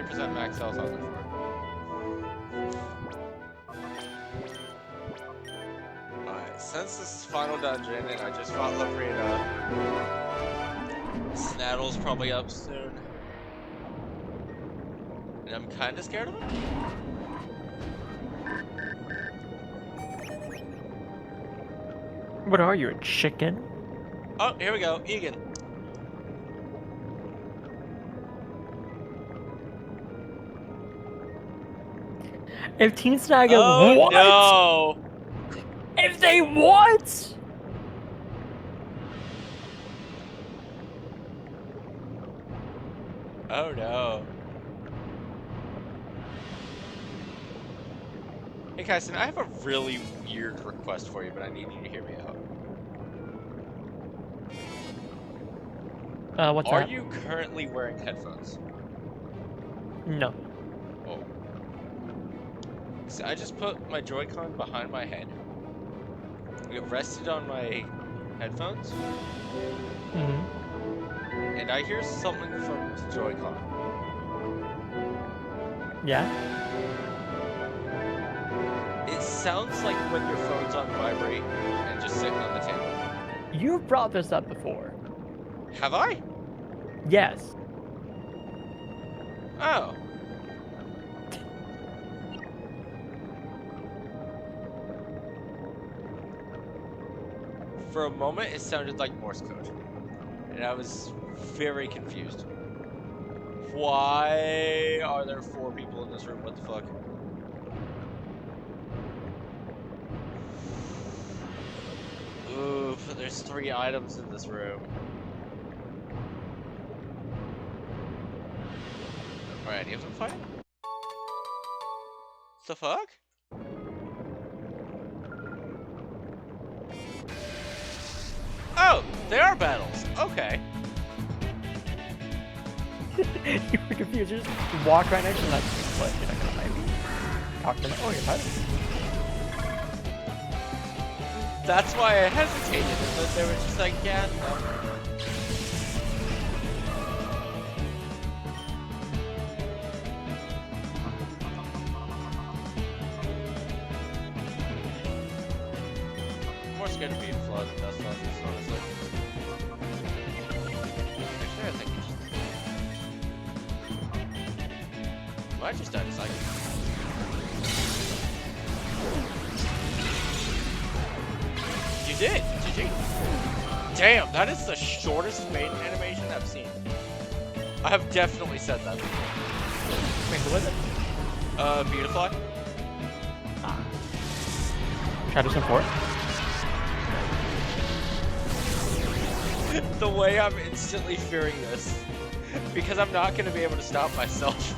% max health on the floor. Alright, since this is final dungeon and I just fought Lavrina, Snaddle's probably up soon. And I'm kinda scared of him. What are you, a chicken? Oh, here we go, Egan. If Team Snaggle, Oh what? no! If they what? Oh no. Hey Kaison, I have a really weird request for you, but I need you to hear me out. What's Are that? you currently wearing headphones? No. Oh. So I just put my Joy-Con behind my head. We have rested on my headphones, and I hear something from the Joy-Con. Yeah? It sounds like when your phone's on vibrate and just sitting on the table. You've brought this up before. Have I? Yes. Oh. For a moment, it sounded like Morse code, and I was very confused. Why are there 4 people in this room? What the fuck? Oof, there's 3 items in this room. Are any of them fighting? The fuck? Oh, they are battles. Okay. You were confused. You just walk right next to them like, what? You're not gonna fight me? Talk to them. Oh, you're fighting. That's why I hesitated, and then they were just like, yeah, no. I'm more scared of being flawed than dust honestly. Actually, I think it's... Well, I just died a second. You did! GG! Damn, that is the shortest maiden animation I've seen. I have definitely said that before. Wait, who was it? Beautifly. Ah. Shadow support. The way I'm instantly fearing this. Because I'm not gonna be able to stop myself.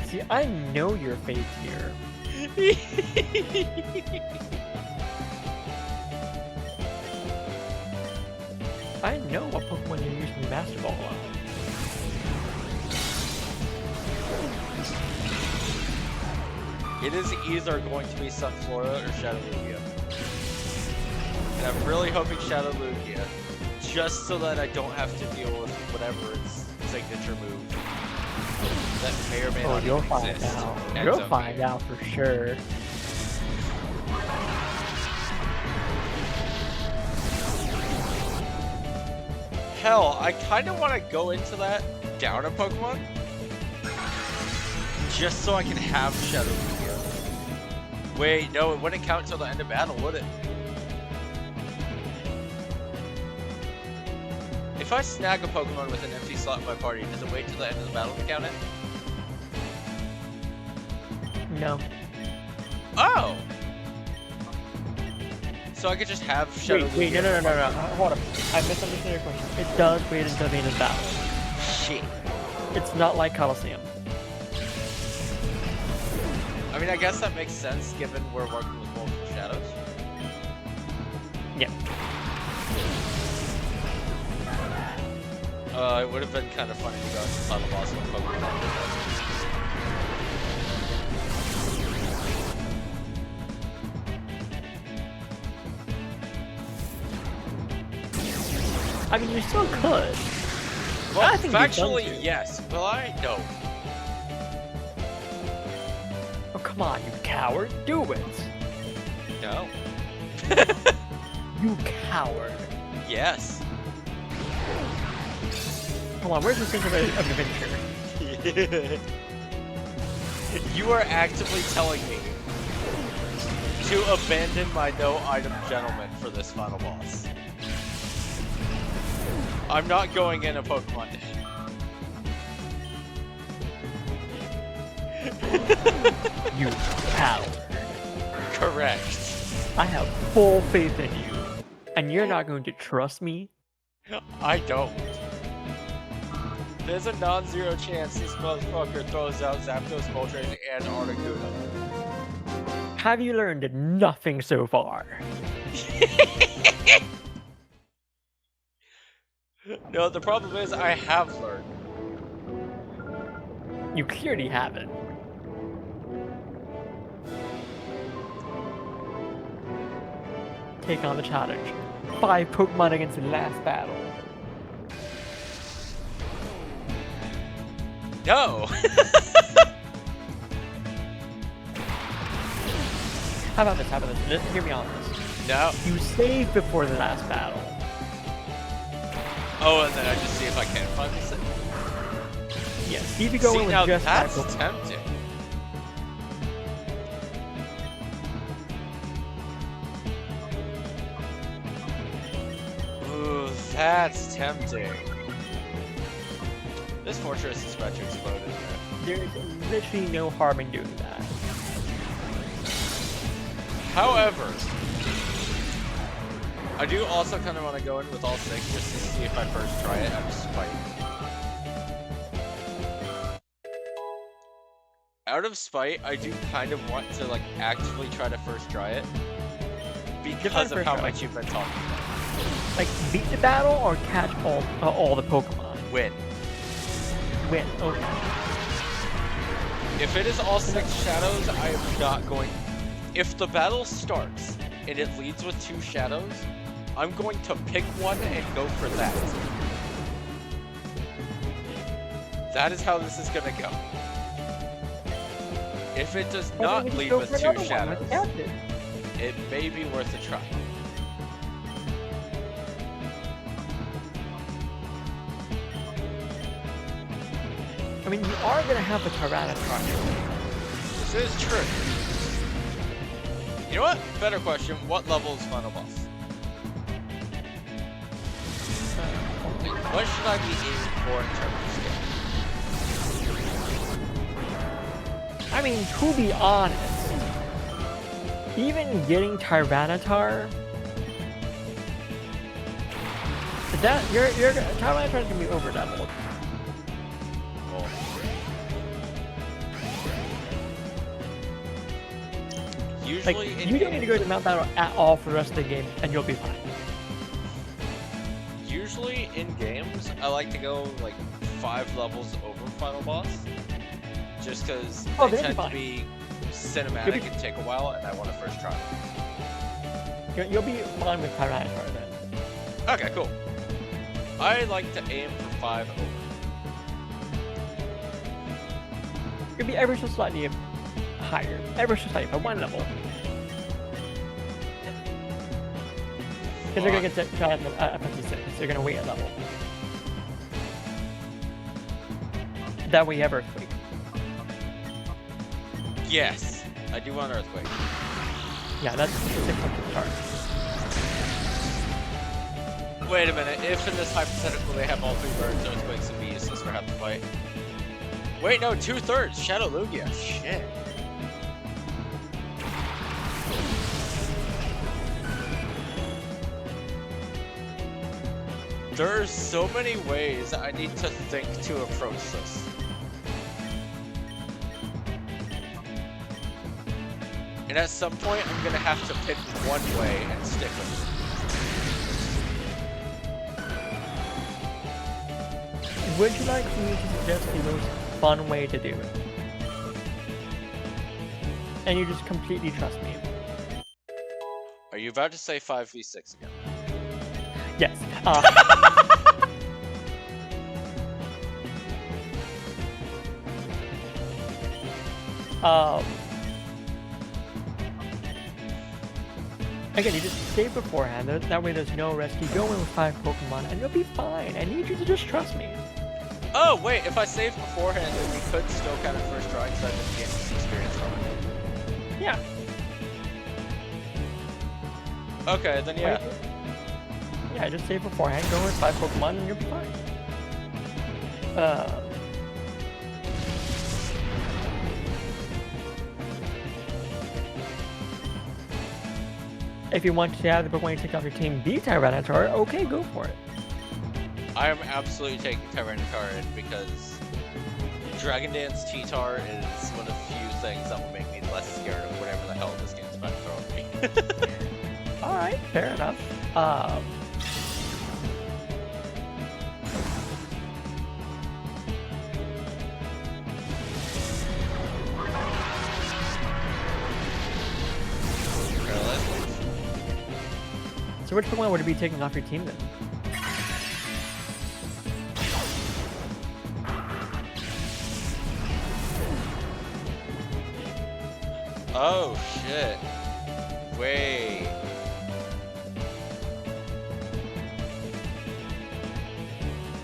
See, I know your fate here. I know what Pokemon you're using Master Ball on. It is either going to be Sunflora or Shadow Lugia. And I'm really hoping Shadow Lugia, just so that I don't have to deal with whatever its signature move that may or may not you'll even find exist. out. ends You'll up find being. out for sure. Hell, I kind of want to go into that down a Pokemon, just so I can have Shadow Lugia. Wait, no, it wouldn't count until the end of battle, would it? If I snag a Pokemon with an empty slot in my party, does it wait till the end of the battle to count it? No. Oh! So I could just have Shadow Wait, Lugia. no. Hold up. I misunderstood your question. It does wait until the end of the battle. Shit. It's not like Coliseum. I mean, I guess that makes sense given we're working with multiple shadows. Yeah. It would have been kind of funny to go into the final boss with Pokemon. I mean, you still could. Well, I think you've done factually, to. yes. Will I? No. Oh, come on, you coward. Do it. No. You coward. Yes. Come on, where's the sense of adventure? You are actively telling me to abandon my no-item gentleman for this final boss. I'm not going in a Pokemon day. You coward. Correct. I have full faith in you. And you're not going to trust me? I don't. There's a non-zero chance this motherfucker throws out Zapdos, Moltres, and Articuno. Have you learned nothing so far? No, the problem is I have learned. You clearly haven't. take on the challenge. 5 Pokemon against the last battle. No! How about this? How about this? Hear me on this. No. You save before the last battle. Oh, and then I just see if I can find this. Yeah, see if you go in with now just 5 that's Pokemon. tempting. Ooh, that's tempting. This fortress is about to explode, isn't it? There's literally no harm in doing that. However, I do also kind of want to go in with all 6 just to see if I first try it out of spite. Out of spite, I do kind of want to like actively try to first try it because of how much you've been talking about. Like beat the battle or catch all the Pokemon? Win. Win. Okay. If it is all 6 shadows, I am not going. If the battle starts and it leads with 2 shadows, I'm going to pick one and go for that. That is how this is gonna go. If it does not lead with 2 shadows, it may be worth a try. I mean, you are gonna have a Tyranitar. This is true. You know what? Better question. What level is final boss? What should I be aiming for in terms of skill? I mean, to be honest, even getting Tyranitar, that your Tyranitar can be over leveled. Usually like, you don't need to go to Mount Battle at all for the rest of the game, and you'll be fine. Usually in games, I like to go like 5 levels over final boss, just because they tend to be cinematic and take a while, and I want to first try. You'll be fine with Tyranitar then. Okay, cool. I like to aim for 5 over. You'll be ever so slightly higher, ever so slightly, by 1 level. Because they're gonna get to FFC6, they're gonna wait a level. That way you have Earthquake. Yes, I do want Earthquake. Yeah, that's 600 charge. Wait a minute, if in this hypothetical they have all 3 birds, Earthquakes would be useless for half the fight. Wait, no, 2/3, Shadow Lugia, shit. There are so many ways I need to think to approach this. And at some point, I'm gonna have to pick one way and stick with it. Would you like me to suggest the most fun way to do it? And you just completely trust me. Are you about to say 5v6 again? Yes. Again, you just save beforehand. That way there's no risk. You go in with 5 Pokemon and you'll be fine. I need you to just trust me. Oh, wait, if I save beforehand, then we could still kind of first try because I've been getting some experience from it. Yeah. Okay, then yeah. Yeah, just save beforehand, go with 5 Pokemon, and you'll be fine. If you want to have the Pokemon you take off your team be Tyranitar, okay, go for it. I am absolutely taking Tyranitar in because Dragon Dance T-Tar is one of the few things that will make me less scared of whatever the hell this game's about to throw at me. Alright, fair enough. So which Pokemon would it be taking off your team then? Oh shit. Wait.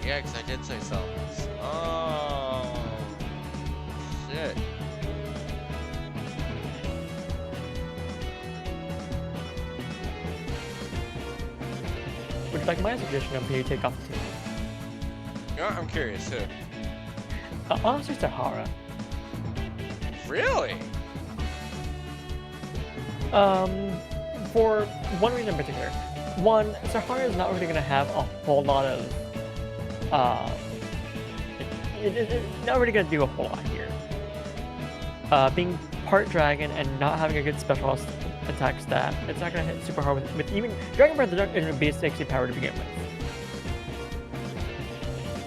Yeah, because I did say something. Oh shit. Would you like my suggestion on who you take off the team? You know what? I'm curious too. Honestly, Sahara. Really? For one reason in particular. One, Sahara is not really going to have a whole lot of, it's not really going to do a whole lot here. Being part dragon and not having a good special attack stat, it's not going to hit super hard with even Dragon Breath isn't a base 60 power to begin with.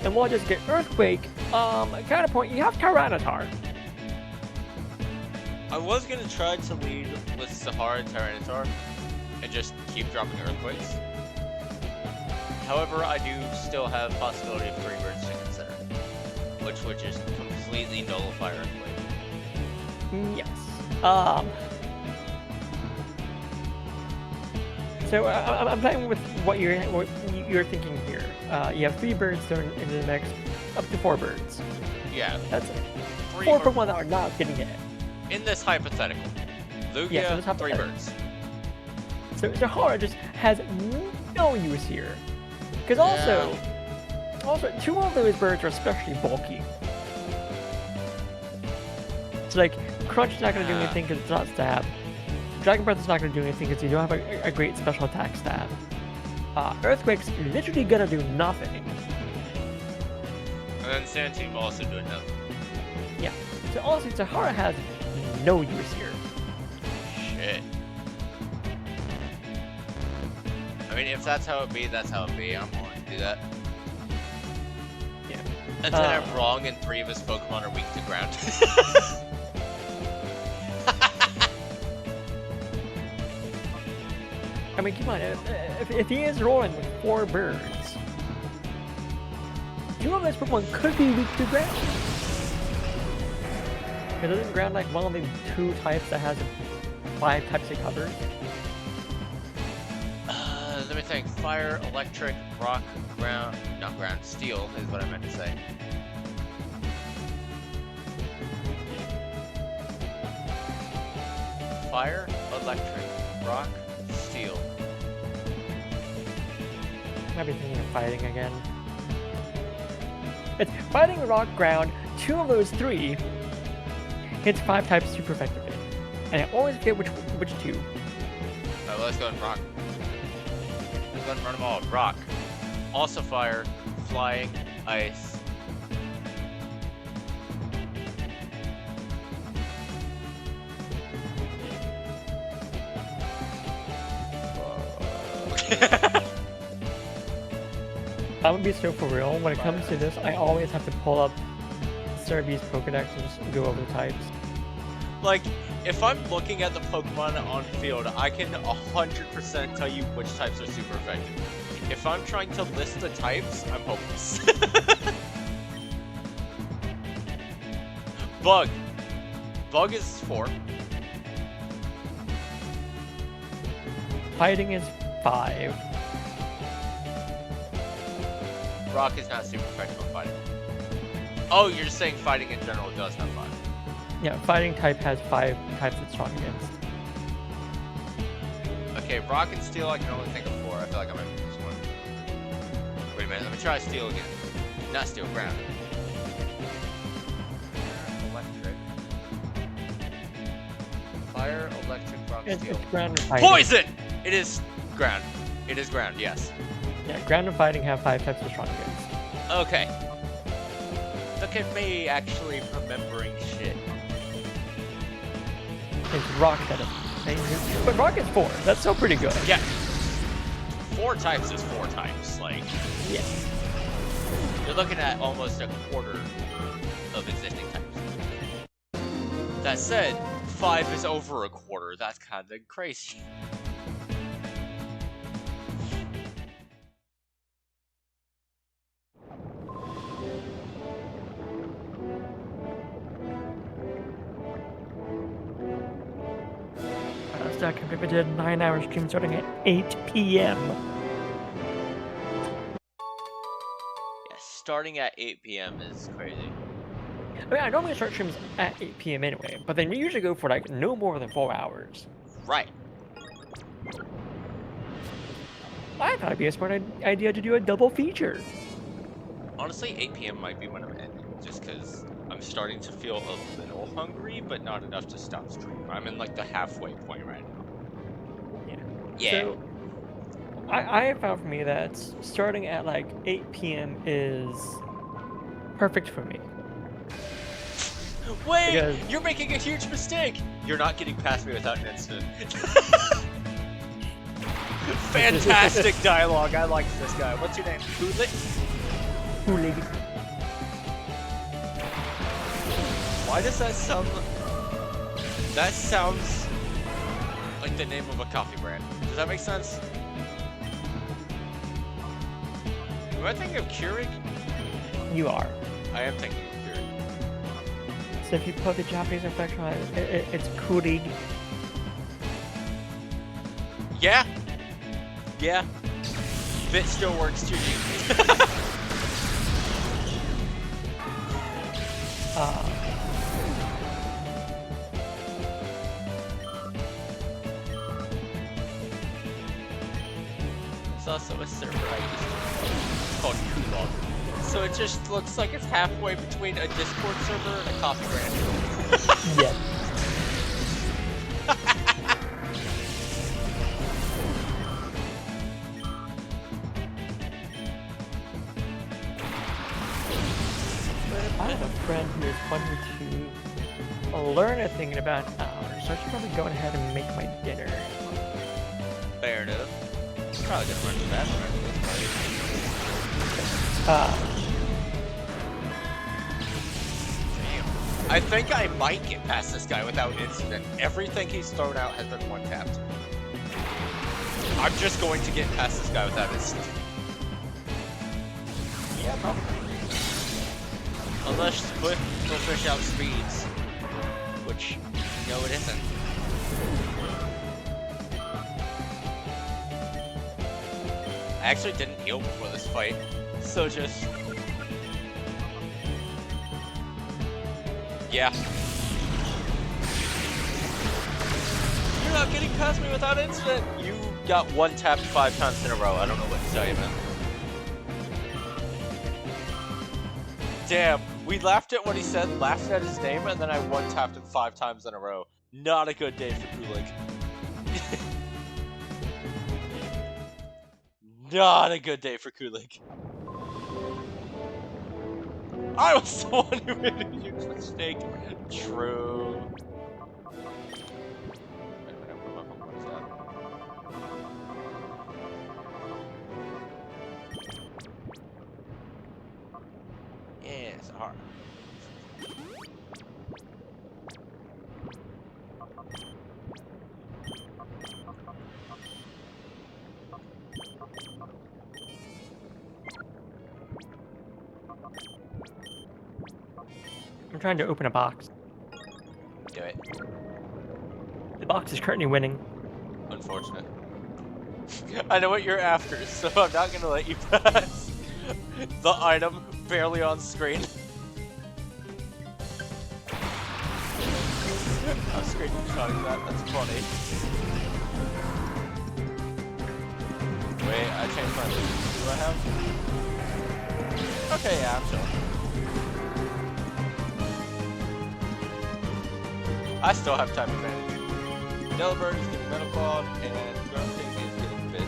And we'll just get Earthquake. Counterpoint, you have Tyranitar. I was gonna try to lead with Sahara and Tyranitar and just keep dropping Earthquakes. However, I do still have possibility of 3 birds to consider, which would just completely nullify Earthquake. Yes. So I'm playing with what you're thinking here. You have 3 birds thrown into the mix, up to 4 birds. Yeah. That's 3 4 Pokemon that are not getting hit. In this hypothetical, Lugia, so 3 birds. So Sahara just has no use here. Because also, 2 of those birds are especially bulky. So like, Crunch is not going to do anything because it's not stab. Dragon Breath is not going to do anything because you don't have a great special attack stat. Earthquake's literally going to do nothing. And then Sandtube also doing nothing. Yeah. So honestly, Sahara has no use here. Shit. I mean, if that's how it be, that's how it be. I'm willing to do that. Yeah. And then I'm wrong and 3 of his Pokemon are weak to ground. I mean, come on, if he is rolling with 4 birds, 2 of those Pokemon could be weak to ground. Because isn't ground like one of the 2 types that has 5 types it covers? Let me think. Fire, electric, rock, ground, not ground, steel is what I meant to say. Fire, electric, rock, steel. Might be thinking of fighting again. It's fighting, rock, ground. 2 of those 3 hits 5 types super effectively, and I always forget which 2. Alright, well, let's go and rock. Let's go and run them all. Rock. Also fire, flying, ice. I would be so for real. When it comes to this, I always have to pull up Serbi's Pokedex and just go over the types. Like, if I'm looking at the Pokemon on field, I can 100% tell you which types are super effective. If I'm trying to list the types, I'm hopeless. Bug. Bug is 4. Fighting is 5. Rock is not super effective on fighting. Oh, you're just saying fighting in general does have 5. Yeah, fighting type has 5 types it's strong against. Okay, rock and steel I can only think of 4. I feel like I might miss one. Wait a minute, let me try steel again. Not steel, ground. Electric. Fire, electric, rock, steel. It's ground and fighting. Poison! It is ground. It is ground, yes. Yeah, ground and fighting have 5 types it's strong against. Okay. Look at me actually remembering shit. It's rock that is. But rock is 4. That's still pretty good. Yeah. 4 types is 4 types. Like, Yeah. you're looking at almost a quarter of existing types. That said, 5 is over a quarter. That's kind of crazy. twitch.tv/KMPippin did a 9-hour stream starting at 8 p.m. Yeah, starting at 8 p.m. is crazy. I mean, I normally start streams at 8 p.m. anyway, but then we usually go for like no more than 4 hours. Right. I thought it'd be a smart idea to do a double feature. Honestly, 8 p.m. might be when I'm ending, just because I'm starting to feel a little hungry, but not enough to stop stream. I'm in like the halfway point right now. Yeah. So, I have found for me that starting at like 8 p.m. is perfect for me. Wait! Because- You're making a huge mistake! You're not getting past me without an incident. Fantastic dialogue. I like this guy. What's your name? Hoodlit? Hoolig. Why does that sound... That sounds like the name of a coffee brand. Does that make sense? Am I thinking of Keurig? You are. I am thinking of Keurig. So if you put the Japanese inflection on it, it's Kurig. Yeah. Yeah. Bit still works too. It's also a server I used to. It's called Kulog. So it just looks like it's halfway between a Discord server and a coffee brand. Yes. I have a friend who is wanting to learn a thing in about an hour, so I should probably go ahead and make my dinner. Fair enough. Probably gonna run to the bathroom after this party. Damn. I think I might get past this guy without incident. Everything he's thrown out has been one-tapped. I'm just going to get past this guy without incident. Yeah, probably. Unless Swift will fish out speeds. Which, no it isn't. I actually didn't heal before this fight, so just... Yeah. You're not getting past me without incident! You got one-tapped 5 times in a row, I don't know what to tell you, man. Damn, we laughed at what he said, laughed at his name, and then I one-tapped him 5 times in a row. Not a good day for Kulik. Not a good day for Kulik. I was the one who made a huge mistake. True. Yes, alright. I'm trying to open a box. Do it. The box is currently winning. Unfortunate. I know what you're after, so I'm not gonna let you pass. The item barely on screen. I'm screenshotting that, that's funny. Wait, I changed my loot. Do I have? Okay, yeah, I'm chilling. I still have time advantage. Delibird is getting Metal Clawed, and Grunting is getting Bit.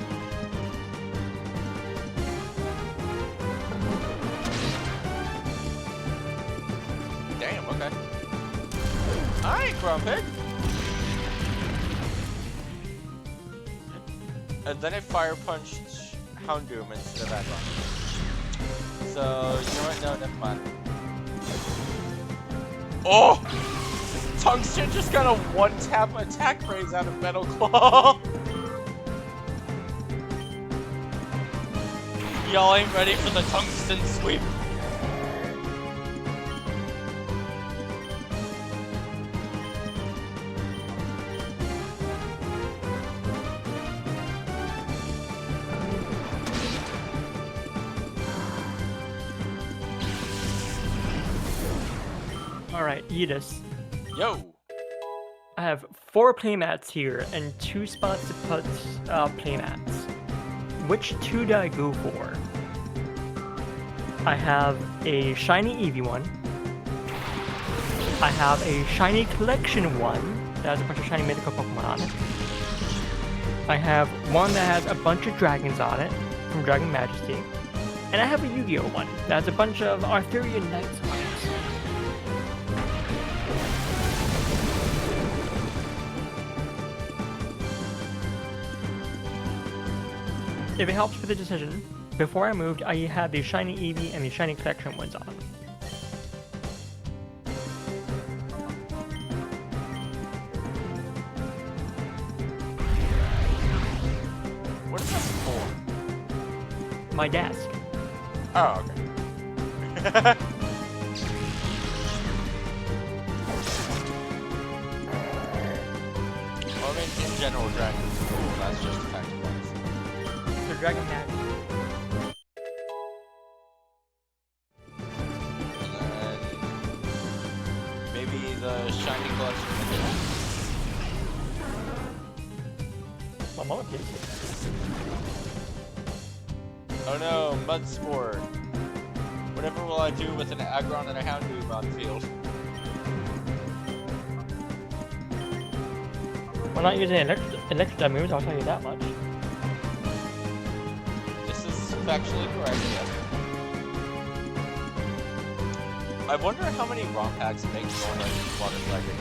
Damn, okay. Alright, Grumpig! And then it fire punched Houndoom instead of Adron. So, you know what? No, never mind. Oh! Tungsten just got a one-tap attack raise out of Metal Claw! Y'all ain't ready for the Tungsten sweep. Alright, Edis. Yo! I have 4 playmats here and 2 spots to put playmats. Which 2 do I go for? I have a shiny Eevee one. I have a shiny collection one that has a bunch of shiny mythical Pokemon on it. I have one that has a bunch of dragons on it from Dragon Majesty. And I have a Yu-Gi-Oh one that has a bunch of Arthurian Knights on it. If it helps with the decision, before I moved, I had the shiny Eevee and the shiny collection ones on. What is this for? My desk. Oh, okay. Well, I mean, in general, dragons are cool. That's just a fact of life. So Dragon Majesty. And then maybe the shiny collection. My mom gives it. Oh no, Mud Sport. Whatever will I do with an Aggron and a Houndoom on the field? We're not using electric moves, I'll tell you that much. This is factually correct, yes. I wonder how many ROM packs make Northern Water Striker.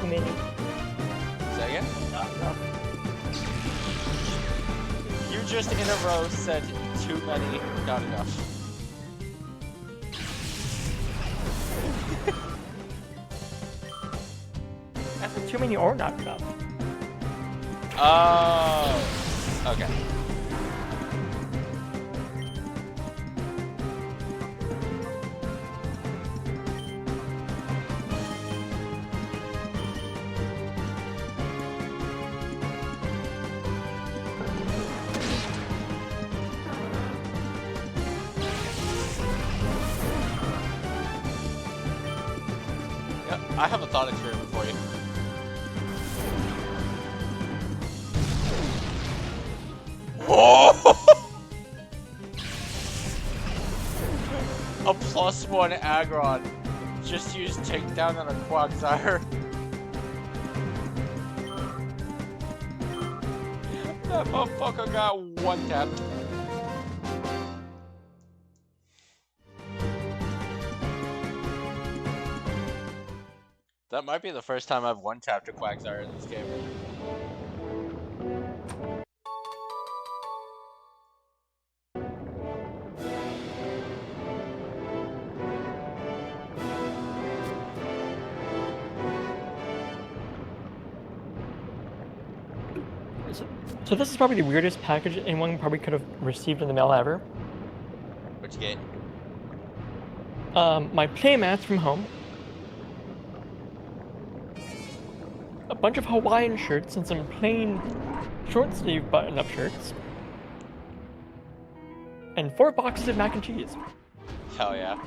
Too many. Say again? Not enough. You just in a row said too many, not enough. I said too many or not enough. Oh, okay. Yep, I have a thought experiment for you. A +1 Aggron. Just use takedown on a Quagsire. That motherfucker got one tapped. That might be the first time I've one-tapped a Quagsire in this game. So this is probably the weirdest package anyone probably could have received in the mail ever. What'd you get? My playmats from home. A bunch of Hawaiian shirts and some plain short sleeve button-up shirts. And 4 boxes of mac and cheese. Hell yeah.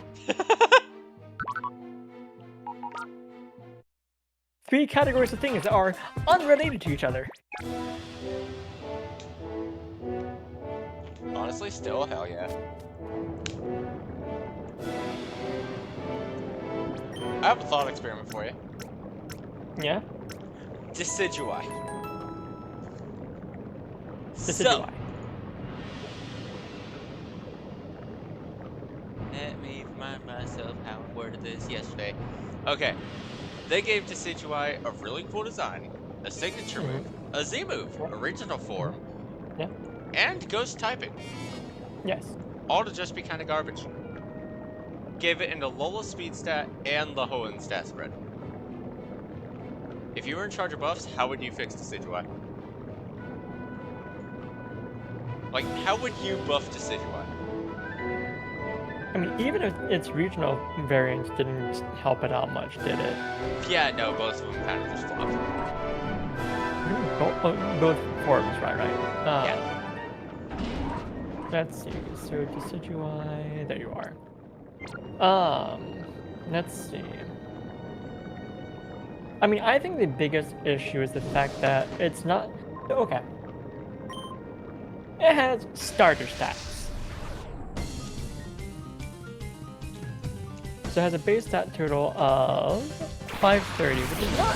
3 categories of things that are unrelated to each other. Honestly, still, hell yeah. I have a thought experiment for you. Yeah? Decidui. Decidui. Let me remind myself how I worded this yesterday. Okay. They gave Decidui a really cool design, a signature move, a Z move, a regional form, Yeah. and ghost typing. Yes. All to just be kind of garbage. Gave it an Alola speed stat and the Hoenn stat spread. If you were in charge of buffs, how would you fix Decidui? Like, how would you buff Decidui? I mean, even if its regional variants didn't help it out much, did it? Yeah, no, both of them kind of just flopped. Both forms, right? Yeah. Let's see. So Decidui, there you are. Let's see. I mean, I think the biggest issue is the fact that it's not... Okay. It has starter stats. So it has a base stat total of 530, which is not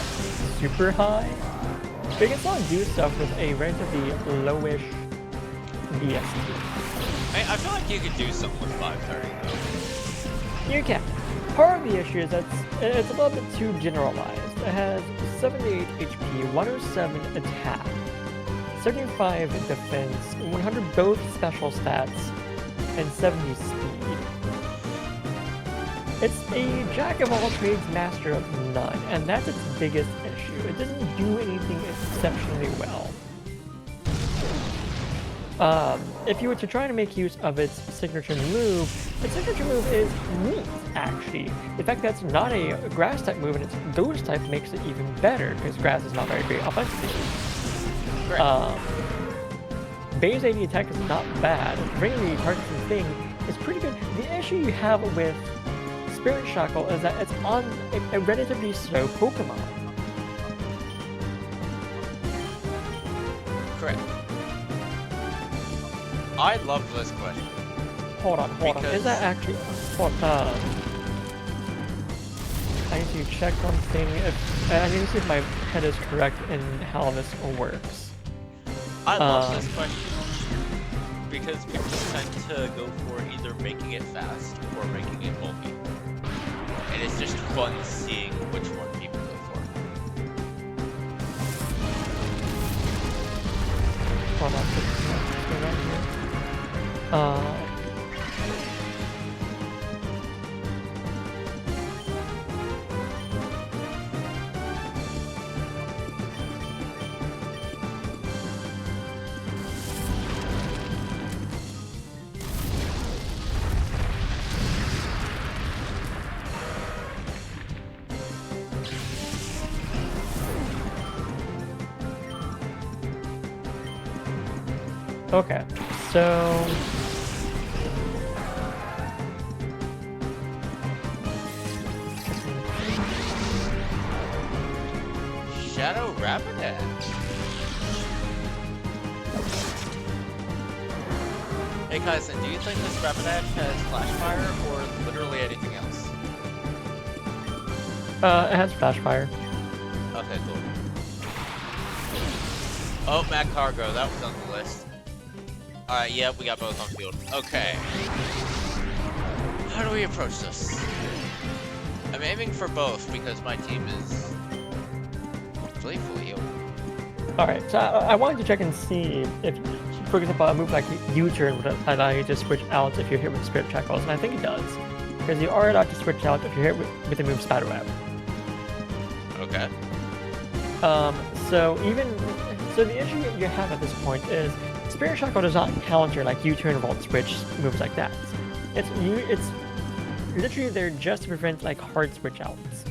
super high. But it can still do stuff with a relatively lowish BST. I feel like you could do something with 530 though. You can. Part of the issue is that it's a little bit too generalized. It has 78 HP, 107 attack, 75 defense, 100 both special stats, and 70 speed. It's a jack of all trades, master of none, and that's its biggest issue. It doesn't do anything exceptionally well. If you were to try to make use of its signature move is neat, actually. The fact that it's not a grass type move and it's ghost type makes it even better, because grass is not very great offensively. Base 80 attack is not bad. Bringing the targeting thing is pretty good. The issue you have with Spirit Shackle is that it's on a relatively slow Pokemon. Correct. I love this question. Hold on. Is that actually... I need to check one thing. I need to see if my head is correct in how this works. I love this question because people tend to go for either making it fast or making it bulky. And it's just fun seeing which one people go for. Hold on. Okay, so Shadow Rapidash. Hey Kaison, do you think this Rapidash has Flash Fire or literally anything else? it has Flash Fire. Okay, cool. Oh, Mad Cargo, that was on the list. Alright, yeah, we got both on field. Okay. How do we approach this? I'm aiming for both because my team is fully healed. Alright, so I wanted to check and see if, for example, a move like U-turn would allow you to switch out if you're hit with Spirit Shackles, and I think it does. Because you are allowed to switch out if you're hit with the move Spiderweb. Okay. So the issue you have at this point is Spirit Shackle does not counter like U-turn, Volt Switch, moves like that. It's literally there just to prevent like hard switch outs.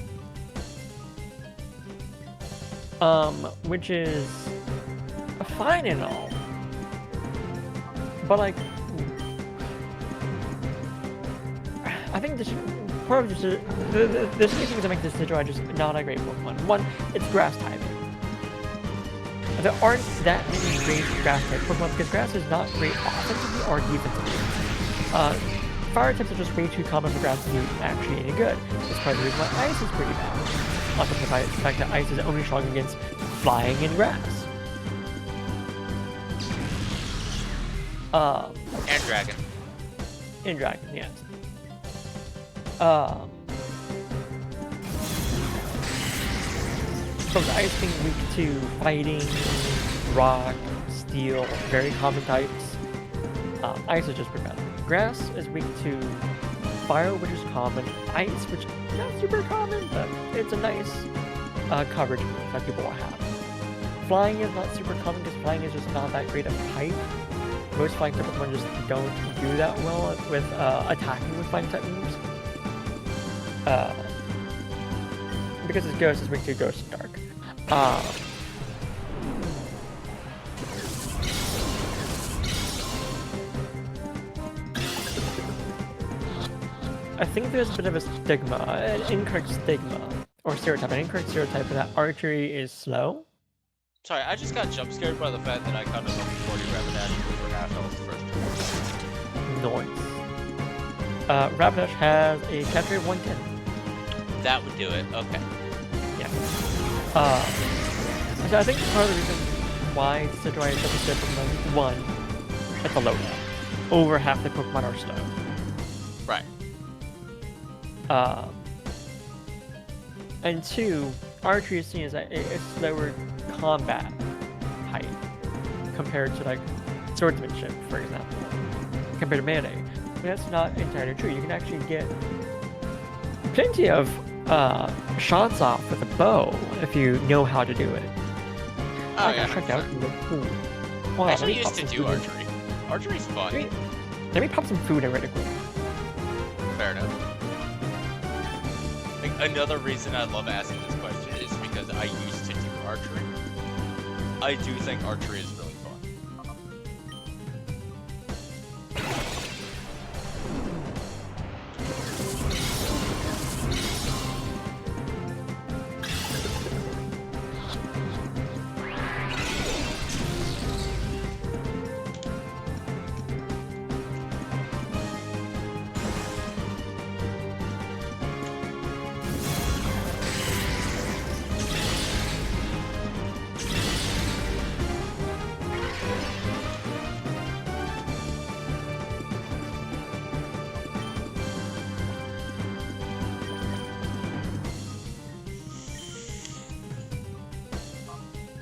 Which is fine and all. But like, I think this part of the things that make this Digimon just not a great Pokemon. One, it's grass typing. There aren't that many great grass type Pokemon because grass is not great offensively or defensively. Fire types are just way too common for grass to be actually any good. That's part of the reason why ice is pretty bad. On top of the fact that ice is only strong against flying and grass. And Dragon. In Dragon, yes. So the ice being weak to fighting, rock, steel, very common types. Ice is just pretty bad. Grass is weak to fire, which is common. Ice, which is not super common, but it's a nice coverage move that people will have. Flying is not super common because flying is just not that great of a type. Most flying type Pokemon just don't do that well with attacking with flying type moves. Because it's Ghost, it's weak to Ghost and Dark. I think there's a bit of a stigma, an incorrect stigma, or stereotype, an incorrect stereotype that archery is slow. Sorry, I just got jump scared by the fact that I caught a 40 Rapidash over half health first. Noise. Rapidash has a catch rate of 110. That would do it. Okay. Yeah. So I think part of the reason why Sidrai is such a good Pokemon, one, it's a low level. Over half the Pokemon are slow. Right. And two, archery is seen as a slower combat type compared to like swordsmanship, for example, compared to melee. But that's not entirely true. You can actually get plenty of shots off with a bow if you know how to do it. Oh yeah. Check out. I actually used to do archery. Archery's fun. Let me pop some food in really quick. Fair enough. Like, another reason I love asking this question is because I used to do archery. I do think archery is really fun.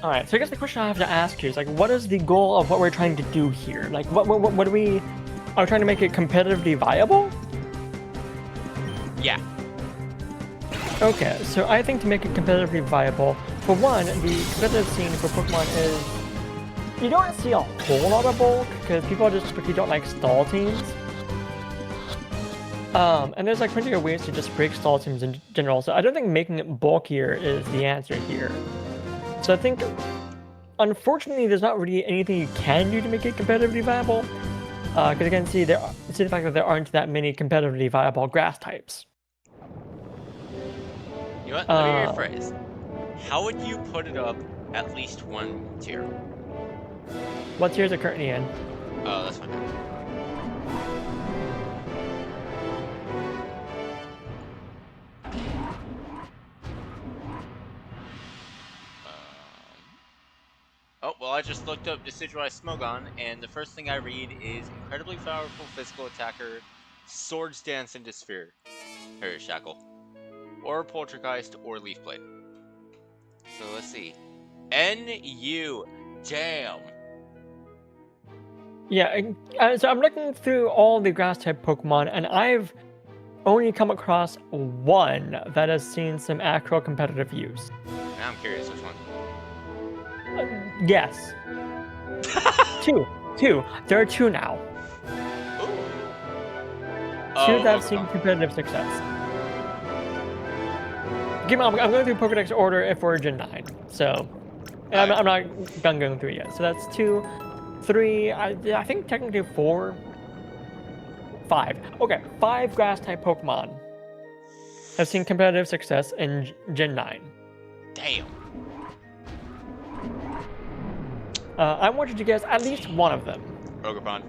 Alright, so I guess the question I have to ask you is, like, what is the goal of what we're trying to do here? Like, what do we... Are we trying to make it competitively viable? Yeah. Okay, so I think to make it competitively viable, for one, the competitive scene for Pokemon is... You don't see a whole lot of bulk, because people just typically don't like stall teams. And there's like plenty of ways to just break stall teams in general, so I don't think making it bulkier is the answer here. So I think, unfortunately, there's not really anything you can do to make it competitively viable. Because again, see the fact that there aren't that many competitively viable grass types. You know what? Let me rephrase. How would you put it up at least one tier? What tier is it currently in? Oh, that's fine. Oh, well, I just looked up Decidueye Smogon, and the first thing I read is incredibly powerful physical attacker, Swords Dance into Sphere. Or Shackle. Or Poltergeist, or Leaf Blade. So let's see. NU. Damn. Yeah, so I'm looking through all the grass type Pokemon, and I've only come across one that has seen some actual competitive use. Now I'm curious which one. Yes. Two. There are two now. Ooh. Two that have seen competitive success. I'm going through Pokedex order if we're Gen 9, so... And I'm not done going through it yet. So that's 2, 3, I think technically 4, 5. Okay, 5 grass-type Pokemon have seen competitive success in Gen 9. Damn. I want you to guess at least one of them. Ogerpon.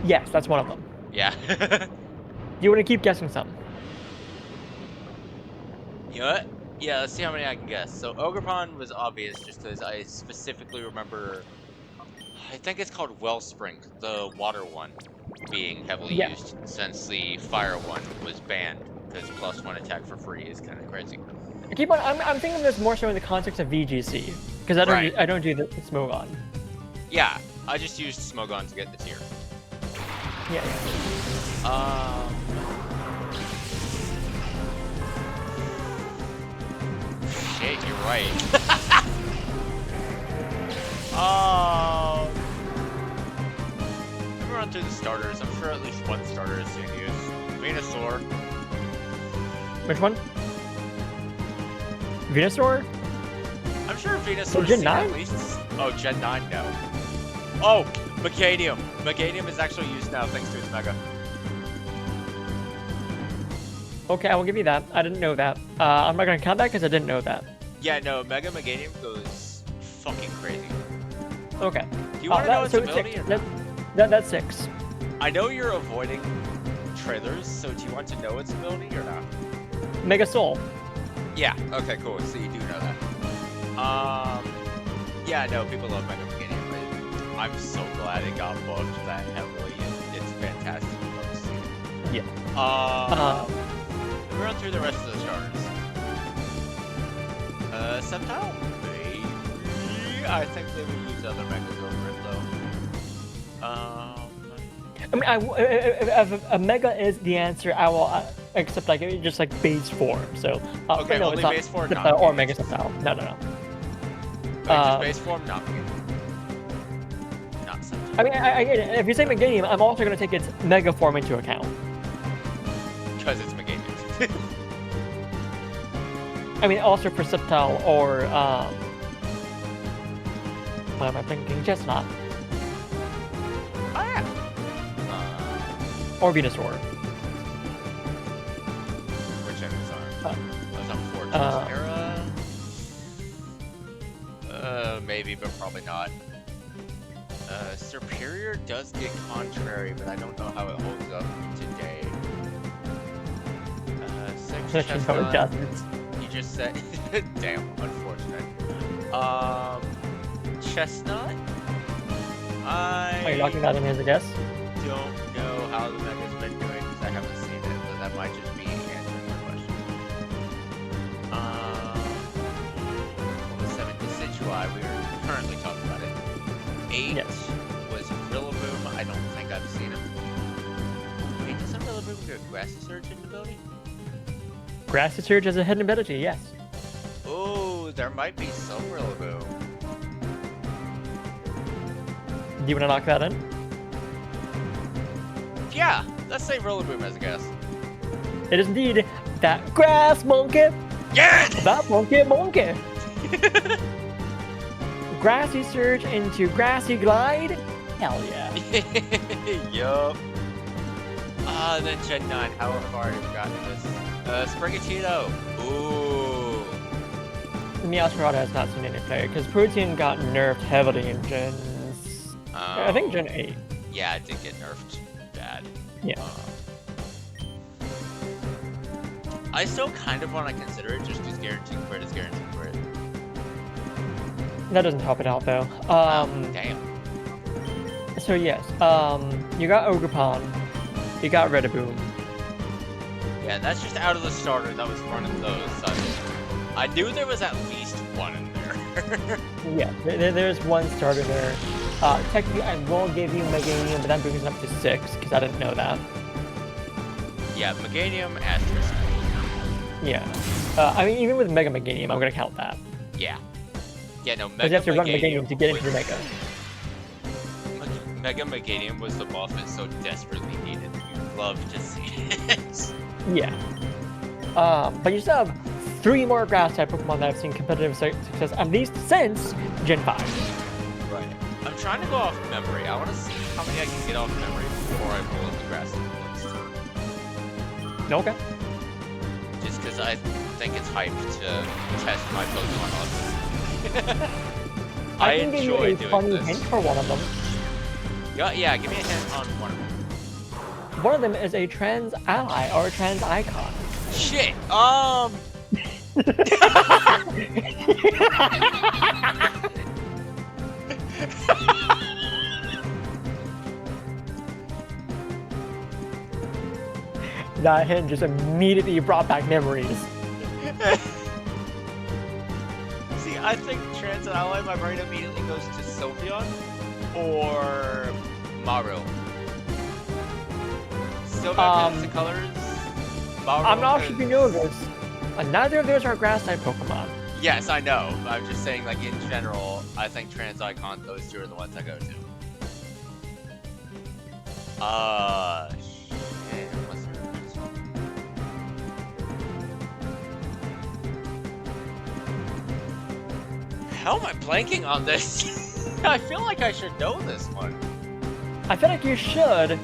Yes, that's one of them. Yeah. You want to keep guessing some? You know what? Yeah, let's see how many I can guess. So Ogerpon was obvious just because I specifically remember, I think it's called Wellspring, the water one, being heavily used since the fire one was banned because +1 attack for free is kind of crazy. I'm thinking of this more so in the context of VGC because I don't do the Smogon. Yeah, I just used Smogon to get the tier. Yeah. Shit, you're right. Let me run through the starters. I'm sure at least one starter is being used. Venusaur. Which one? Venusaur? I'm sure Venusaur Gen 9? at least. Oh, Gen 9, no. Oh, Megadium. Megadium is actually used now thanks to its Mega. Okay, I will give you that. I didn't know that. I'm not gonna count that because I didn't know that. Yeah, no, Mega Meganium goes fucking crazy. Okay. Do you want to know its so ability six. or not? That's 6. I know you're avoiding trailers, so do you want to know its ability or not? Mega Soul. Yeah. Okay, cool. So you do know that. Yeah, no, people love Mega Meganium, but I'm so glad it got buffed that heavily. It's fantastic. Love to see it. Yeah. Let me run through the rest of the starters. Sceptile? Maybe. I think they would use other megas over it, though. I mean, if a Mega is the answer, I will accept like just like base form. So Okay, no, only it's not base form, Sceptile not or Meganium. Mega Sceptile. No. Just base form, not Meganium. Not Sceptile. I mean, I get it. If you say Meganium, I'm also going to take its Mega form into account. Because it's Meganium. I mean, also for Sceptile or what am I thinking? Chestnut Oh, yeah. or Venusaur. Which enemies are? Those on Fortress Era? Maybe, but probably not. Superior does get contrary, but I don't know how it holds up today. Six No, it Chestnut. doesn't. You just said... Damn, unfortunate. Chestnut? Are you locking that in as a guess? don't know how the Mega's been doing because I haven't seen it, but that might just be answering my question. What was 7? Decidueye, we were currently talking about it. 8 Yes. was Rillaboom, I don't think I've seen him. Wait, does some Rillaboom get Grassy Surge in ability? Grassy Surge has a hidden ability, yes. Oh, there might be some Rillaboom. Do you want to lock that in? Yeah, let's say Rillaboom as a guess. It is indeed that grass monkey. Yeah! That monkey. Grassy Surge into Grassy Glide? Hell yeah. Yup. Then Gen 9, how far have you gotten this? Sprigatito. Ooh. Meowscarada has not seen any play because Protein got nerfed heavily in Gen. I think Gen 8. Yeah, it did get nerfed bad. Yeah. I still kind of want to consider it just because guaranteed crit is guaranteed crit. That doesn't help it out though. Damn. So yes, you got Ogerpon, you got Rillaboom. Yeah, that's just out of the starter that was running those. So I knew there was at least one in there. Yeah, there's one starter there. Technically, I will give you Meganium, but that brings it up to 6 because I didn't know that. Yeah, Meganium, asterisk. Yeah. I mean, even with Mega Meganium, I'm gonna count that. Yeah. Yeah, no, Because you have to run Meganium to get into the Mega. Mega Meganium was the buff it so desperately needed. You'd love to see it. Yeah. But you still have 3 more Grass type Pokemon that I've seen competitive success at least since Gen 5. Right. I'm trying to go off memory. I want to see how many I can get off memory before I pull up the Grass list. Okay. Just because I think it's hype to test my Pokemon on this. I can give you a doing funny this. hint for one of them. Yeah, give me a hint on one of them. One of them is a trans ally or a trans icon. Shit. That hint just immediately brought back memories. See, I think trans ally, my brain immediately goes to Sylveon or Maru. Sylveon has the colors. Maru I'm not sure has- if you know this, but neither of those are grass type Pokemon. Yes, I know. I'm just saying, like, in general, I think trans icon, those two are the ones I go to. Shit. What's the next one? How am I blanking on this? I feel like I should know this one. I feel like you should,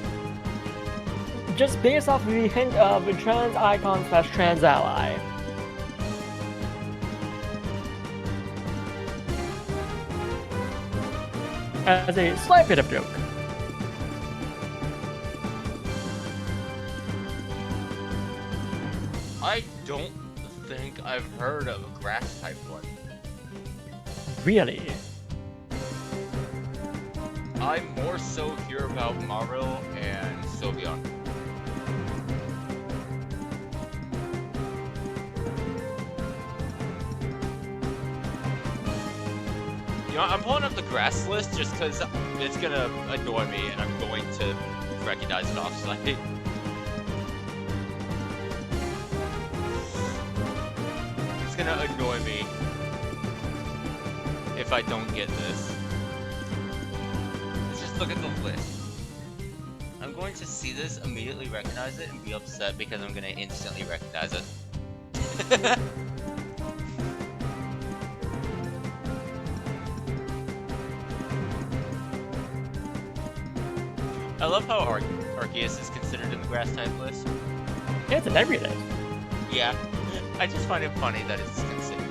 just based off the hint of a trans icon / trans ally. As a slight bit of joke. I don't think I've heard of a grass type one. Really? I more so hear about Maril and Sylveon. You know, I'm pulling up the grass list just because it's gonna annoy me and I'm going to recognize it off-site. It's gonna annoy me if I don't get this. Let's just look at the list. I'm going to see this, immediately recognize it, and be upset because I'm gonna instantly recognize it. I love how Arceus is considered in the grass type list. Yeah, it's in every list. Yeah, I just find it funny that it's considered.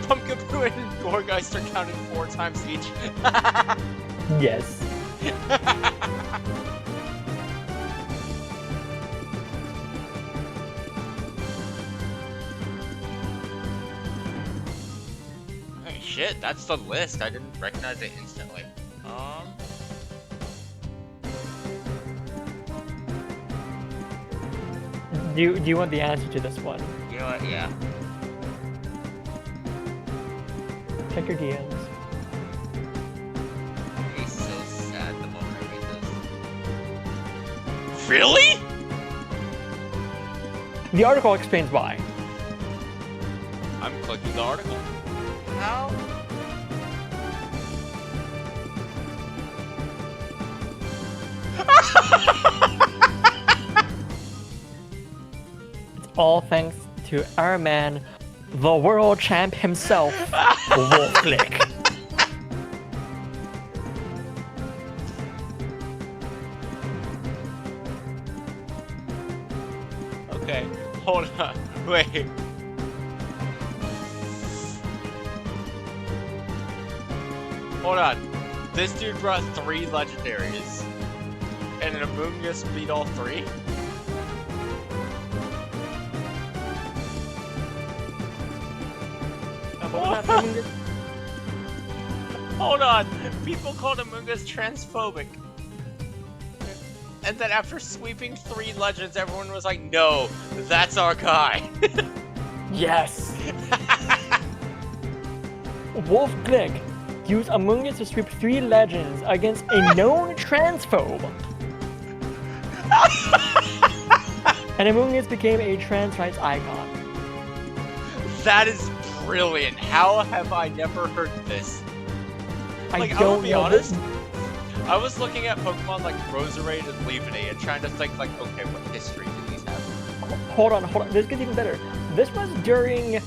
Pumpkaboo and Gorgeist are counted 4 times each. Yes. Hey, shit, that's the list. I didn't recognize it instantly. Do you want the answer to this one? You know what? Yeah. Check your DMs. It's so sad the moment I read this. Really? The article explains why. I'm clicking the article. How? It's all thanks to our man, the world champ himself, Wolflick. Okay, hold on. Wait. Hold on. This dude brought 3 legendaries. And an Amoonguss beat all 3? Hold on. People called Amoonguss transphobic. And then after sweeping 3 legends, everyone was like, no, that's our guy. Yes. Wolflick used Among Us to sweep 3 legends against a known transphobe. And Among Us became a trans rights icon. That is brilliant. How have I never heard this? Like, I will be honest. I was looking at Pokemon like Roserade and Leaveney and trying to think like, okay, what history do these have? Hold on. This gets even better. This was during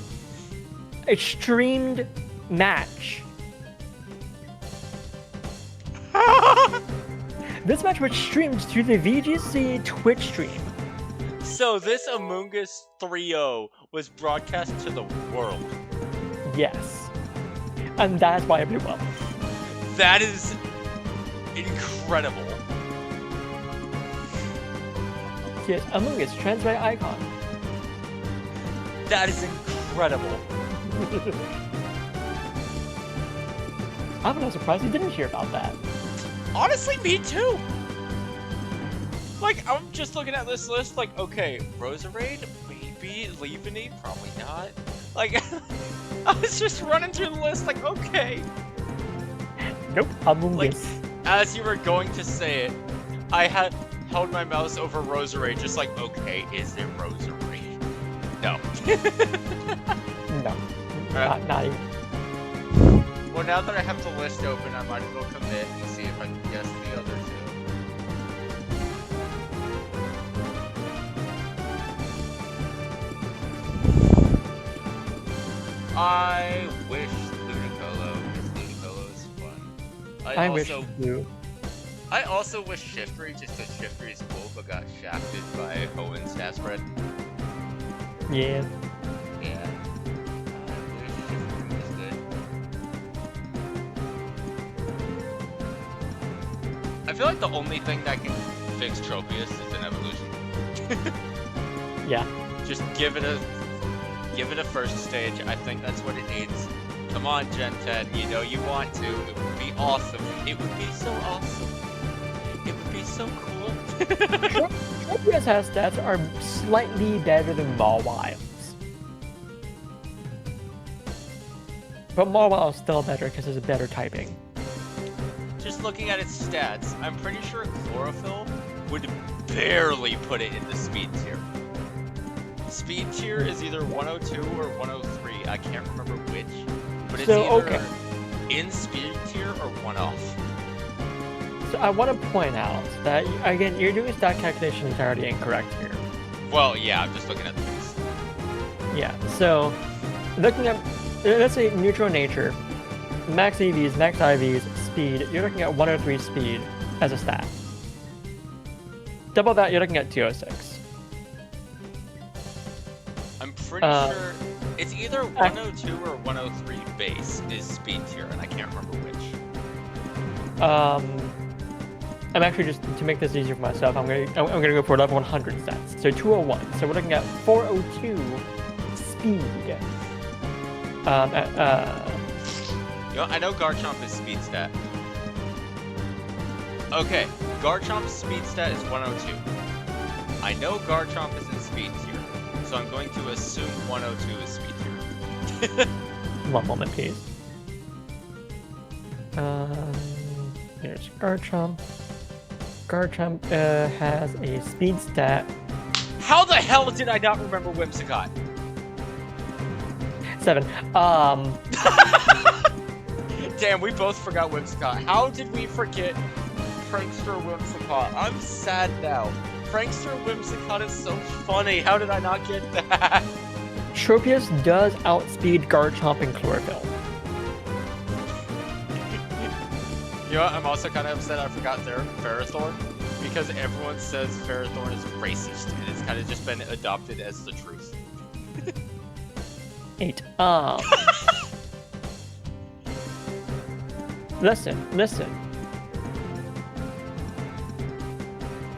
a streamed match. This match was streamed through the VGC Twitch stream. So this Amoonguss 3-0 was broadcast to the world. Yes. And that's why it blew up. That is incredible. Yes, Among Us, trans right icon. That is incredible. I'm not surprised you didn't hear about that. Honestly, me too. Like, I'm just looking at this list, like, okay, Roserade, maybe, Leaveney, probably not. Like, I was just running through the list, like, okay. Nope, Among Like, Us. as you were going to say it, I had held my mouse over Roserade, just like, okay, is it Roserade? No. No, not even. Well, now that I have the list open, I might as well commit and see if I can guess the other 2. I wish Ludicolo, because Ludicolo is fun. I wish you. I also wish Shiftry, just because Shiftry's cool, but got shafted by Hoenn stat spread. Yeah. Yeah. I wish Shiftry was good. I feel like the only thing that can fix Tropius is an evolution. Yeah. Just give it a first stage. I think that's what it needs. Come on, Gen 10. You know you want to. It would be awesome. It would be so awesome. It would be so cool. Tropius has stats are slightly better than Mawil's. But Mawile is still better because it's a better typing. Just looking at its stats, I'm pretty sure Chlorophyll would barely put it in the speed tier. Speed tier is either 102 or 103. I can't remember which, but it's either in speed tier or one off. So I want to point out that, again, you're doing stat calculation entirely incorrect here. Well, yeah, I'm just looking at things. Yeah, so looking at, let's say, neutral nature, max EVs, max IVs, speed, you're looking at 103 speed as a stat. Double that, you're looking at 206. I'm pretty sure it's either 102 or 103 base is speed tier, and I can't remember which. I'm actually, just to make this easier for myself, I'm gonna go for level 100 stats. So 201. So we're looking at 402 speed. You know, I know Garchomp is speed stat. Okay, Garchomp's speed stat is 102. I know Garchomp is in speed tier, so I'm going to assume 102 is speed tier. One moment, please. Here's Garchomp. Garchomp has a speed stat. How the hell did I not remember Whimsicott? 7. Damn, we both forgot Whimsicott. How did we forget Prankster Whimsicott? I'm sad now. Prankster Whimsicott is so funny. How did I not get that? Tropius does outspeed Garchomp and Chlorophyll. You know what? I'm also kind of upset I forgot Ferrothorn, because everyone says Ferrothorn is racist, and it's kind of just been adopted as the truth. 8. Listen.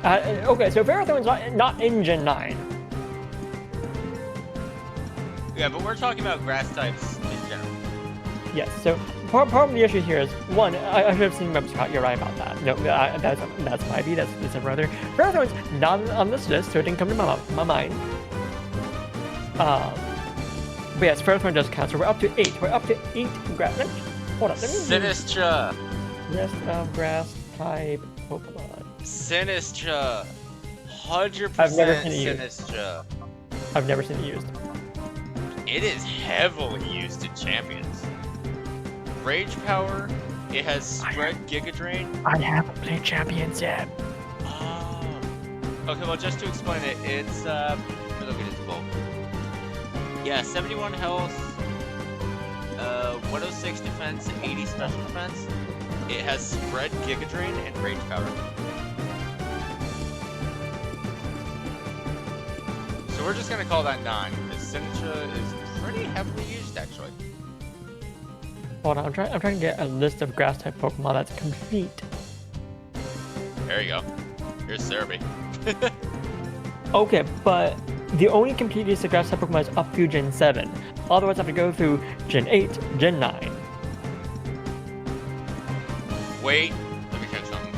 Okay, so Ferrothorn's not in Gen 9. Yeah, but we're talking about grass types in general. Yes, so part of the issue here is, one, I should have seen Whimsicott, you're right about that. No, that's my view, that's a brother. Ferrothorn's not on this list, so it didn't come to my mind. But yes, Ferrothorn does count, so we're up to 8. We're up to 8 grass. Hold on, let me Sinistra! Rest of grass type Pokemon. Sinistra! 100% I've never seen it used. Sinistra. I've never seen it used. It is heavily used in Champions. Rage Power, it has Spread Giga Drain. I haven't played Champions yet. Oh. Okay, well, just to explain it, it's, let me look at its bulk. Yeah, 71 health, 106 defense, 80 special defense. It has Spread Giga Drain and Rage Power. So we're just gonna call that 9, because Sinatra is pretty heavily used, actually. Hold on, I'm trying to get a list of grass type Pokemon that's complete. There you go. Here's Cerebi. Okay, but the only complete list of grass type Pokemon is up through Gen 7. Otherwise, I have to go through Gen 8, Gen 9. Wait, let me check something.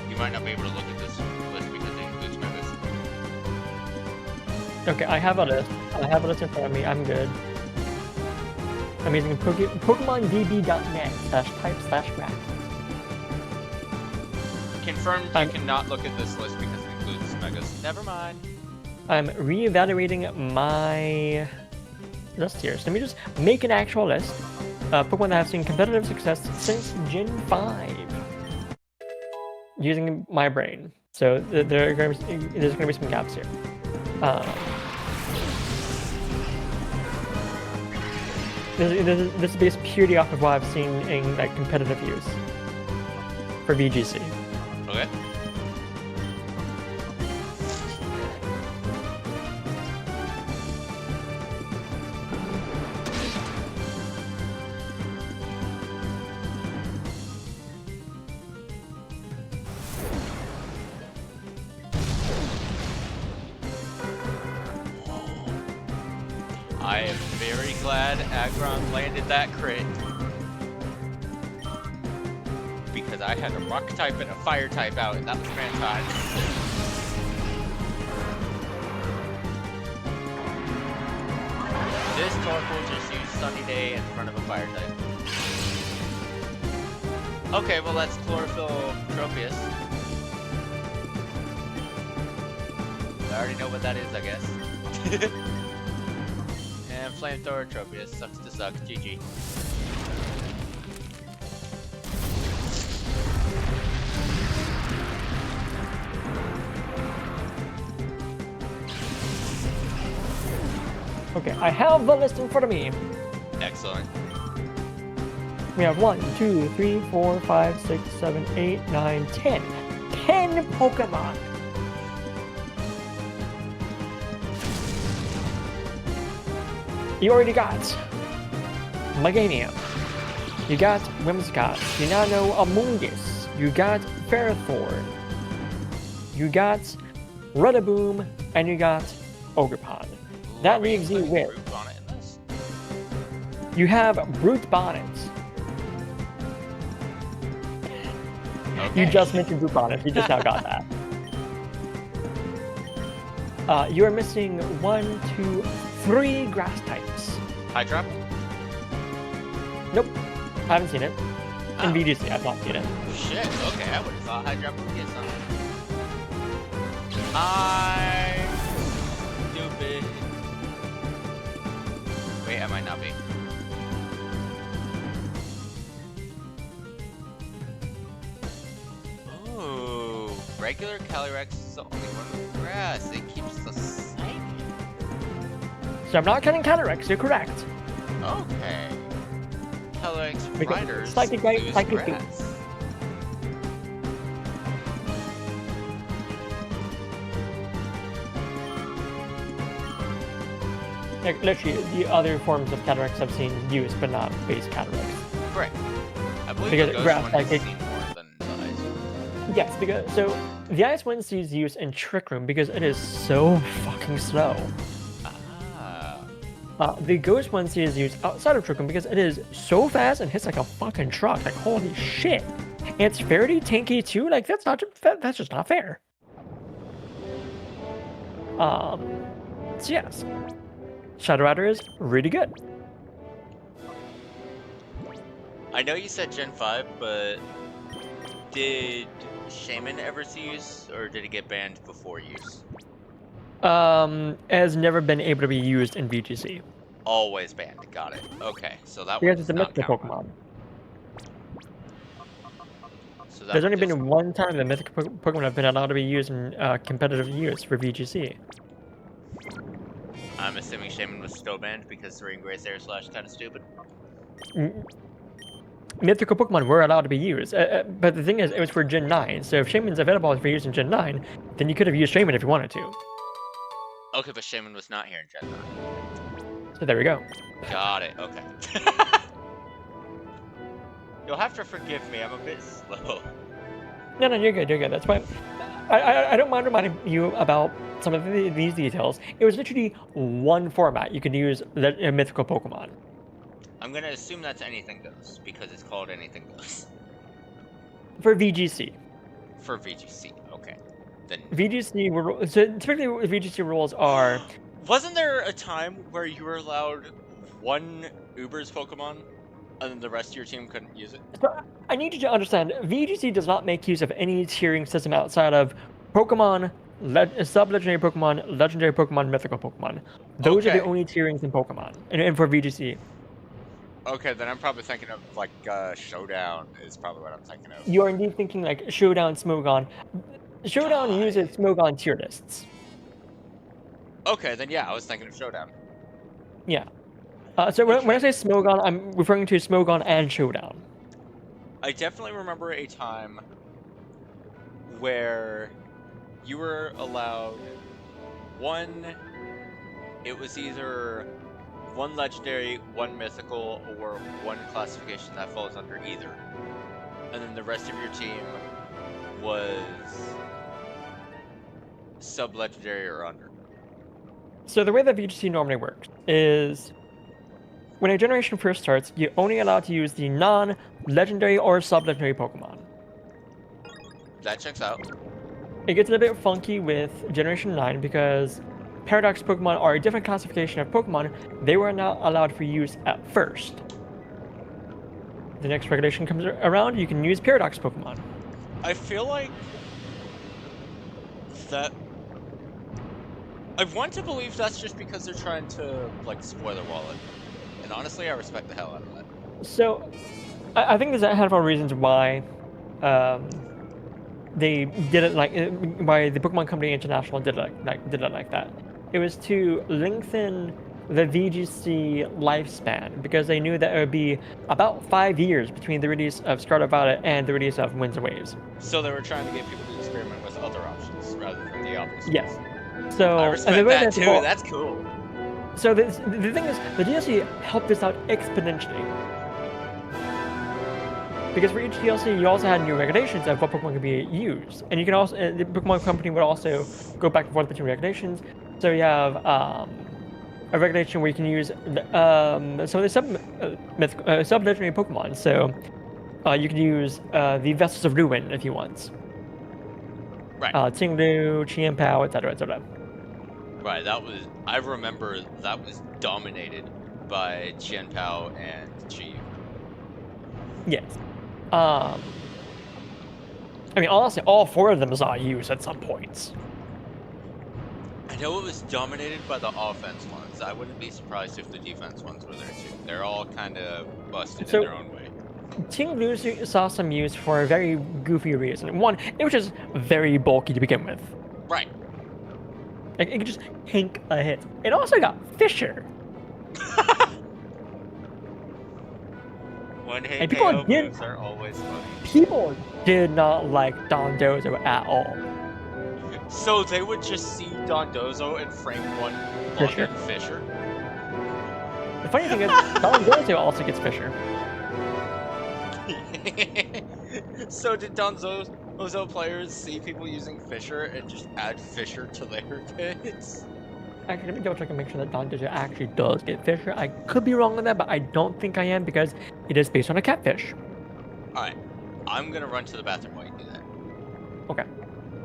You might not be able to look at this list because it includes Megas. Okay, I have a list. I have a list in front of me. I'm good. I'm using PokemonDB.net/type/graph. Confirmed you cannot look at this list because it includes Megas. Never mind. I'm reevaluating my list here. So let me just make an actual list of Pokemon that have seen competitive success since Gen 5. Using my brain. So there's going to be some gaps here. This is based purely off of what I've seen in like competitive use for VGC. Okay. I am very glad Aggron landed that crit. Because I had a rock type and a fire type out, and that was Mantine. This Torkoal just used Sunny Day in front of a fire type. Okay, well that's Chlorophyll Tropius. I already know what that is, I guess. And Flamethrower Tropius sucks to suck. GG. Okay, I have the list in front of me. Excellent. We have 1, 2, 3, 4, 5, 6, 7, 8, 9, 10. 10 Pokemon. You already got Meganium. You got Whimsicott. You now know Amoonguss. You got Ferrothorn. You got Rudaboom. And you got Ogerpon. That leaves you with... You have Brute Bonnet. Okay. You just mentioned Brute Bonnet. You just now got that. You are missing 1, 2, 3 grass types. Hydra? Nope. I haven't seen it. In VGC, I've not seen it. Shit, okay, I would have thought Hydra would get something. I'm stupid. Wait, I might not be. Ooh, regular Calyrex is the only one with grass. It keeps the psychic. So I'm not counting Calyrex, you're correct. Okay. Calyrex riders Psychic lose right, Psychic grass. Like, literally, the other forms of Calyrex I've seen used, but not base Calyrex. Correct. I believe Because the ghost grass one psychic... is seen more than the ice one. Yes, because so the Ice One sees use in Trick Room because it is so fucking slow. The Ghost one sees use outside of Trick Room because it is so fast and hits like a fucking truck. Like holy shit! And it's fairly tanky too. Like that's just not fair. So yes, Shadow Rider is really good. I know you said Gen 5, but did Shaman ever see use, or did it get banned before use? Has never been able to be used in VGC. Always banned. Got it. Okay, so that because one it's a not mythical count. Pokemon. So that There's only does... been one time that mythical Pokemon have been allowed to be used in competitive use for VGC. I'm assuming Shaman was still banned because Serene Grace Air Slash kind of stupid. Mythical Pokemon were allowed to be used, but the thing is, it was for Gen 9, so if Shaman's available for use in Gen 9, then you could have used Shaman if you wanted to. Okay, but Shaman was not here in Gen 9. So there we go. Got it, okay. You'll have to forgive me, I'm a bit slow. No, you're good, that's why I don't mind reminding you about some of these details. It was literally one format you could use a mythical Pokemon. I'm gonna assume that's Anything Goes, because it's called Anything Goes. For VGC. For VGC, okay. Then... VGC, so typically VGC rules are... Wasn't there a time where you were allowed one Uber's Pokemon, and then the rest of your team couldn't use it? So I need you to understand, VGC does not make use of any tiering system outside of Pokemon, sub-legendary Pokemon, legendary Pokemon, mythical Pokemon. Those are the only tierings in Pokemon, and for VGC. Okay, then I'm probably thinking of, like, Showdown is probably what I'm thinking of. You are indeed thinking, like, Showdown, Smogon. Showdown uses Smogon tier lists. Okay, then yeah, I was thinking of Showdown. Yeah. So when I say Smogon, I'm referring to Smogon and Showdown. I definitely remember a time where you were allowed one... It was either... one legendary, one mythical, or one classification that falls under either. And then the rest of your team was sub-legendary or under. So the way that VGC normally works is when a generation first starts, you're only allowed to use the non-legendary or sub-legendary Pokemon. That checks out. It gets a little bit funky with Generation 9 because Paradox Pokemon are a different classification of Pokemon. They were not allowed for use at first. The next regulation comes around, you can use Paradox Pokemon. I feel like that. I want to believe that's just because they're trying to, like, spoiler wallet. And honestly, I respect the hell out of that. So, I think there's a handful of reasons why they did it why the Pokemon Company International did it like that. It was to lengthen the VGC lifespan because they knew that it would be about 5 years between the release of Scarlet Violet and the release of Winds and Waves. So they were trying to get people to experiment with other options rather than the obvious ones. Yes. So I respect that too. That's cool. So the thing is, the DLC helped this out exponentially. Because for each DLC, you also had new regulations of what Pokemon could be used, and you can also the Pokemon Company would also go back and forth between regulations. So you have a regulation where you can use some of the sub-legendary Pokemon. So you can use the Vessels of Ruin if you want. Right. Tinglu, Chienpao, etc., etc. Right. I remember that was dominated by Chienpao and Chi. Yes. I mean, honestly, all 4 of them saw use at some points. I know it was dominated by the offense ones. I wouldn't be surprised if the defense ones were there too. They're all kind of busted in their own way. Tinglu saw some use for a very goofy reason. One, it was just very bulky to begin with. Right. Like, it could just tank a hit. It also got Fisher. One hit KO moves are always funny. People did not like Dondozo at all. So they would just see Dondozo and frame one Fisher. Fisher. The funny thing is, Dondozo also gets Fisher. So did Dondozo players see people using Fisher and just add Fisher to their picks? Actually, let me double check and make sure that Dondozo actually does get Fisher. I could be wrong on that, but I don't think I am because it is based on a catfish. Alright, I'm gonna run to the bathroom while you do that. Okay.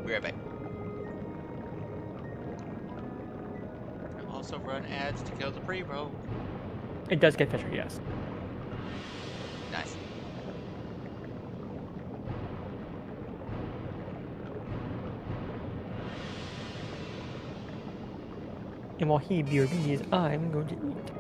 Be right back. Also run ads to kill the pre-roll. It does get Fisher, yes. Nice. And while he BRBs, I'm going to eat.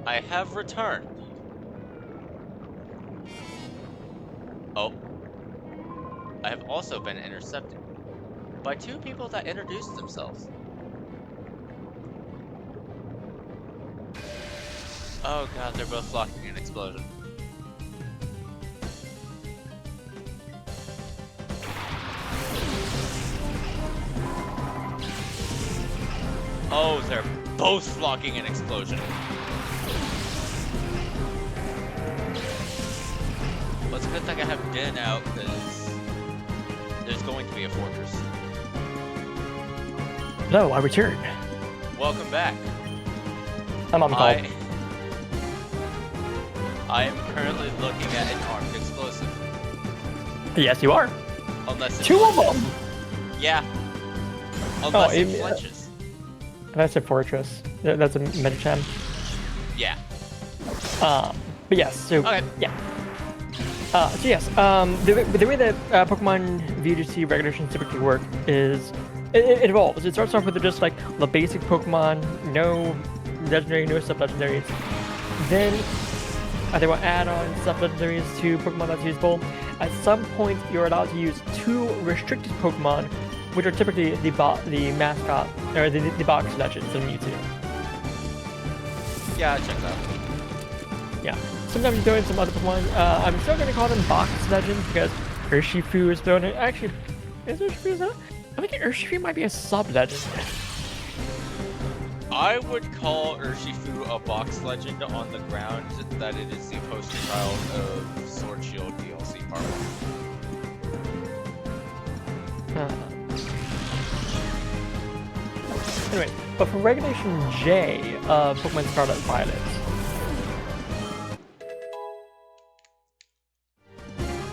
I have returned. Oh. I have also been intercepted by two people that introduced themselves. Oh god, they're both locking an explosion. Oh, they're both locking an explosion. Well, it's a good thing I have Din out, because there's going to be a fortress. No, I returned. Welcome back. I'm on the call. I am currently looking at an armed explosive. Yes, you are. Unless it Two of flinches. them. Yeah. Unless it yeah. flinches. That's a fortress. That's a Medicham. Yeah. But yes, so Okay. yeah. So yes, the way that Pokemon VGC regulations typically work is it evolves. It starts off with just like the basic Pokemon, no legendary, no sub-legendaries. Then they will add on sub-legendaries to Pokemon that's usable. At some point, you're allowed to use 2 restricted Pokemon, which are typically the mascot or the box legends of Mewtwo. Yeah, check that. Yeah. Sometimes you throw in some other Pokemon. I'm still going to call them box legends because Urshifu is thrown in. Actually, is Urshifu that? I think Urshifu might be a sub-legend. I would call Urshifu a box legend on the ground that it is the poster child of Sword Shield DLC Part 1. Anyway, but for Regulation J of Pokemon Scarlet Violet,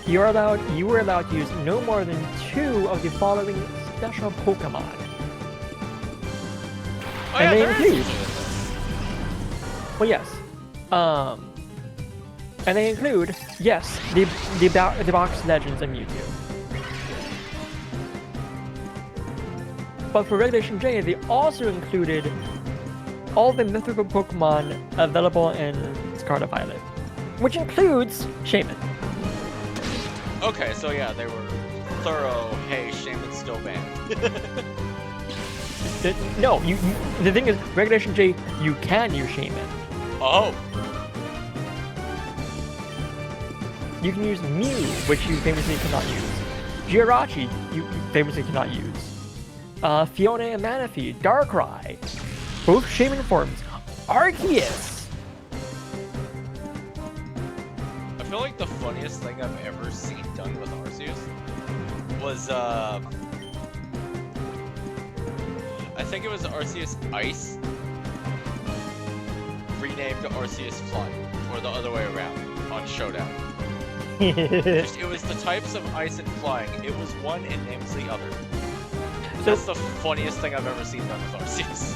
you were allowed to use no more than 2 of the following special Pokemon. Oh, and yeah, they there is include. usually this. Well, yes. And they include, yes, the box legends of Mewtwo. But for Regulation J, they also included all the mythical Pokemon available in Scarlet Violet, which includes Shaman. Okay, so yeah, they were thorough. Hey, Shaman's still banned. No, the thing is, Regulation J, you can use Shaman. Oh. You can use Mew, which you famously cannot use. Jirachi, you famously cannot use. Fiona and Manaphy, Darkrai, both Shaman forms. Arceus! I feel like the funniest thing I've ever seen done with Arceus was, I think it was Arceus Ice, renamed Arceus Flying, or the other way around, on Showdown. It was the types of Ice and Flying. It was one and names the other. That's the funniest thing I've ever seen done with Arceus.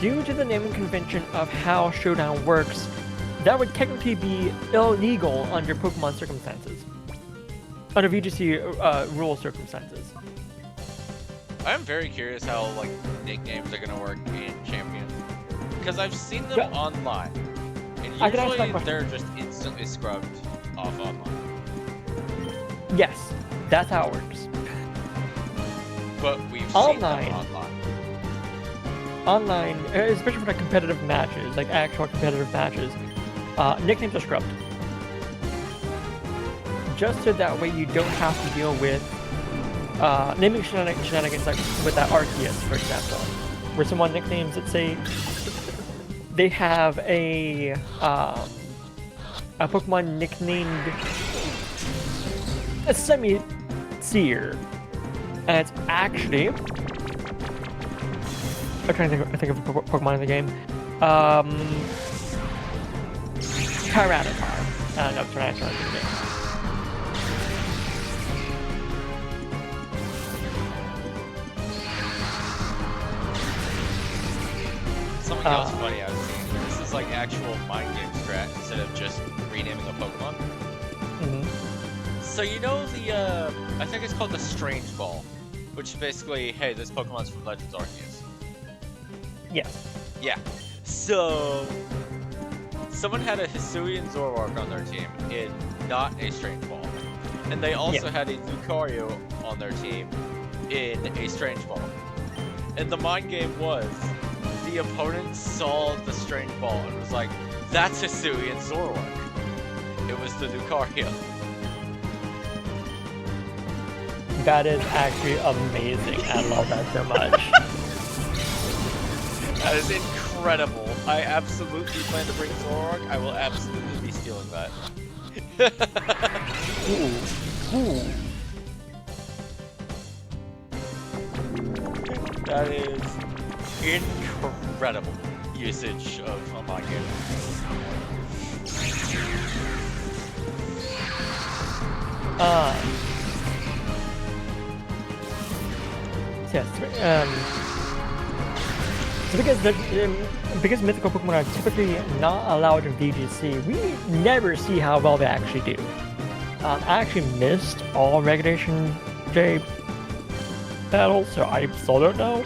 Due to the naming convention of how Showdown works, that would technically be illegal under Pokemon circumstances. Under VGC rule circumstances. I'm very curious how, like, nicknames are gonna work in Champions. Because I've seen them online. And usually they're just instantly scrubbed off online. Yes, that's how it works. But we've seen them online, especially for the competitive matches, like actual competitive matches, nicknames are scrubbed. Just so that way you don't have to deal with naming shenanigans like with that Arceus, for example, where someone nicknames, let's say, they have a Pokemon nicknamed a Semi-Seer, and it's actually, I'm trying to think of a Pokemon in the game. Tyranitar. No, Tyranitar in the game. Something else funny I've seen. This is like actual mind game strat instead of just renaming a Pokemon. Mm-hmm. So you know the, I think it's called the Strange Ball, which is basically, hey, this Pokemon's from Legends Arceus. Yes. Yeah. So someone had a Hisuian Zoroark on their team in not a Strange Ball. And they also had a Lucario on their team in a Strange Ball. And the mind game was, the opponent saw the Strange Ball and was like, that's Hisuian Zoroark. It was the Lucario. That is actually amazing. I love that so much. That is incredible. I absolutely plan to bring Zoroark. I will absolutely be stealing that. Ooh. That is incredible usage of a mind game. Yes. So because mythical Pokemon are typically not allowed in VGC, we never see how well they actually do. I actually missed all Regulation J battles, so I still don't know.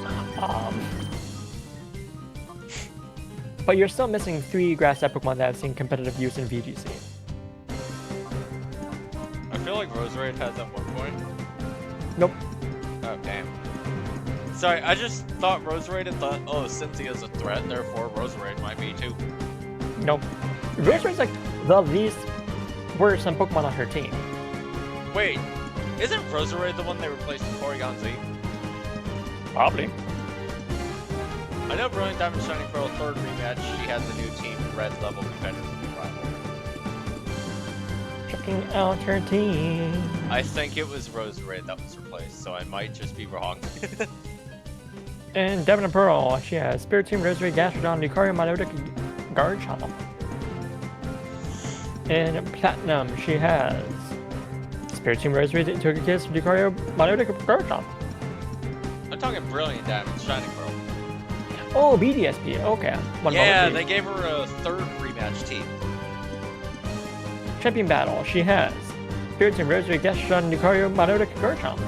But you're still missing 3 Grass-type Pokemon that have seen competitive use in VGC. I feel like Roserade has at one point. Nope. Oh, damn. Sorry, I just thought Roserade and thought, oh, Cynthia's a threat, therefore Roserade might be too. Nope. Roserade's like the least worrisome Pokemon on her team. Wait, isn't Roserade the one they replaced with Porygon Z? Probably. I know Brilliant Diamond Shining Pearl 3rd rematch, she has the new team Red level competitive rival. Checking out her team. I think it was Roserade that was replaced, so I might just be wrong. And Devon and Pearl, she has Spirit Team, Roserade, Gastrodon, Lucario, Milotic, Garchomp. In Platinum, she has Spirit Team, Roserade, Togekiss, Lucario, Milotic, Garchomp. I'm talking Brilliant Diamond Shining Pearl. Oh, BDSP, okay. Yeah, they gave her a 3rd rematch team. Champion Battle, she has Spirit Team, Roserade, Gastrodon, Lucario, Milotic, Garchomp.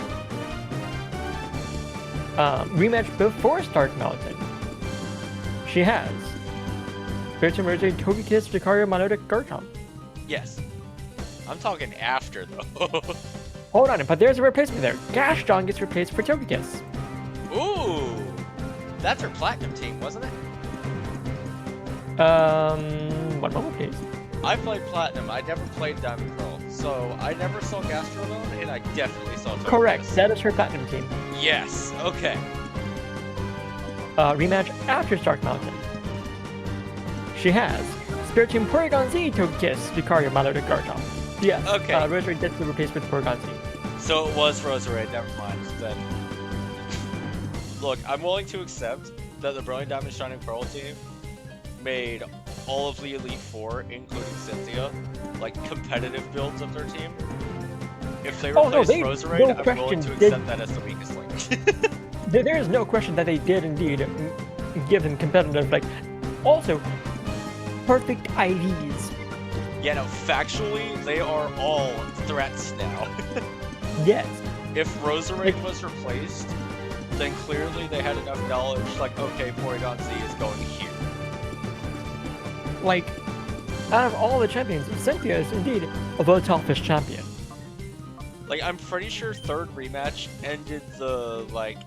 Rematch before Stark Mountain. She has Spirit Team, Roserade, Togekiss, Lucario, Milotic, Garchomp. Yes. I'm talking after, though. Hold on, but there's a replacement there. Gastrodon gets replaced for Togekiss. Ooh! That's her Platinum team, wasn't it? One moment, please. I played Platinum. I never played Diamond Pearl. So, I never saw Gastrodon, and I definitely saw Togekiss. Correct, that is her Platinum team. Yes, okay. Rematch after Stark Mountain. She has Spirit Team Porygon Z, Togekiss, Lucario, Milotic, Garchomp. Yes, Okay. Roserade gets the replacement for Porygon Z. So it was Roserade, never mind. Then, look, I'm willing to accept that the Brilliant Diamond Shining Pearl team made all of the Elite Four, including Cynthia, like competitive builds of their team. If they replaced Roserade, I'm willing to accept that as the weakest link. There is no question that they did indeed give them competitive, like, also perfect IVs. Yeah, no, factually, they are all threats now. Yes. If Roserade was replaced, then clearly they had enough knowledge, like, okay, Porygon Z is going here. Like, out of all the champions, Cynthia is indeed the toughest champion. Like, I'm pretty sure 3rd rematch ended the, like,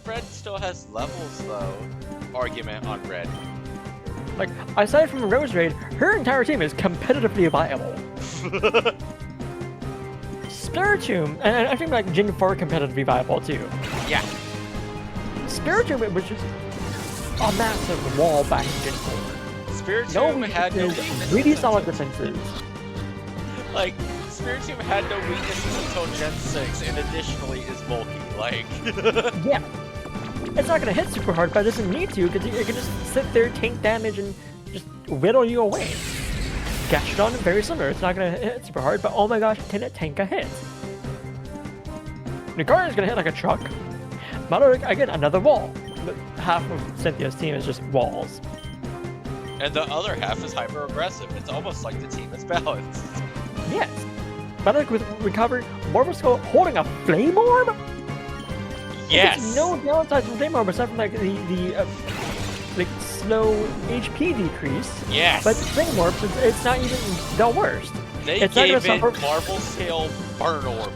Red still has levels, though, argument on Red. Like, aside from Roserade, her entire team is competitively viable. Spiritomb, and I think like Gen 4 competitively viable too. Yeah. Spiritomb was just a massive wall back in Gen 4. Spiritomb had no weaknesses. Really solid defenses. Like, Spiritomb had no weaknesses until Gen 6, and additionally is bulky, like... Yeah. It's not gonna hit super hard, but it doesn't need to, because it can just sit there, tank damage, and just whittle you away. Gastrodon, very similar. It's not gonna hit super hard, but oh my gosh, can it tank a hit? Lucario's gonna hit like a truck. Milotic, again, another wall. But half of Cynthia's team is just walls. And the other half is hyper-aggressive. It's almost like the team is balanced. Yes. Milotic with recovery, Morbusco holding a Flame Orb? Yes! There's no downside from Flame Orb aside from like the like slow HP decrease. Yes. But Flame Orb, it's not even the worst. They it's not gave gonna it suffer. Marvel scale burn orb.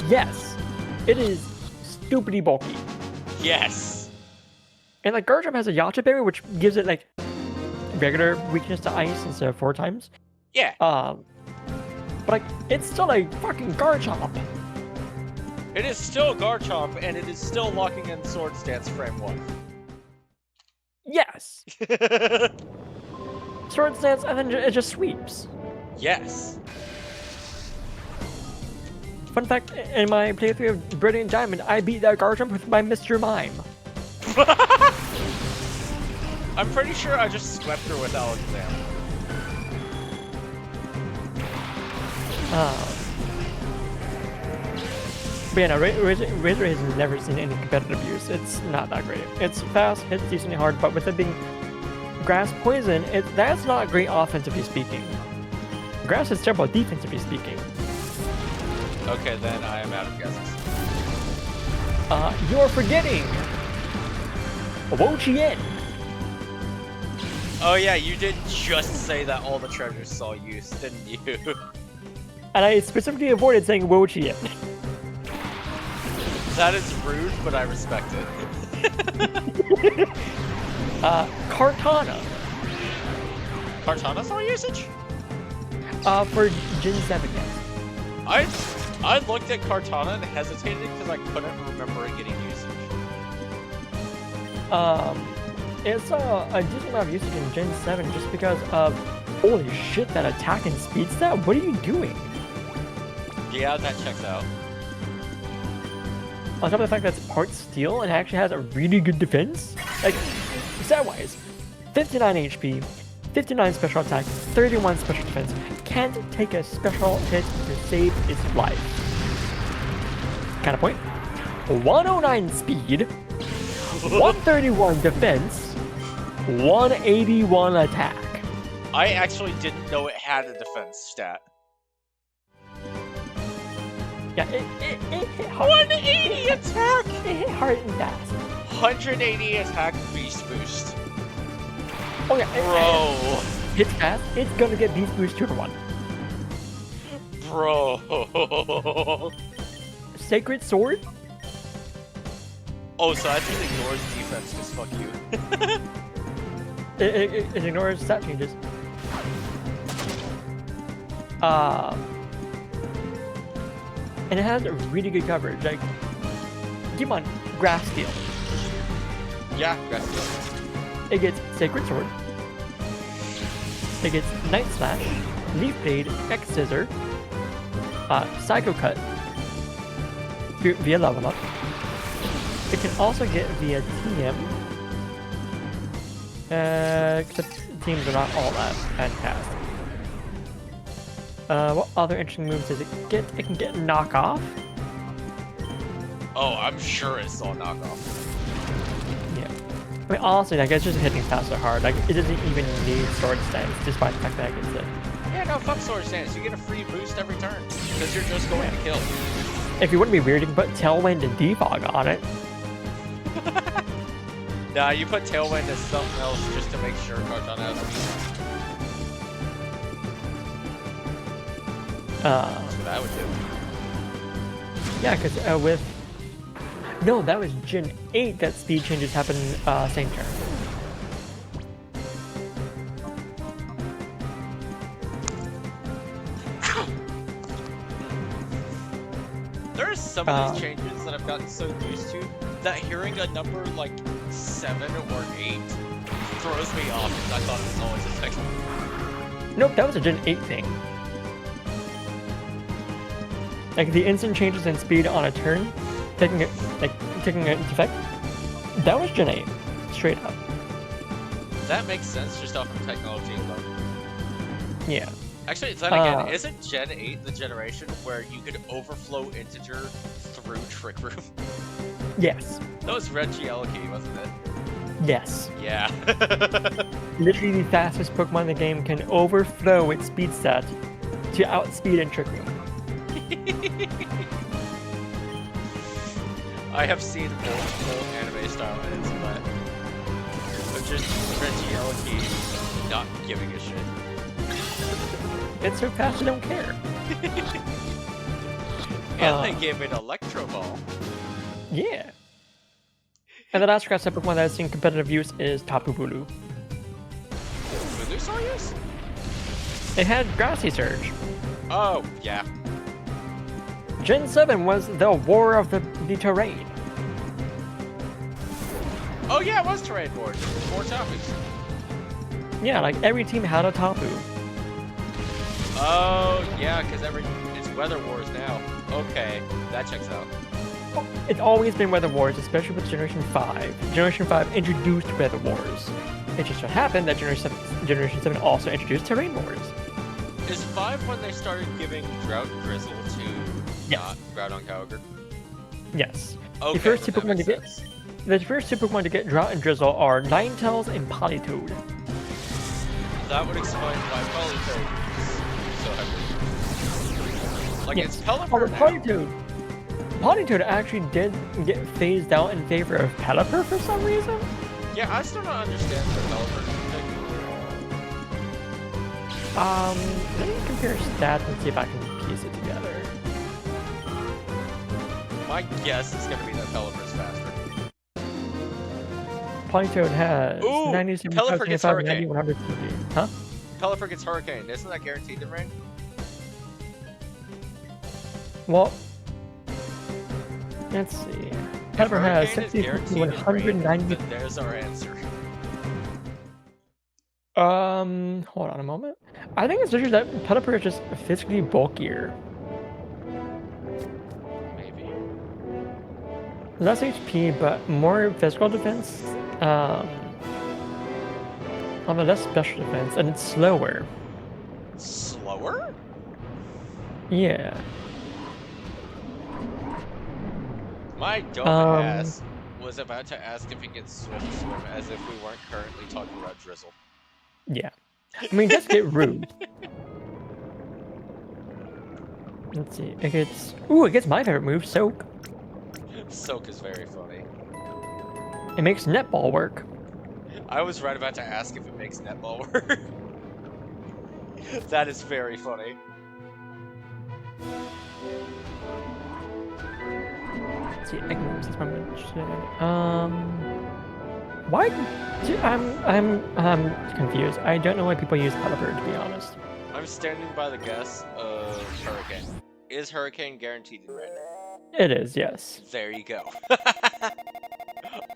Yes, it is stupidly bulky. Yes. And like Garchomp has a Yacha Berry, which gives it like regular weakness to ice instead of 4 times. Yeah. But like it's still like fucking Garchomp. It is still Garchomp, and it is still locking in Sword Stance frame 1. Yes. Sword Stance, and then it just sweeps. Yes. Fun fact, in my playthrough of Brilliant Diamond, I beat that Garchomp with my Mr. Mime. I'm pretty sure I just swept her with Alexander. But yeah, no, Razor has never seen any competitive use. It's not that great. It's fast, hits decently hard, but with it being Grass Poison, that's not great offensively speaking. Grass is terrible defensively speaking. Okay, then I am out of guesses. You're forgetting Wo-Chien. Oh yeah, you did just say that all the treasures saw use, didn't you? And I specifically avoided saying Wo-Chien. That is rude, but I respect it. Kartana. Kartana saw usage? For Gen 7, yes. I looked at Kartana and hesitated because I couldn't remember it getting usage. It's a decent amount of usage in Gen 7 just because of holy shit, that attack and speed stat. What are you doing? Yeah, that checks out. On top of the fact that it's part steel and actually has a really good defense, like stat-wise, 59 HP, 59 special attack, 31 special defense, can't take a special hit to save its life. Counterpoint: 109 speed, 131 defense, 181 attack. I actually didn't know it had a defense stat. Yeah, it hit hard. 180 attack! It hit hard and fast. 180 attack beast boost. Oh yeah, Bro. Hits fast, it's gonna get beast boost 2-1. Bro. Sacred Sword? Oh, so that just ignores defense, just fuck you. It ignores stat changes. And it has a really good coverage. Like, keep on Grass Steel. Yeah, that's good. It gets Sacred Sword. It gets Night Slash, Leaf Blade, X Scissor, Psycho Cut via level up. It can also get via TM. Except teams are not all that fantastic. What other interesting moves does it get? It can get Knockoff. Oh, I'm sure it saw knockoff. Yeah. I mean, honestly, like, it's just hitting fast or hard. Like, it doesn't even need Sword Stance, despite the fact that it gets it. Yeah, no, fuck Sword Stance. You get a free boost every turn. Because you're just going to kill. If you wouldn't be weird, you can put Tailwind and Defog on it. Nah, you put Tailwind as something else just to make sure Kartana has speed. That's what I would do. Yeah, because with... No, that was Gen 8 that speed changes happen same turn. There's some of these changes that I've gotten so used to that hearing a number like 7 or 8 throws me off because I thought it was always a second. Nope, that was a Gen 8 thing. Like, the instant changes in speed on a turn, taking it into effect, that was Gen 8. Straight up. That makes sense just off of technology alone. Yeah. Actually, then again, isn't Gen 8 the generation where you could overflow integer through Trick Room? Yes. That was Regieleki, wasn't it? Yes. Yeah. Literally the fastest Pokemon in the game can overflow its speed stat to outspeed in Trick Room. I have seen multiple anime style edits of that. just Regieleki not giving a shit. It's so fast you don't care. And they gave it Electro Ball. Yeah. And the last grass type Pokemon that I've seen competitive use is Tapu Bulu. Venusaurus? It had Grassy Surge. Oh, yeah. Gen 7 was the War of the Terrain. Oh yeah, it was Terrain Board. 4 topics. Yeah, like every team had a Tapu. Oh, yeah, because it's Weather Wars now. Okay, that checks out. It's always been Weather Wars, especially with Generation 5. Generation 5 introduced Weather Wars. It just so happened that Generation 7 also introduced Terrain Wars. Is 5 when they started giving Drought and Drizzle to not Groudon Kyogre? Yes. Okay, the first two Pokemon to get Drought and Drizzle are Ninetales and Politoed. That would explain why Politoed is so heavy. Like, it's Pelipper now. Politoed actually did get phased out in favor of Pelipper for some reason. Yeah, I still don't understand the Pelipper thing. Let me compare stats and see if I can piece it together. My guess is gonna be that Pelipper's faster. Politoed has 97, Pelipper gets 95, Hurricane. 90, 150. Huh? Pelipper gets Hurricane. Isn't that guaranteed in rain? Well, let's see. Pelipper has 60, 190. There's our answer. Hold on a moment. I think it's just that Pelipper is just physically bulkier. Maybe. Less HP, but more physical defense. Less special defense, and it's slower. Slower? Yeah. My dumbass was about to ask if it gets Swift Swim as if we weren't currently talking about Drizzle. Yeah. I mean, just get rude. Let's see. It gets my favorite move, Soak. Soak is very funny. It makes netball work. I was right about to ask if it makes netball work. That is very funny. Let's see, I can move this moment. I'm confused. I don't know why people use Pelipper, to be honest. I'm standing by the guess of Hurricane. Is Hurricane guaranteed in red? It is, yes. There you go.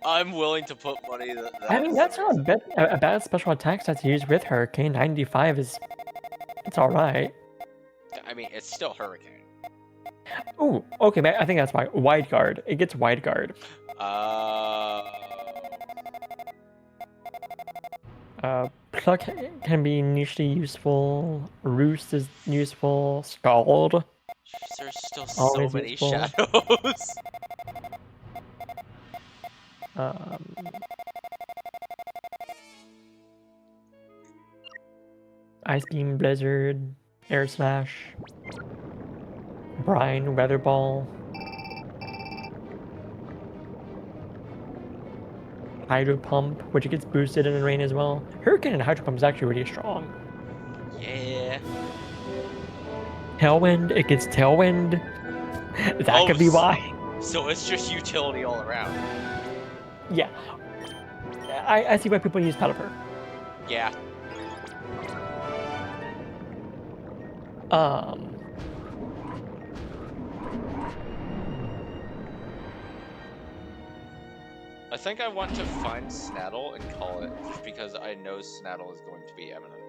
I'm willing to put money that. I mean, that's not a bad special attack stat to use with Hurricane. 95 is. It's alright. I mean, it's still Hurricane. Ooh, okay, I think that's why. Wide Guard. It gets Wide Guard. Pluck can be nichely useful. Roost is useful. Scald. There's still Always so many useful. shadows. Ice Beam, Blizzard, Air Slash, Brine, Weather Ball, Hydro Pump, which gets boosted in the rain as well. Hurricane and Hydro Pump is actually really strong. Yeah. Tailwind, it gets Tailwind. That could be why. So it's just utility all around. Yeah. I see why people use Pelipper. Yeah. I think I want to find Snaddle and call it, just because I know Snaddle is going to be eminent.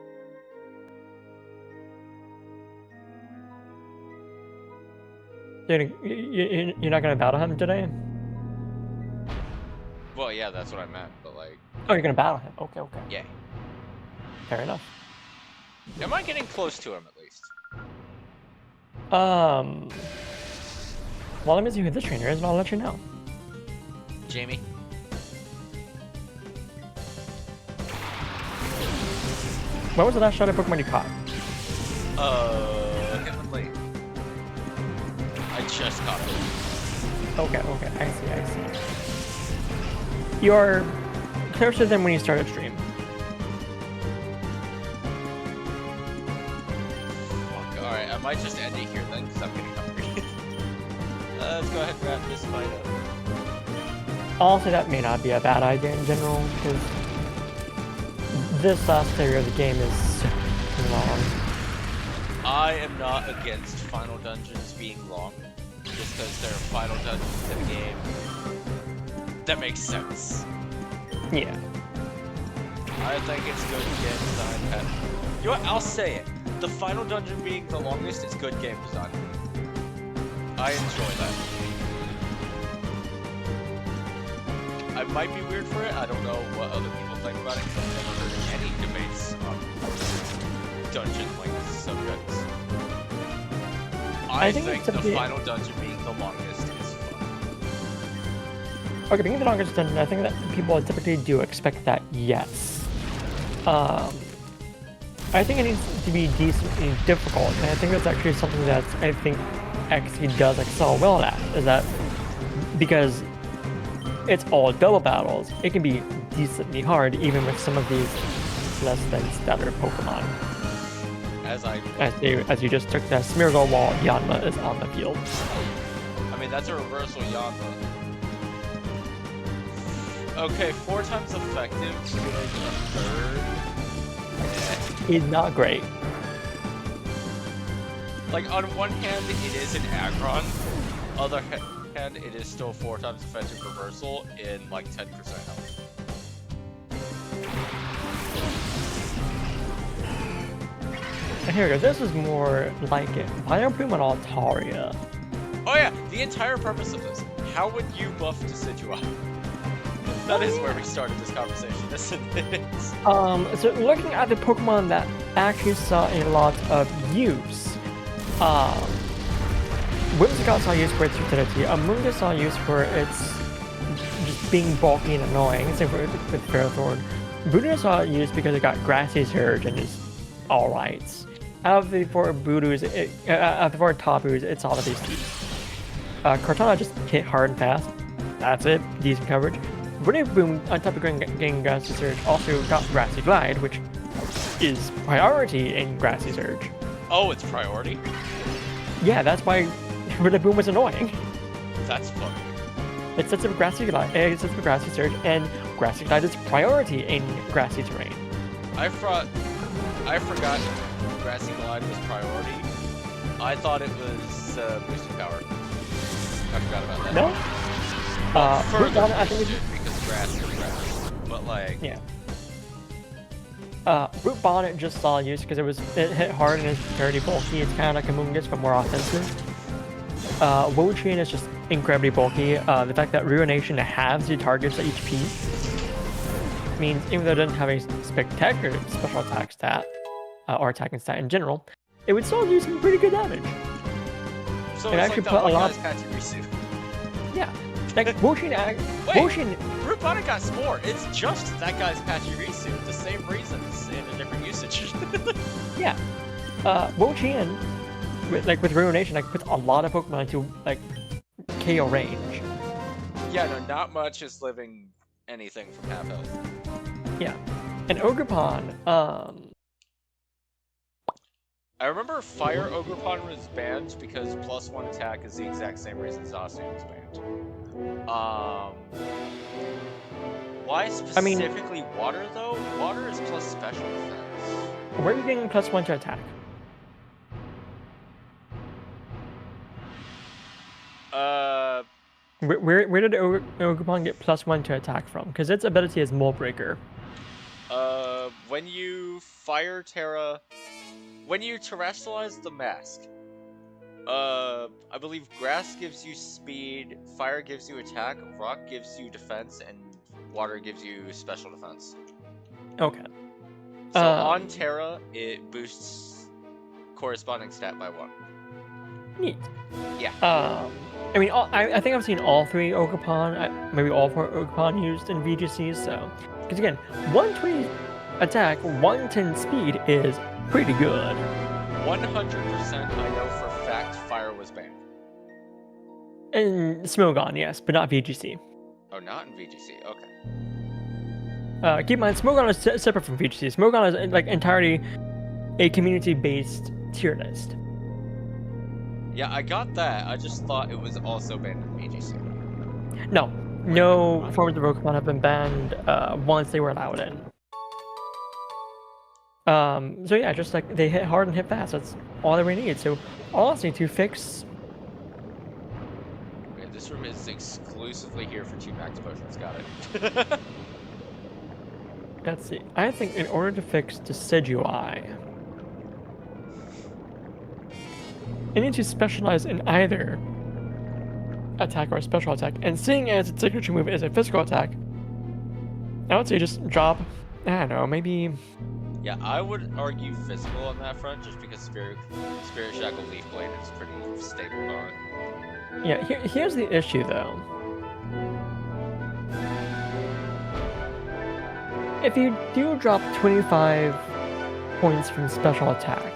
You're not gonna battle him today? Well, yeah, that's what I meant, but like... Oh, you're gonna battle him. Okay. Yeah. Fair enough. Am I getting close to him, at least? Well, let me see who this trainer is, and I'll let you know. Jamie? What was the last shadow Pokemon you caught? Hitmonlee. I just caught it. Okay, I see. Your closer than when you started stream. Fuck, alright, I might just end it here then, because I'm getting hungry. Let's go ahead and wrap this fight up. Also, that may not be a bad idea in general, because this last area of the game is so long. I am not against final dungeons being long, just because there are final dungeons in the game. That makes sense. Yeah. I think it's good game design. And you know what? I'll say it. The final dungeon being the longest is good game design. I enjoy that. I might be weird for it. I don't know what other people think about it, because I've never heard any debates on dungeon length subjects. I think the final dungeon being the longest is fun. Okay, being the longest dungeon, I think that people typically do expect that, yes. I think it needs to be decently difficult, and I think that's actually something that I think XE does excel well at, is that because it's all double battles, it can be decently hard even with some of these less than stellar Pokemon. As you just took the Smeargle while Yanma is on the field. I mean, that's a reversal Yanma. Okay, 4 times effective, doing a third. Is not great. Like, on one hand, it is an Aggron. Other hand, it is still 4 times effective reversal in like 10% health. Here we go. This is more like it. Vileplume and Altaria. Oh yeah, the entire purpose of this. How would you buff Decidueye? That is where we started this conversation, isn't it? So looking at the Pokemon that actually saw a lot of use, Whimsicott saw use for its utility, Amoonguss saw use for its just being bulky and annoying, same with Ferrothorn. Voodoo saw use because it got Grassy Surge and is alright. Out of the 4 Voodoos, out of the 4 Tapus, it saw the beasties. Cortana just hit hard and fast. That's it, decent coverage. Boom, on top of getting Grassy Surge, also got Grassy Glide, which is priority in Grassy Surge. Oh, it's priority? Yeah, that's why Boom was annoying. That's funny. It sets up Grassy Glide, it sets up Grassy Surge, and Grassy Glide is priority in grassy terrain. I forgot Grassy Glide was priority. I thought it was boosted power. I forgot about that. No? Further I think because grass is grass. But like... Yeah. Root Bonnet just saw use because it hit hard and it's very bulky. It's kind of like a Amoonguss, but more offensive. Wochain is just incredibly bulky. The fact that Ruination halves your targets at each piece means even though it doesn't have a spectacular special attack stat, or attacking stat in general, it would still do some pretty good damage. So it it's actually like put that a lot. Yeah, like Wochain. Root Bonnet got Spore. It's just that guy's Pachirisu. The same reasons in a different usage. Yeah, Wochain, with Ruination, puts a lot of Pokemon into KO range. Yeah, no, not much is living anything from half health. Yeah, and Ogerpon. I remember Fire Ogerpon was banned because +1 attack is the exact same reason Zacian was banned. Why specifically water though? Water is plus special defense. Where are you getting +1 to attack? Where did Ogerpon get +1 to attack from? Because its ability is Mold Breaker. When you when you terrestrialize the mask, I believe Grass gives you speed, Fire gives you attack, Rock gives you defense, and Water gives you special defense. Okay. So on Terra, it boosts corresponding stat by 1. Neat. Yeah. I mean, I think I've seen all 3 Ogerpon, maybe all 4 Ogerpon used in VGCs, so... Because again, 120 attack, 110 speed is pretty good. 100% I know for a fact Fire was banned. And Smogon, yes, but not VGC. Oh, not in VGC, okay. Keep in mind, Smogon is separate from VGC. Smogon is like entirely a community-based tier list. Yeah, I got that. I just thought it was also banned in VGC. No, no forms of Pokemon have been banned once they were allowed in. So yeah, just like they hit hard and hit fast. That's all that we need. So honestly, to fix. Okay, this room is exclusively here for 2 max potions. Got it. Let's see. I think in order to fix Decidueye, it needs to specialize in either attack or special attack. And seeing as its signature move is a physical attack, I would say just drop. I don't know, maybe. Yeah, I would argue physical on that front, just because Spirit Shackle Leaf Blade is pretty stable on. Yeah, here's the issue though. If you do drop 25 points from special attack,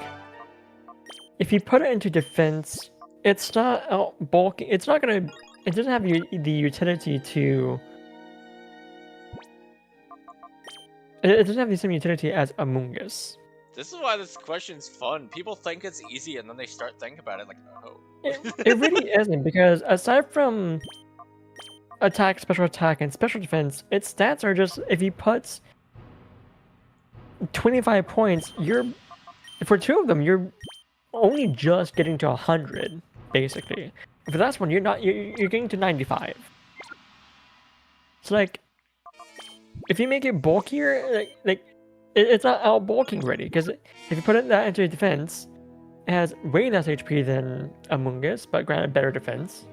if you put it into defense, it's not bulky. It's not gonna. It doesn't have the utility to. It doesn't have the same utility as Among Us. This is why this question's fun. People think it's easy, and then they start thinking about it like, oh. It really isn't, because aside from attack, special attack, and special defense, its stats are just, if you put 25 points, for 2 of them, you're only just getting to 100, basically. For the last one, you're getting to 95. It's like, if you make it bulkier, it's not out bulking ready, because if you put that into defense, it has way less HP than Among Us, but granted better defense.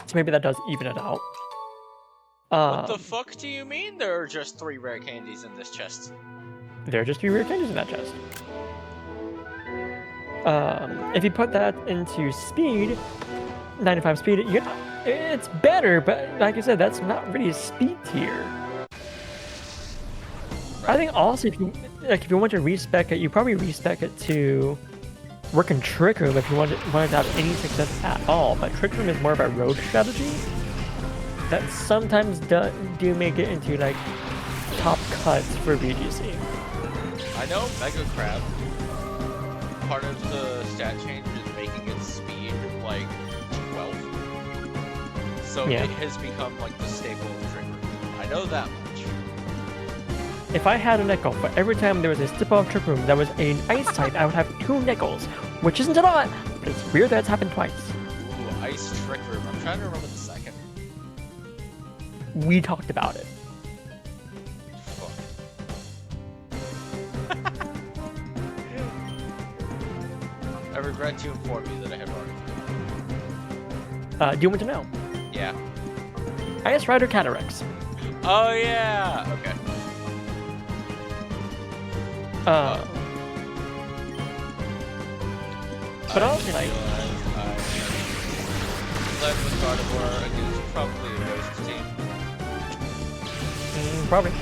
So maybe that does even it out. What the fuck do you mean there are just 3 rare candies in this chest? There are just 3 rare candies in that chest. If you put that into speed, 95 speed, it's better, but like I said, that's not really a speed tier. I think also if you want to respec it, you probably respec it to work in Trick Room if you wanted to have any success at all. But Trick Room is more of a road strategy that sometimes do make it into like top cuts for VGC. I know Mega Crab, part of the stat change is making its speed like 12. So yeah. It has become like the staple of Trick Room. I know that much. If I had a nickel for every time there was a step of Trick Room that was an ice type, I would have 2 nickels, which isn't a lot, but it's weird that it's happened twice. Ooh, Ice Trick Room. I'm trying to remember the second. We talked about it. Fuck. I regret to inform you that I have already forgotten. Do you want to know? Yeah. Ice Rider Cataracts. Oh yeah! Okay. But honestly, like, led with Gardevoir against probably a Ghost team. Probably.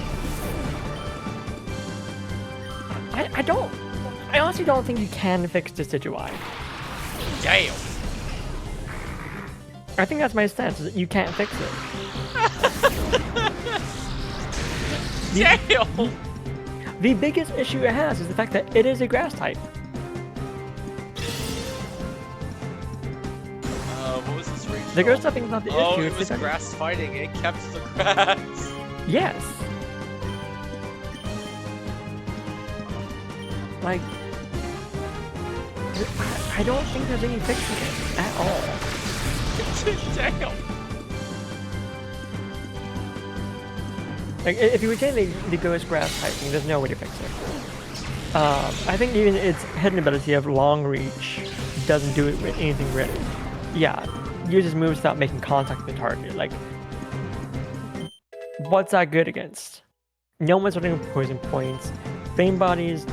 I honestly don't think you can fix Decidueye. Gale! I think that's my stance, is that you can't fix it. Gale! The biggest issue it has is the fact that it is a grass type. What was this regional? The grass typing is not the issue. Oh, it it's was the fact- grass fighting. It kept the grass. Yes. Like, I don't think there's any fixing it at all. Damn. Like, if you retain the ghost grass typing, there's no way to fix it. I think even its hidden ability of long reach doesn't do it with anything really. Yeah, uses moves without making contact with the target. Like, what's that good against? No one's running poison points. Flame bodies,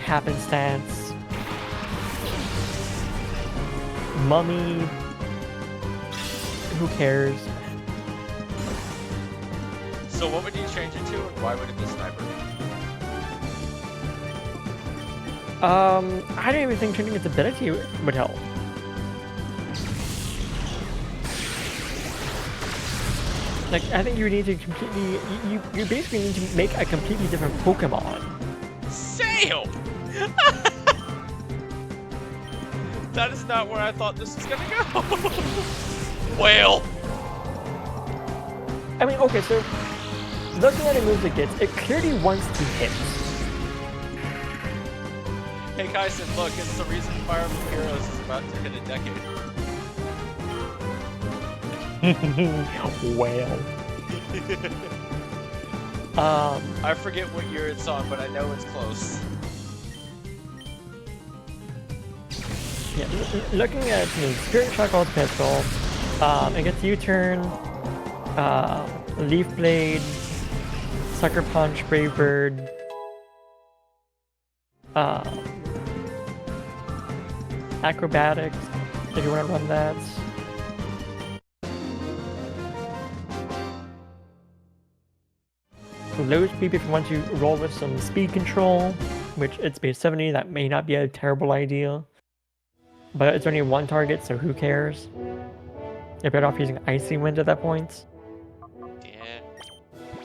happenstance. Mummy. Who cares? So what would you change it to, and why would it be Sniper? I don't even think changing its ability would help. Like, I think you need to completely... You basically need to make a completely different Pokemon. Sail! That is not where I thought this was gonna go. Whale! I mean, okay, so... Looking at the moves it gets, it clearly wants to hit. Hey Kaison, look, it's the reason Fire Emblem Heroes is about to hit a decade. Whale. I forget what year it's on, but I know it's close. Yeah, looking at the Spirit Shock Alt Pistol, it gets U-Turn, Leaf Blade, Sucker Punch, Brave Bird, Acrobatics, if you want to run that. Low speed if you want to roll with some speed control, which it's base 70, that may not be a terrible idea. But it's only one target, so who cares? You're better off using Icy Wind at that point. Yeah.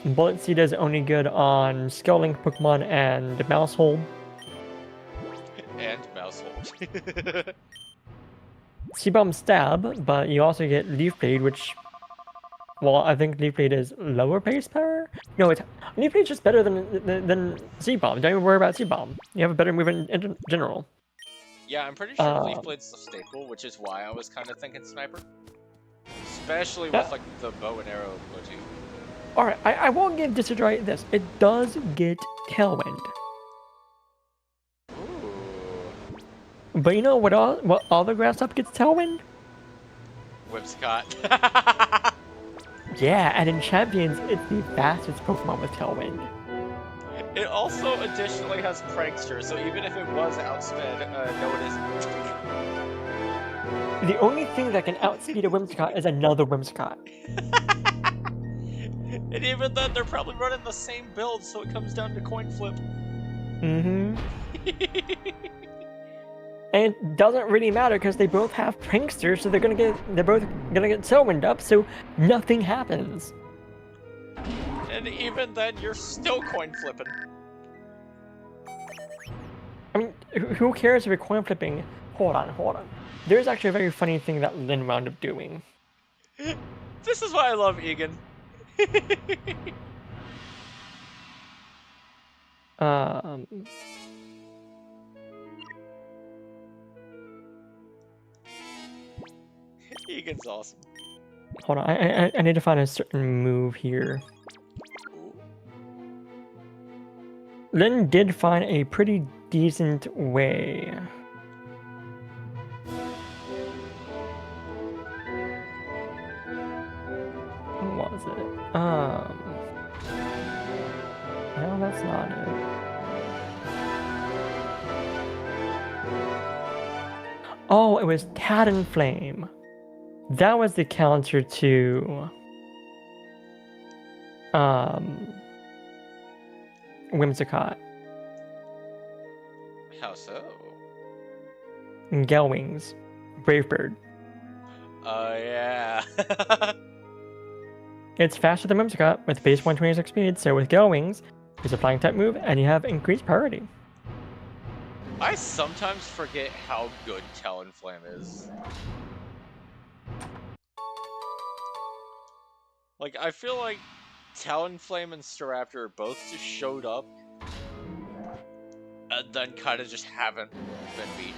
Bullet Seed is only good on Skill Link Pokemon and Mousehold. And Mousehold. C-Bomb Stab, but you also get Leaf Blade, which... Well, I think Leaf Blade is lower base power? No, Leaf Blade's just better than C-Bomb. Don't even worry about C-Bomb. You have a better move in general. Yeah, I'm pretty sure Leaf Blade's the staple, which is why I was kind of thinking Sniper. Especially with, like, the bow and arrow motif. Alright, I will give Decidueye this. It does get Tailwind. Ooh. But you know what other grass type gets Tailwind? Whimsicott. Yeah, and in Champions, it's the fastest Pokemon with Tailwind. It also additionally has Prankster, so even if it was outsped, no it isn't. The only thing that can outspeed a Whimsicott is another Whimsicott. And even then, they're probably running the same build, so it comes down to coin flip. Mm-hmm. And it doesn't really matter because they both have Prankster, so they're both gonna get Tailwind up, so nothing happens. And even then, you're still coin flipping. I mean, who cares if you're coin flipping? Hold on. There's actually a very funny thing that Lynn wound up doing. This is why I love Egan. Egan's awesome. Hold on, I need to find a certain move here. Lynn did find a pretty decent way. What was it? No, that's not it. Oh, it was Talonflame. That was the counter to Whimsicott. How so? And Gale Wings. Brave Bird. Oh, yeah. It's faster than Whimsicott with base 126 speed, so with Gale Wings, it's a flying type move and you have increased priority. I sometimes forget how good Talonflame is. Like, I feel like Talonflame and Staraptor both just showed up and then kind of just haven't been beaten.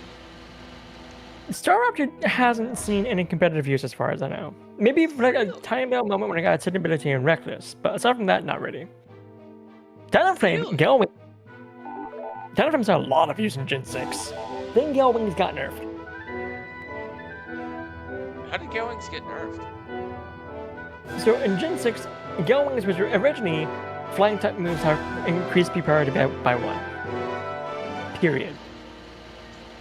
Staraptor hasn't seen any competitive use as far as I know. Maybe for like a tiny little moment when I got Hidden Ability and Reckless, but aside from that, not really. Talonflame, Really? Gale Wings. Talonflame's had a lot of use in Gen 6. Then Gale Wings got nerfed. How did Gale Wings get nerfed? So in Gen 6, Gale Wings was originally flying type moves have increased speed priority by 1. Period.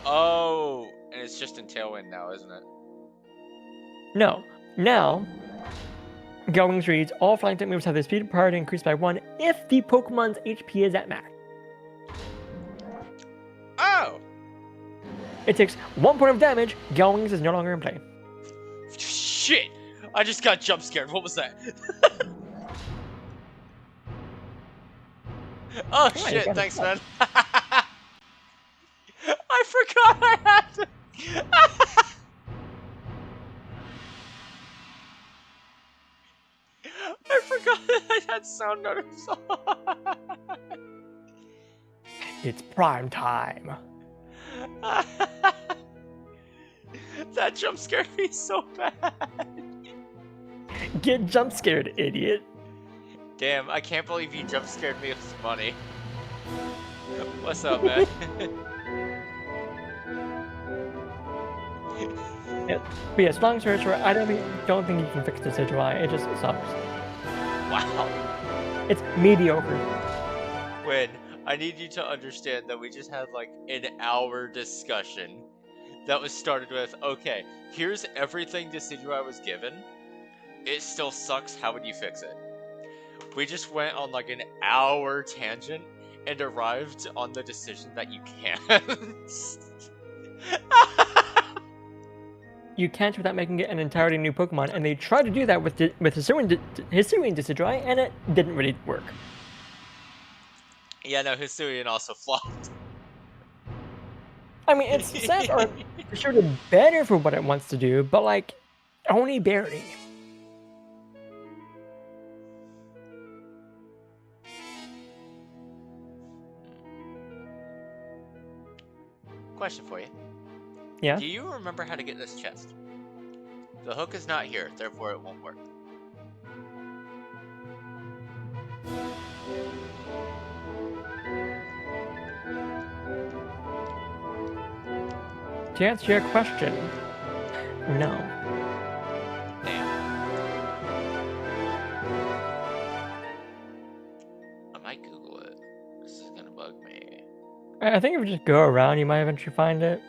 Oh, and it's just in Tailwind now, isn't it? No. Now, Gale Wings reads, all flying type moves have their speed priority increased by 1 if the Pokemon's HP is at max. Oh! It takes 1 point of damage, Gale Wings is no longer in play. Shit! I just got jump scared. What was that? Oh shit! Thanks, man. I forgot I had to. I forgot I had sound notice. It's prime time. That jump scared me so bad. Get jump scared, idiot. Damn, I can't believe you jump scared me with money. What's up, man? Yeah, but yes, long story short, I don't think you can fix this HOI. It just sucks. Wow. It's mediocre. Win, I need you to understand that we just had like an hour discussion that was started with, okay, here's everything Decidueye was given. It still sucks. How would you fix it? We just went on like an hour tangent and arrived on the decision that you can't. You can't without making it an entirely new Pokemon, and they tried to do that with Hisuian Decidueye, and it didn't really work. Yeah, no, Hisuian also flopped. I mean, its stats are for sure better for what it wants to do, but like, only barely. Question for you. Yeah? Do you remember how to get this chest? The hook is not here, therefore it won't work. To answer your question, no. Damn. I might Google it. This is gonna bug me. I think if you just go around, you might eventually find it.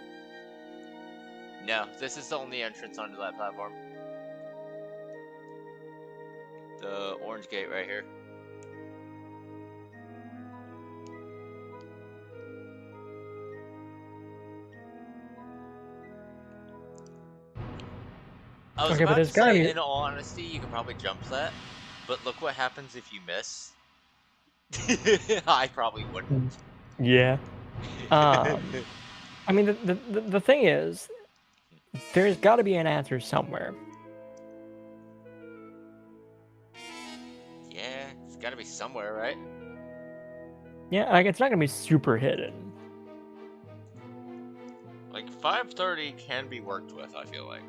No, this is the only entrance onto that platform. The orange gate right here. I was about to say, in all honesty, you could probably jump that, but look what happens if you miss. I probably wouldn't. Yeah. I mean, the thing is, there's got to be an answer somewhere. Yeah, it's got to be somewhere, right? Yeah, like it's not gonna be super hidden. Like 530 can be worked with, I feel like.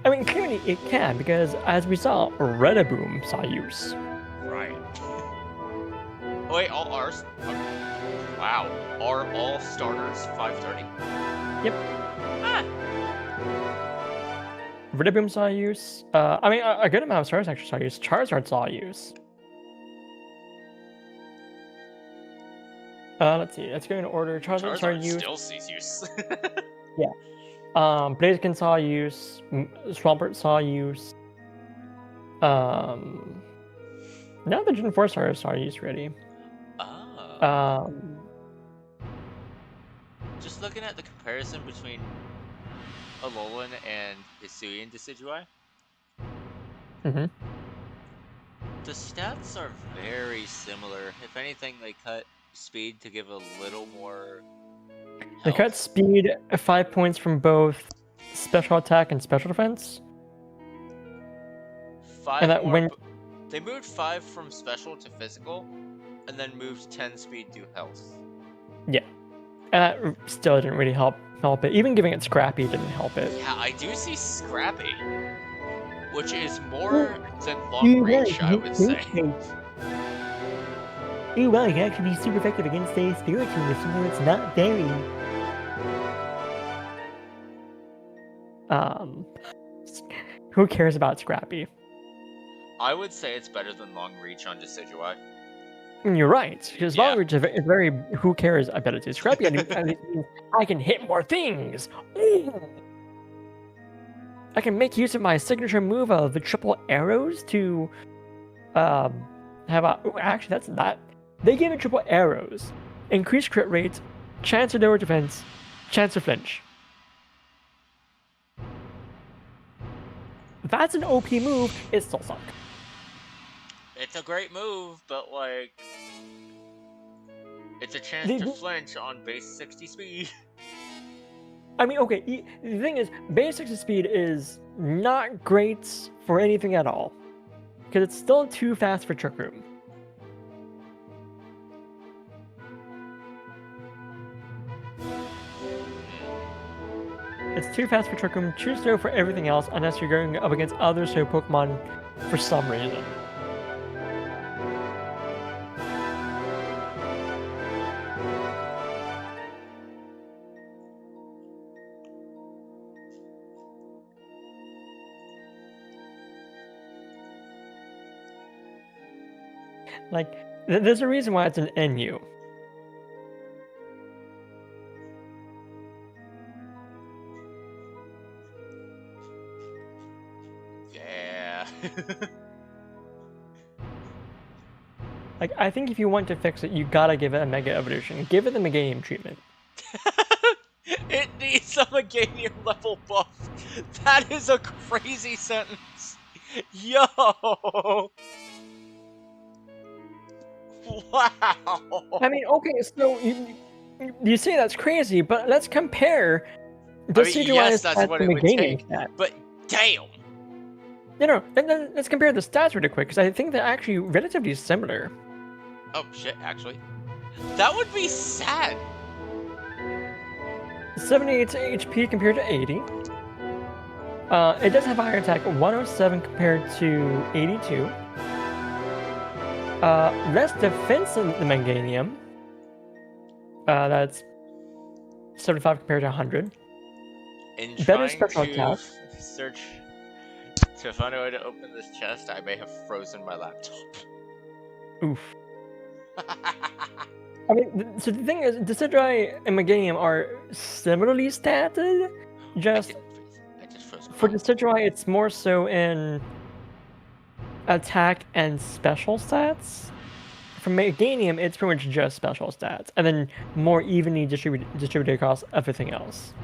I mean, clearly it can, because as we saw, Redaboom saw use. Right. Oh, wait, all ours? Wow. Are all starters 530? Yep. Ah! Redaboom saw use. I mean, a good amount of stars actually saw use. Charizard saw use. Let's see. Let's go in order. Charizard saw use. Still sees use. Yeah. Blaziken saw use. Swampert saw use. Now the Gen 4 stars saw use ready. Oh. Just looking at the comparison between Alolan and Hisuian Decidueye. Mm-hmm. The stats are very similar. If anything, they cut speed to give a little more health. They cut speed 5 points from both special attack and special defense. 5 and that more, they moved 5 from special to physical, and then moved 10 speed to health. Yeah. And that still didn't really help it. Even giving it Scrappy didn't help it. Yeah, I do see Scrappy, which is more than long reach, I would say. Ooh, well, it can actually be super effective against a spiritual, even though it's not very. Who cares about Scrappy? I would say it's better than long reach on Decidueye. You're right, because long reach is very who cares ability. Scrappy at least means I can hit more things. Ooh. I can make use of my signature move of the triple arrows to have a. Ooh, actually, that's not. They give it triple arrows, increased crit rate, chance to lower defense, chance to flinch. That's an OP move. It still sucks. It's a great move, but like, it's a chance to flinch on base 60 speed. I mean, okay, the thing is, base 60 speed is not great for anything at all. Because it's still too fast for Trick Room. It's too fast for Trick Room, too slow for everything else, unless you're going up against other slow Pokemon for some reason. Like, there's a reason why it's an NU. Yeah. Like, I think if you want to fix it, you gotta give it a Mega Evolution. Give it the Meganium treatment. It needs a Meganium level buff. That is a crazy sentence. Yo! Wow! I mean, okay, so you say that's crazy, but let's compare the yes, that's what it would take, stat. but damn! Let's compare the stats really quick, because I think they're actually relatively similar. Oh shit, actually. That would be sad! 78 HP compared to 80. It does have higher attack, 107 compared to 82. Less defense in the Meganium. That's 75 compared to 100. In Better trying special to attack. search to find a way to open this chest, I may have frozen my laptop. Oof. I mean, so the thing is, Decidueye and Meganium are similarly statted. Just I just froze. for Decidueye, it's more so in attack and special stats. For Meganium, it's pretty much just special stats, and then more evenly distributed across everything else.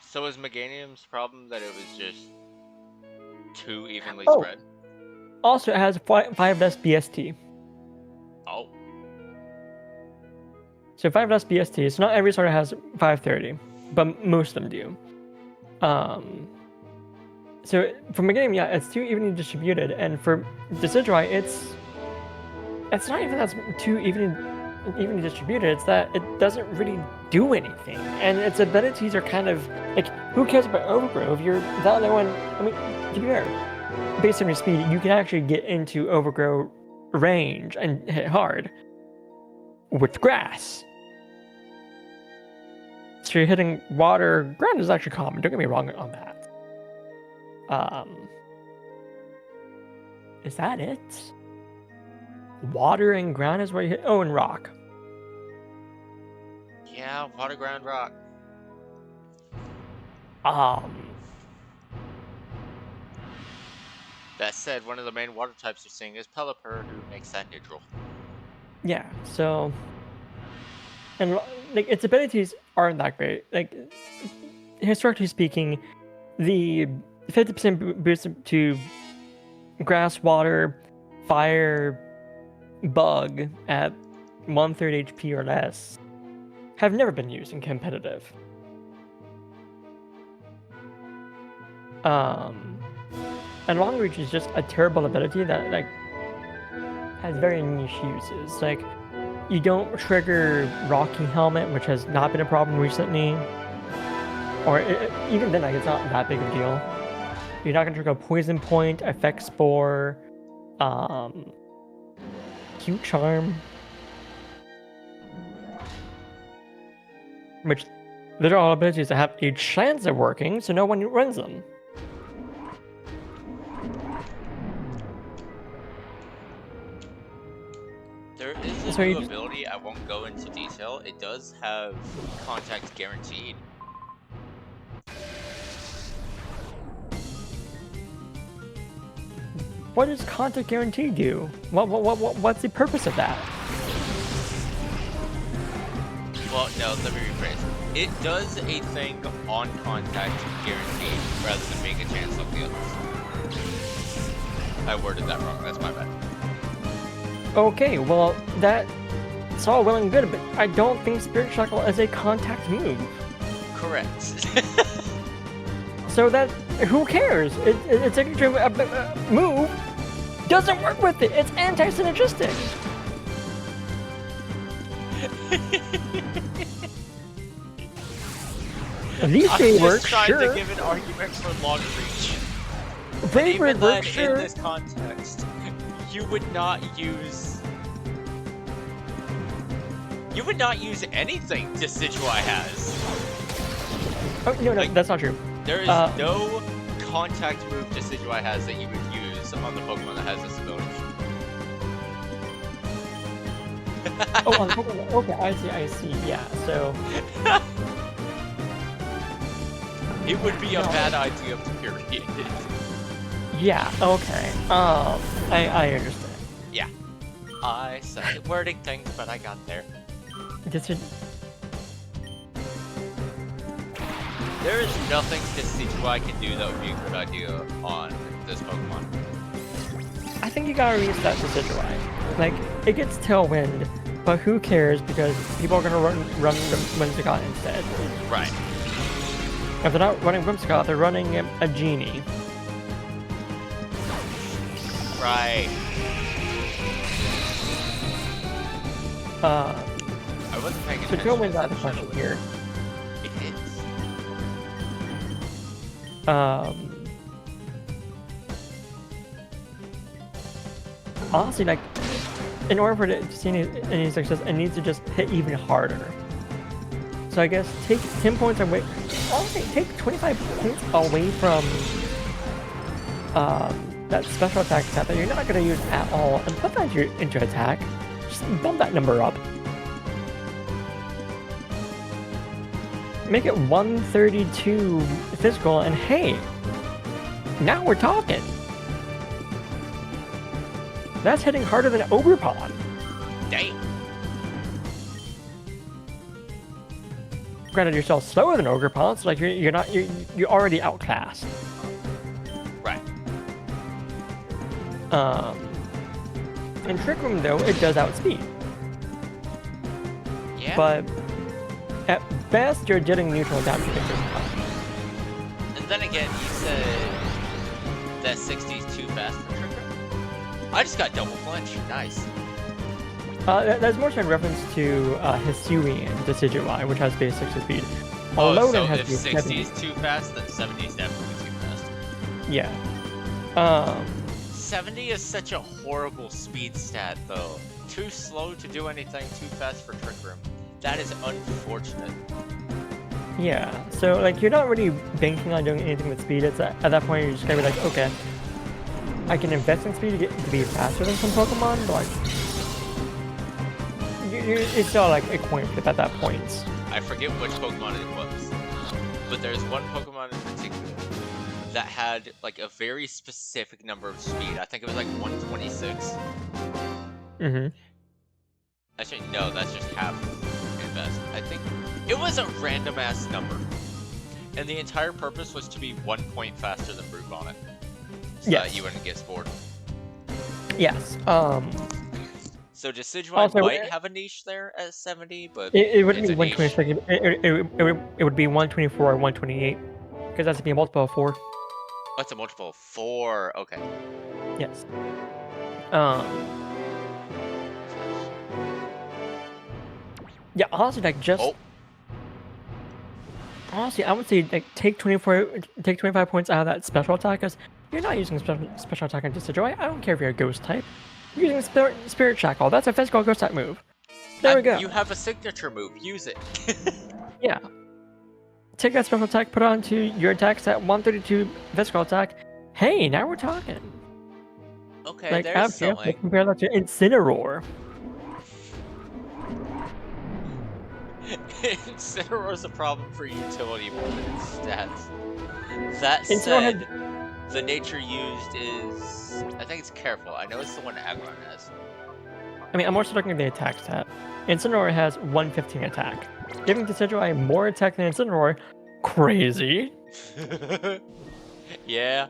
So was Meganium's problem that it was just too evenly Oh. spread? Also, it has 5 less BST. Oh. So 5 less BST. So not every starter has 530, but most of them do. So for Meganium, yeah, it's too evenly distributed, and for Decidueye, it's not even that's too evenly distributed. It's that it doesn't really do anything, and its abilities are kind of like, who cares about Overgrowth? You're the other one. I mean, to be fair, based on your speed, you can actually get into Overgrow range and hit hard with grass. So you're hitting water. Ground is actually common. Don't get me wrong on that. Is that it? Water and ground is where you hit. Oh, and rock. Yeah, water, ground, rock. That said, one of the main water types you're seeing is Pelipper, who makes that neutral. Yeah, so, and like its abilities aren't that great. Like, historically speaking, the 50% boost to grass, water, fire, bug at 1/3 HP or less have never been used in competitive. And long reach is just a terrible ability that like has very niche uses. Like, you don't trigger Rocky Helmet, which has not been a problem recently, or even then, like, it's not that big of a deal. You're not gonna trigger Poison Point, Effect Spore, Cute Charm, which those are all abilities that have a chance of working, so no one runs them. There is a new ability, I won't go into detail. It does have contact guaranteed. What does contact guarantee do? What's the purpose of that? Well, no, let me rephrase. It does a thing on contact guaranteed rather than make a chance like the others. I worded that wrong, that's my bad. Okay, well, that's all well and good, but I don't think Spirit Shackle is a contact move. Correct. So that, who cares? Its signature move doesn't work with it. It's anti-synergistic. Leaf Ray works, I'm just trying sure. to give an argument for long reach. Brave Even Bird then, works, sure. in this context, you would not use anything Decidueye has. Oh, no, like, that's not true. There is no contact move Decidueye has that you would use on the Pokemon that has this ability. Oh, on the Pokemon. Okay, I see. Yeah, so. It would be a bad idea, period. Yeah, okay. I understand. Yeah. I started wording things, but I got there. There is nothing Decidueye can do that would be a good idea on this Pokemon. I think you gotta reset Decidueye. Like, it gets Tailwind, but who cares because people are gonna run Whimsicott instead. Right. If they're not running Whimsicott, they're running a Genie. Right. I wasn't paying attention. So Tailwind's out of the question here. It is. Honestly, like, in order for it to see any success, it needs to just hit even harder. So I guess take 10 points away. Honestly, take 25 points away from that special attack stat that you're not going to use at all, and put that into attack. Just bump that number up. Make it 132 physical, and hey, now we're talking. That's hitting harder than Oberpon. Damn. Granted, you're still slower than Ogerpon, so like you're already outclassed. Right. In Trick Room though, it does outspeed. Yeah. But at best, you're getting neutral damage against Ogerpon. And then again, you said that 60 is too fast for Trick Room? I just got double flinch. Nice. That's more so in reference to Hisuian Decidueye, which has base 60 speed. Oh, so has if base 60 70. is too fast, then 70 is definitely too fast. Yeah. 70 is such a horrible speed stat, though. Too slow to do anything, too fast for Trick Room. That is unfortunate. Yeah, so like you're not really banking on doing anything with speed. It's at that point you're just gonna be like, okay, I can invest in speed to be faster than some Pokemon, but like it's still like a coin flip at that point. I forget which Pokemon it was, but there's one Pokemon in particular that had like a very specific number of speed. I think it was like 126. Mm-hmm. Actually, no, that's just half invest. I think it was a random ass number, and the entire purpose was to be 1 point faster than Brute on it, so that you wouldn't get bored. Yes. So Decidueye might have a niche there at 70, but it wouldn't be 126. It would be 124 or 128, because that's to be a multiple of 4. Oh, it's a multiple of 4. Okay. Yes. Yeah, honestly, like just. Honestly, I would say like take 25 points out of that special attack, because you're not using special attack on Decidueye. I don't care if you're a ghost type. You're using Spirit Shackle. That's a physical ghost type move. There we go. You have a signature move. Use it. Yeah. Take that special attack, put it onto your attacks at 132 physical attack. Hey, now we're talking. Okay, like, there's something. Compare that to Incineroar. Incineroar's a problem for utility more than its stats. That said, the nature used is... I think it's Careful. I know it's the one Aggron has. I mean, I'm also looking at the attack stat. Incineroar has 115 attack. giving Decidueye more attack than Incineroar. Crazy. Yeah.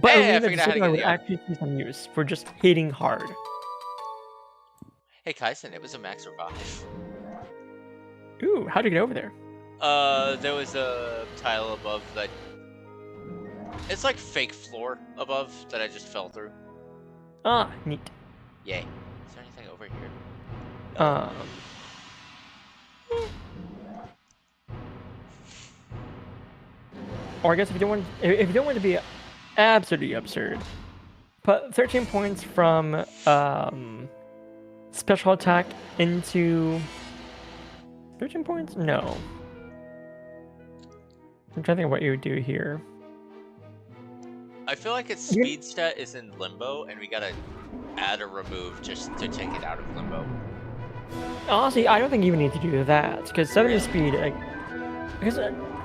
But Hey, I I believe figured out that how to Decidueye get would the item. actually see some use for just hitting hard. Hey, Kaison, it was a max revive. Ooh, how'd you get over there? There was a tile above that. It's like fake floor above that I just fell through. Ah, neat. Yay. Is there anything over here? Or I guess if you don't want to be absolutely absurd, put 13 points from special attack into 13 points? No. I'm trying to think of what you would do here. I feel like its speed stat is in limbo, and we gotta add or remove just to take it out of limbo. Honestly, I don't think you even need to do that, because 7 speed, like, because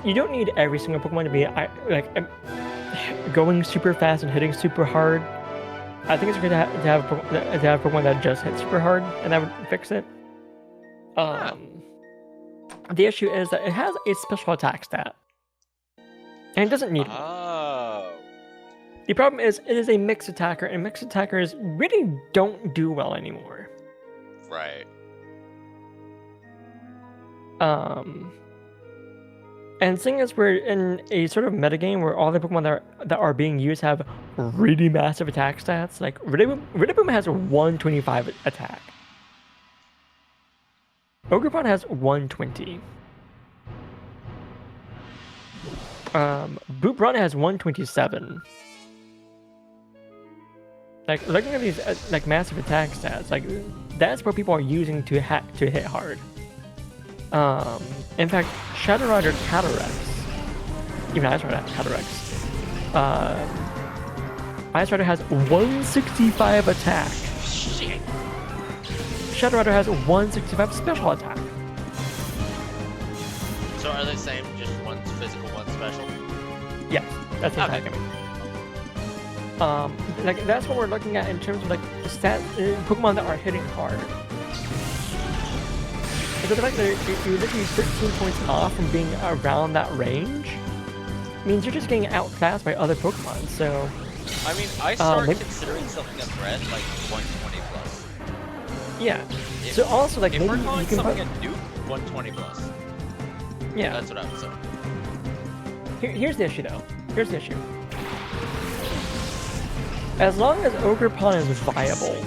you don't need every single Pokemon to be going super fast and hitting super hard. I think it's good to have Pokemon that just hit super hard, and that would fix it. The issue is that it has a special attack stat, and it doesn't need one. Oh. The problem is it is a mixed attacker, and mixed attackers really don't do well anymore. Right. And seeing as we're in a sort of metagame where all the Pokemon that are being used have really massive attack stats, like Rillaboom has 125 attack. Ogerpon has 120. Boopron has 127. Like, looking at these like massive attack stats, like that's what people are using to hit hard. In fact, Shadow Rider Cataracts, even Ice Rider Cataracts, Ice Rider has 165 attack. Shit. Shadow Rider has 165 special attack. So are they same, just one's physical, one's special? Yes, that's the Okay. attack. Like that's what we're looking at in terms of like Pokemon that are hitting hard. So the fact that you're literally 13 points off from being around that range means you're just getting outclassed by other Pokemon. So I mean, I start considering something a threat like 120 plus. Yeah. So also like if maybe we're calling you can something put, a nuke, 120 plus. Yeah. That's what I would say. Here's the issue though. Here's the issue. As long as Ogerpon is viable,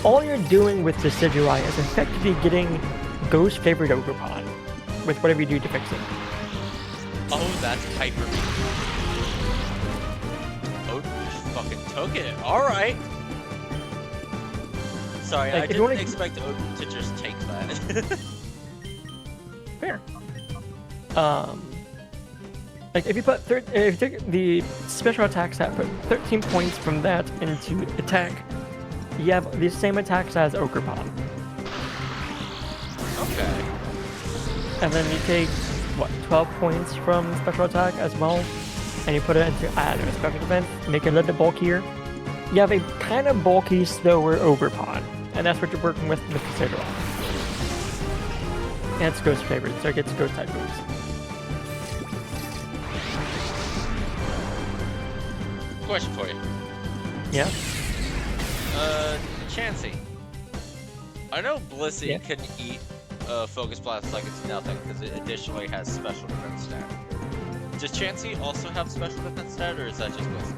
all you're doing with Decidueye is effectively getting Ghost favored Ogerpon with whatever you do to fix it. Oh, that's Hyper Beam. Oh, just fucking took it. Alright. Sorry, Like, I if you wanna- didn't expect Odin to just take that. Fair. Like if you put if you take the special attack stat, put 13 points from that into attack, you have the same attack stat as Ogerpon. Okay. And then you take what 12 points from special attack as well, and you put it into I don't know, special defense, make it a little bit bulkier. You have a kind of bulky, slower Ogerpon, and that's what you're working with the Decidueye. And it's Ghost favored, so it gets Ghost type moves. Question for you. Yeah. Chansey. I know Blissey Yeah. can eat Focus Blast like it's nothing because it additionally has special defense stat. Does Chansey also have special defense stat, or is that just Blissey?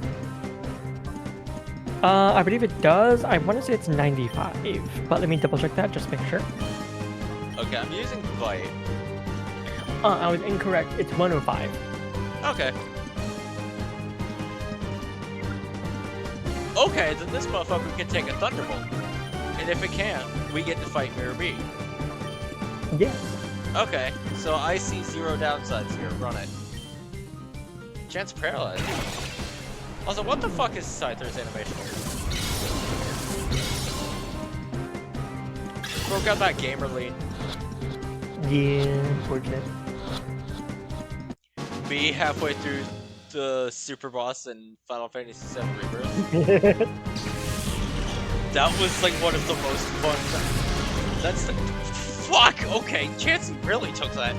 I believe it does. I want to say it's 95, but let me double check that just to make sure. Okay, I'm using Bite. I was incorrect. It's 105. Okay. Okay, then this motherfucker can take a Thunderbolt. And if it can, we get to fight Mirror B. Yes. Okay, so I see zero downsides here. Run it. Chance paralyzed. Also, what the fuck is Scyther's animation? Broke out that gamer lead. Yeah, unfortunate. Be halfway through the super boss in Final Fantasy VII Rebirth. That was like one of the most fun That's the... Fuck! Okay, Chansey really took that.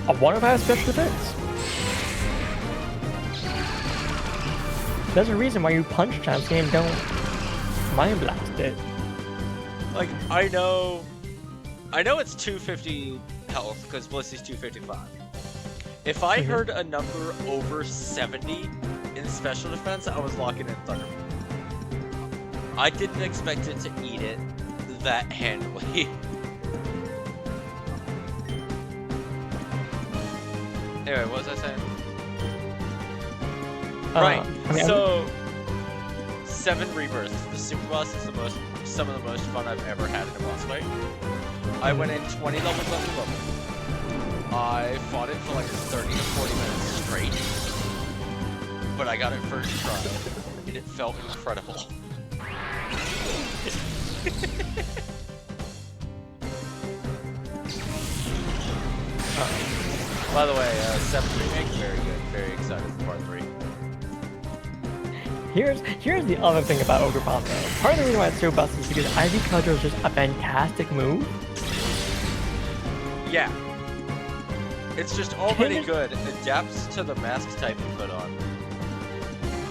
A 1 has special defense. There's a reason why you punch Chansey and don't Mind Blast it. Like, I know it's 250 health, because Blissey's 255. If I heard a number over 70 in special defense, I was locking in Thunder. I didn't expect it to eat it that handily. Anyway, what was I saying? Right, so 7 rebirths. The super boss is some of the most fun I've ever had in a boss fight. I went in 20 levels under level. I fought it for like 30 to 40 minutes straight, but I got it first try, and it felt incredible. By the way, 7 remake, very good. Very excited for part 3. Here's the other thing about Ogre Bomb though. Part of the reason why it's so busted is because Ivy Cudgel is just a fantastic move. Yeah. It's just already good. It adapts to the mask type you put on.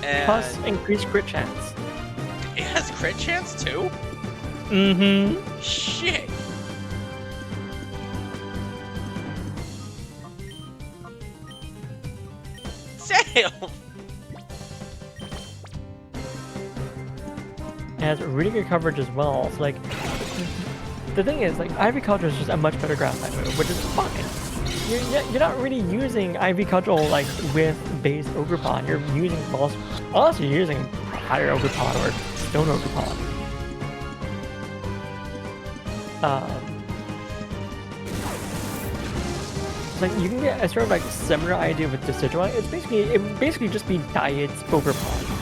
And plus increased crit chance. It has crit chance too? Mm-hmm. Shit. Damn! It has really good coverage as well. So, like, the thing is, like, Ivy Cudgel is just a much better ground type move, which is fine. You're not really using Ivy Cudgel like with base Ogerpon. You're using honestly you're using higher Ogerpon or Stone Ogerpon. Like you can get a sort of like similar idea with Decidueye. It basically just be Diet's Ogerpon.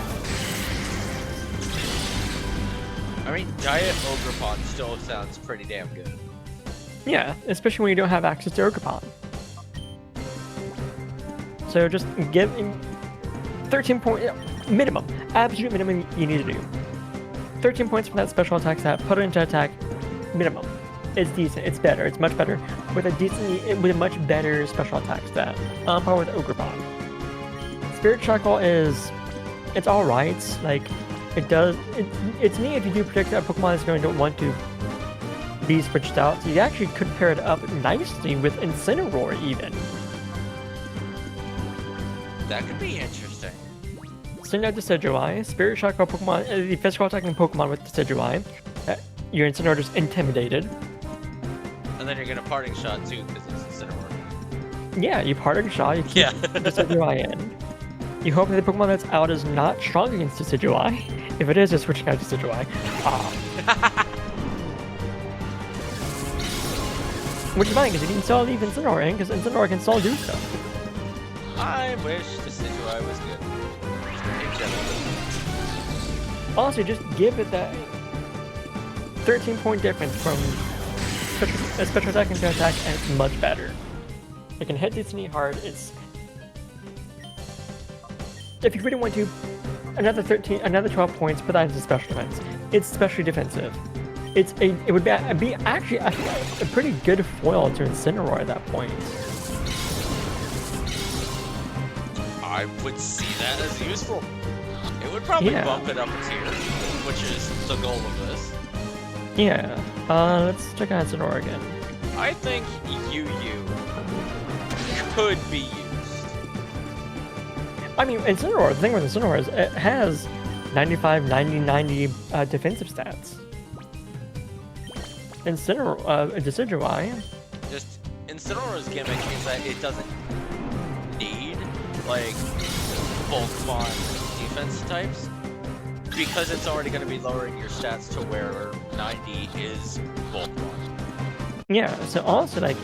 I mean, Diet Ogerpon still sounds pretty damn good. Yeah, especially when you don't have access to Ogerpon. So just give 13 points minimum, absolute minimum you need to do. 13 points from that special attack stat, put it into attack, minimum. It's decent, it's better, it's much better with a much better special attack stat. On par with Ogerpon. Spirit Shackle it's alright, like it's neat if you do predict that Pokemon is going to want to be switched out. So you actually could pair it up nicely with Incineroar even. That could be interesting. Send out Decidueye, Spirit Shackle Pokemon, the physical attacking Pokemon with Decidueye. Your Incineroar is intimidated. And then you're gonna parting shot too, because it's Incineroar. Yeah, you parting shot, you keep Decidueye in. You hope that the Pokemon that's out is not strong against Decidueye. If it is, you're switching out Decidueye. Which is fine, because you can still leave Incineroar in, because Incineroar can still do stuff. I wish Decidueye was good. In general. Also, just give it that 13-point difference from special attack into attack, and it's much better. It can hit decently hard. If you really want to, another 12 points, put that into special defense. It's specially defensive. It would be actually a pretty good foil to Incineroar at that point. I would see that as useful. It would probably bump it up a tier, which is the goal of this. Yeah. Let's check out Incineroar again. I think UU could be used. I mean, Incineroar, the thing with Incineroar is it has 95, 90, 90 defensive stats. Decidueye. Just Incineroar's gimmick is that it doesn't need like Pokemon defense types because it's already going to be lowering your stats to where 90 is Pokemon. Yeah, so honestly, like,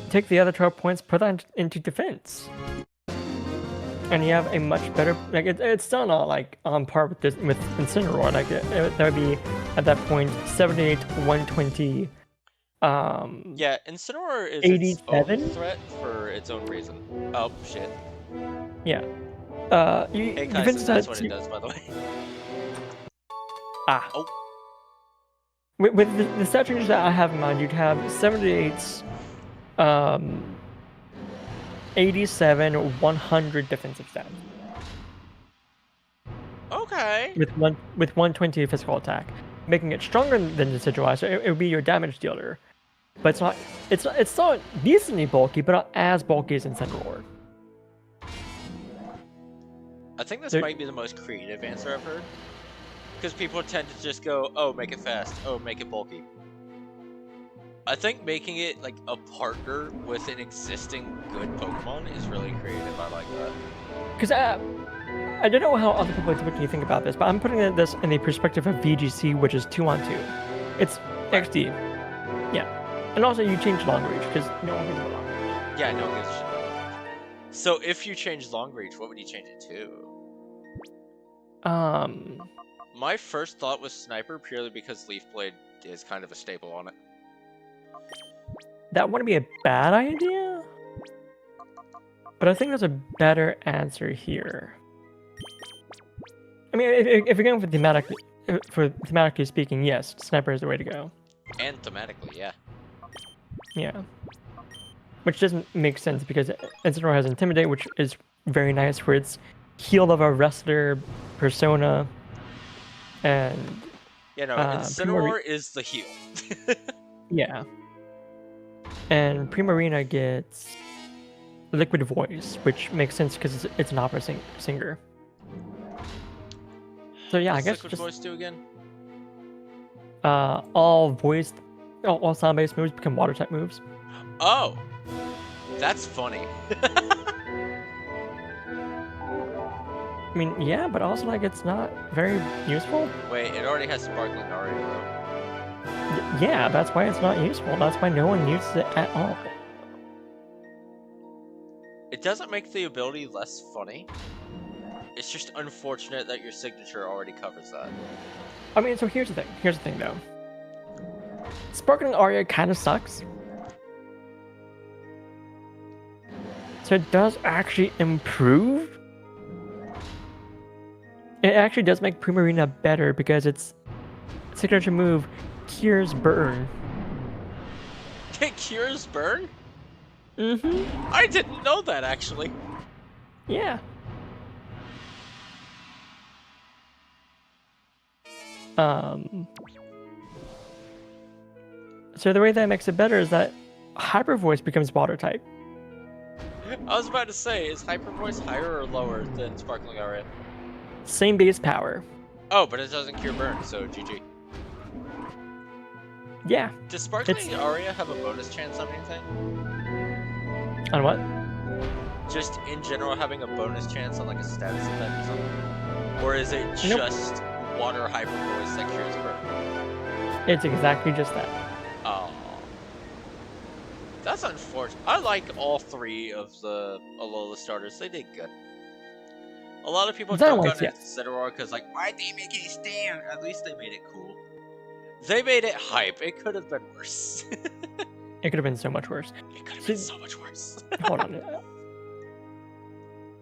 take the other 12 points, put that into defense. And you have a much better, like, it's still not, like, on par with Incineroar. Like, that would be, at that point, 78, 120, yeah, Incineroar is 87? its own threat for its own reason. Oh, shit. Yeah. Hey, Kaison, that's what it does, by the way. Ah. Oh. With the stat changes that I have in mind, you'd have 78s, 87, 100 defensive stats. Okay. With 120 physical attack, making it stronger than the Sigil. So it would be your damage dealer, but it's not. It's not decently bulky, but not as bulky as Incineroar. I think this might be the most creative answer I've heard. Because people tend to just go, oh, make it fast, oh, make it bulky. I think making it like a partner with an existing good Pokemon is really creative. I like that. Because I don't know how other people typically think about this, but I'm putting this in the perspective of VGC, which is 2-on-2. It's XD. Yeah. And also you change long reach, because no one gives a long reach. Yeah, no one gives a shit about long reach. So if you change long reach, what would you change it to? My first thought was Sniper, purely because Leaf Blade is kind of a staple on it. That wouldn't be a bad idea, but I think there's a better answer here. I mean, if you're going for thematically speaking, yes, Sniper is the way to go. And thematically, yeah. Yeah. Which doesn't make sense because Incineroar has Intimidate, which is very nice for its heal of a wrestler persona. And yeah, no, Incineroar is the heal. Yeah. And Primarina gets Liquid Voice, which makes sense because it's an opera singer. So yeah, I guess Liquid Voice do again? All sound-based moves become water-type moves. Oh! That's funny. I mean, yeah, but also, like, it's not very useful. Wait, it already has Sparkling Aria, though. Yeah, that's why it's not useful. That's why no one uses it at all. It doesn't make the ability less funny. It's just unfortunate that your signature already covers that. I mean, so here's the thing, though. Sparkling Aria kind of sucks. So it does actually improve. It actually does make Primarina better because its signature move cures burn. It cures burn? Mm-hmm. I didn't know that, actually. Yeah. So the way that makes it better is that Hyper Voice becomes water type. I was about to say, is Hyper Voice higher or lower than Sparkling Aria? Same base power. Oh, but it doesn't cure burn, so GG. Yeah. Does Sparkling Aria have a bonus chance on anything? On what? Just in general having a bonus chance on like a status event or something? Or is it just water Hyper Voice that cures burn? It's exactly just that. Oh. That's unfortunate. I like all three of the Alola starters. They did good. A lot of people dunk on Incineroar because, like, why'd they make it stand? At least they made it cool. They made it hype. It could have been worse. It could have been so much worse. It could have been so much worse. Hold on.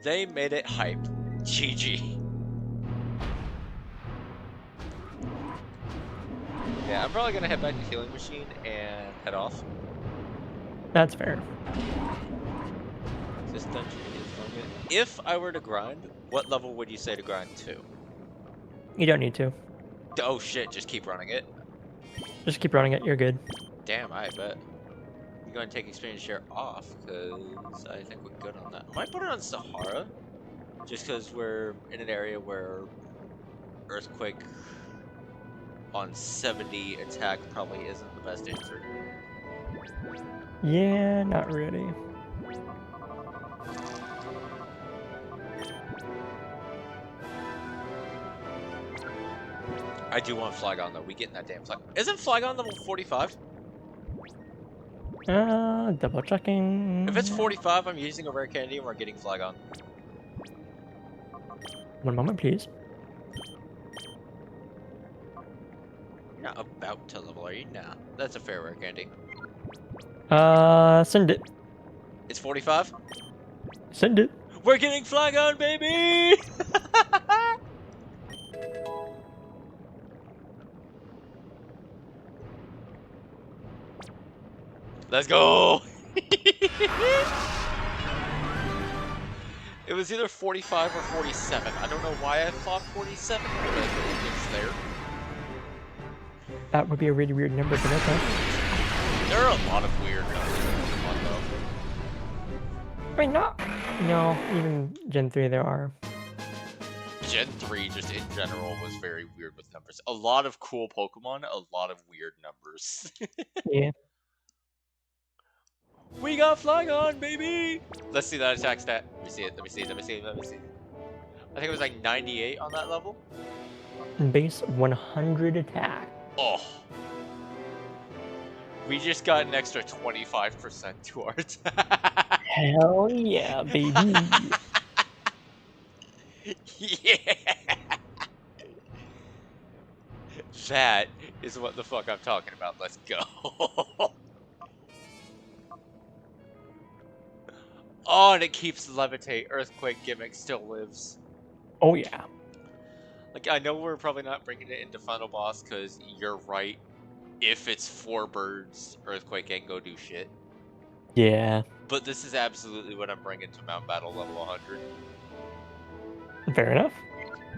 They made it hype. GG. Yeah, I'm probably gonna head back to Healing Machine and head off. That's fair. This dungeon is long. If I were to grind, what level would you say to grind to? You don't need to. Oh shit, just keep running it. Just keep running it, you're good. Damn, I bet. I'm going to take experience share off, because I think we're good on that. I might put it on Sahara, just because we're in an area where Earthquake on 70 attack probably isn't the best answer. Yeah, not really. I do want Flygon though. We getting that damn Flygon. Isn't Flygon level 45? Double checking. If it's 45, I'm using a rare candy and we're getting Flygon. One moment, please. You're not about to level, are you? Nah, that's a fair rare candy. Send it. It's 45? Send it. We're getting Flygon, baby! Let's go! It was either 45 or 47. I don't know why I thought 47, but it's there. That would be a really weird number, but okay. There are a lot of weird numbers in Pokemon, though. I mean, not. No, even Gen 3 there are. Gen 3, just in general, was very weird with numbers. A lot of cool Pokemon, a lot of weird numbers. Yeah. We got Flygon, baby! Let's see that attack stat. Let me see it, let me see it, let me see it, let me see it. I think it was like 98 on that level. Base 100 attack. Oh. We just got an extra 25% to our attack. Hell yeah, baby. Yeah! That is what the fuck I'm talking about. Let's go. Oh, and it keeps levitate. Earthquake gimmick still lives. Oh yeah. Like, I know we're probably not bringing it into Final Boss, because you're right. If it's 4 birds, Earthquake ain't go do shit. Yeah. But this is absolutely what I'm bringing to Mount Battle level 100. Fair enough.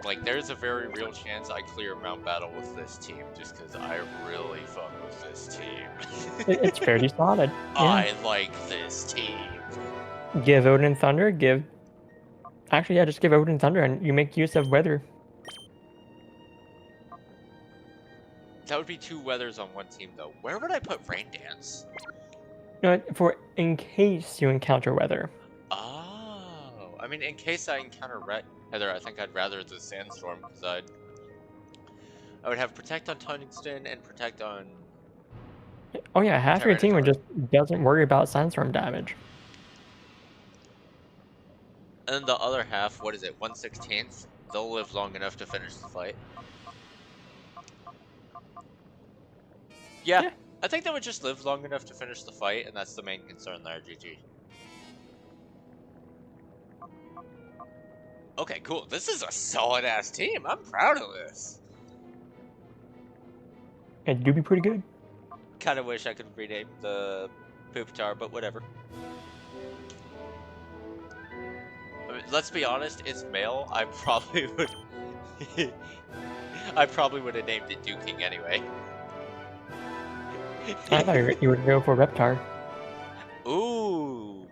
Like, there's a very real chance I clear Mount Battle with this team, just because I really fuck with this team. It's fairly solid. Yeah. I like this team. Give Odin Thunder, give... Actually, yeah, just give Odin Thunder and you make use of weather. That would be 2 weathers on one team, though. Where would I put Rain Dance? No, for in case you encounter weather. Oh, I mean, in case I encounter Heather, I think I'd rather the Sandstorm, because I would have Protect on Tungsten and Protect on... Oh yeah, half your team just doesn't worry about Sandstorm damage. And then the other half, what is it, 1/16? They'll live long enough to finish the fight. Yeah, I think they would just live long enough to finish the fight, and that's the main concern there, GG. Okay, cool. This is a solid-ass team. I'm proud of this. It do be pretty good. Kind of wish I could rename the Pupitar, but whatever. I mean, let's be honest, it's male. I probably would... I probably would have named it Duking anyway. I thought you would go for Reptar. Ooh.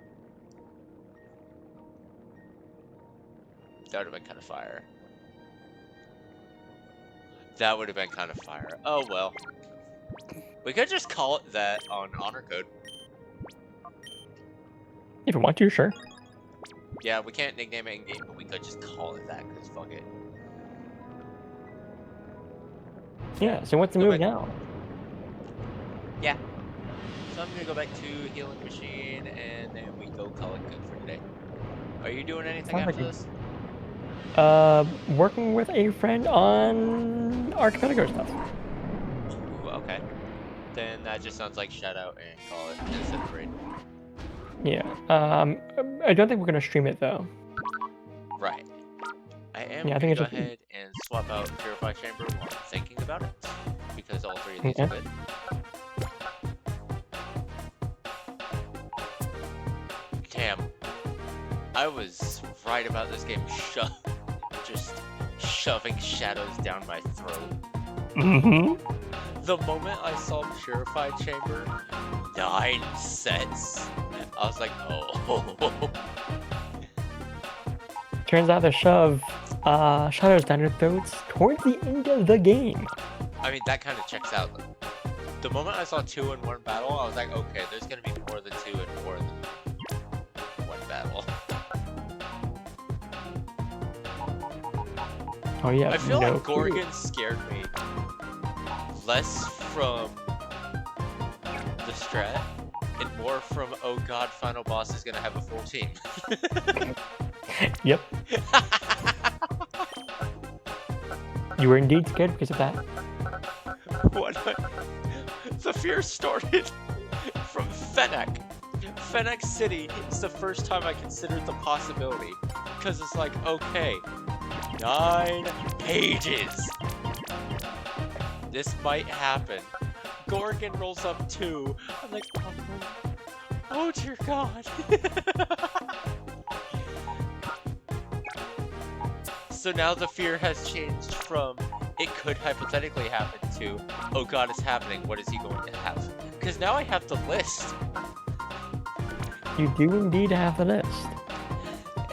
That would have been kind of fire. That would have been kind of fire. Oh well. We could just call it that on Honor Code. If you want to, sure. Yeah, we can't nickname it in-game, but we could just call it that, because fuck it. Yeah, so what's the move now? Yeah. So I'm gonna go back to Healing Machine, and then we go call it good for today. Are you doing anything Sounds after like this? Working with a friend on Archipelago stuff. Ooh, okay. Then that just sounds like shout out and call it instead of raid. Yeah. I don't think we're gonna stream it though. Right. I am Yeah, I gonna think go it's ahead and swap out Purify Chamber while I'm thinking about it, because all 3 of these are good. Damn. I was right about this game just shoving shadows down my throat. Mm-hmm. The moment I saw Purify Chamber, 9 sets, I was like, oh. Turns out to shove shadows down your throats towards the end of the game. I mean, that kind of checks out. The moment I saw 2 in 1 battle, I was like, okay, there's gonna be more than 2 and more than 1 battle. Oh yeah. I feel no like clue. Gorgon scared me less from the strat and more from, oh god, final boss is gonna have a full team. Yep. You were indeed scared because of that. The fear started from Fennec. Fennec City is the first time I considered the possibility. Because it's like, okay, 9 pages. This might happen. Gorgon rolls up 2. I'm like, oh dear God. So now the fear has changed from it could hypothetically happen to, oh God, it's happening. What is he going to have? Because now I have the list. You do indeed have the list.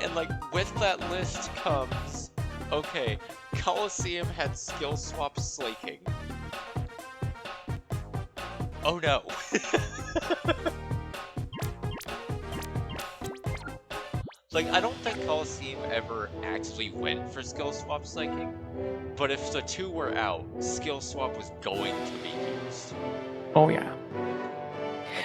And like with that list comes, okay, Coliseum had skill swap slaking. Oh no. Like, I don't think Coliseum ever actually went for skill swap slaking, but if the 2 were out, skill swap was going to be used. Oh yeah.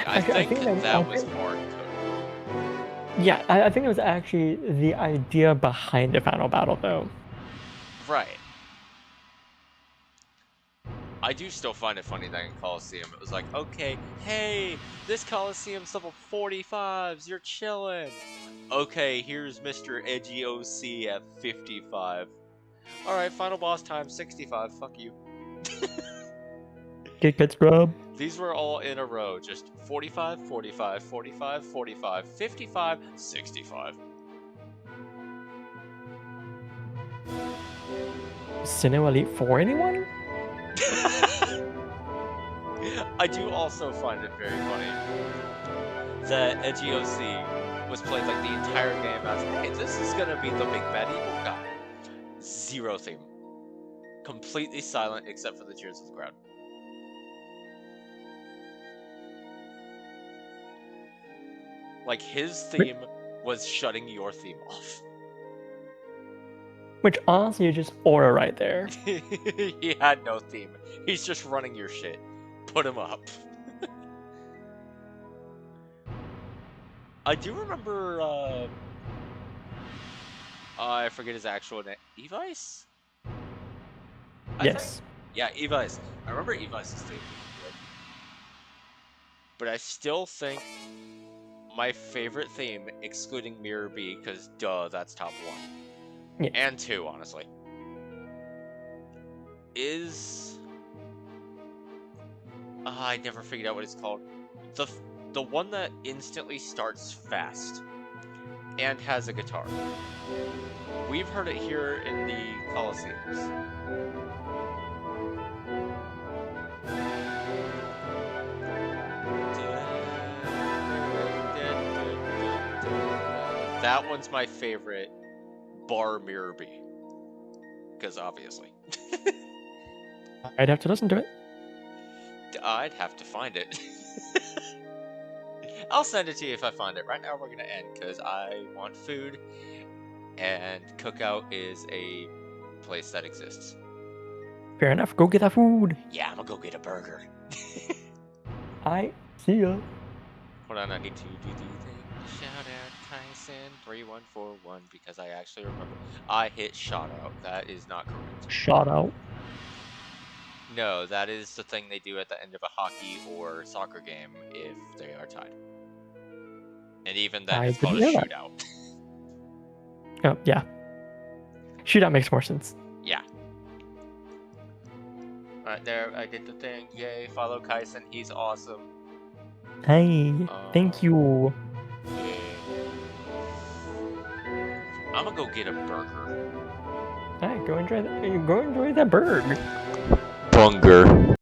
Like, I think that was hard code. Yeah, I think it was actually the idea behind the final battle, though. Right. I do still find it funny that in Coliseum, it was like, okay, hey, this Coliseum's level 45s, you're chillin'. Okay, here's Mr. Edgy OC at 55. Alright, final boss time, 65, fuck you. Get scrub. These were all in a row, just 45, 45, 45, 45, 55, 65. Sinnoh Elite 4, anyone? I do also find it very funny that Edgy OC was played like the entire game as, hey, this is gonna be the big bad evil guy. Zero theme. Completely silent except for the cheers of the crowd. Like, his theme was shutting your theme off. Which honestly is just aura right there. He had no theme. He's just running your shit. Put him up. I do remember, I forget his actual name. Evice? Yes. Yeah, Evice. I remember Evice's theme. But I still think my favorite theme, excluding Mirror B, because duh, that's top 1. Yeah. And 2, honestly. Is... I never figured out what it's called. The one that instantly starts fast and has a guitar. We've heard it here in the Coliseums. That one's my favorite, bar Mirror B. Because obviously. I'd have to listen to it. I'd have to find it. I'll send it to you if I find it. Right now we're gonna end because I want food, and Cookout is a place that exists. Fair enough. Go get that food. Yeah, I'm gonna go get a burger. I see ya. Hold on, I need to do the thing. Shout out Kaison 3141 because I actually remember I hit shout out. That is not correct. Shout out. No, that is the thing they do at the end of a hockey or soccer game if they are tied. And even then, it's called a shootout. Oh, yeah. Shootout makes more sense. Yeah. Alright, there, I did the thing. Yay, follow Kaison. He's awesome. Hey, thank you. Yeah. I'm gonna go get a burger. Alright, go enjoy that. Go enjoy that burger. Bunger.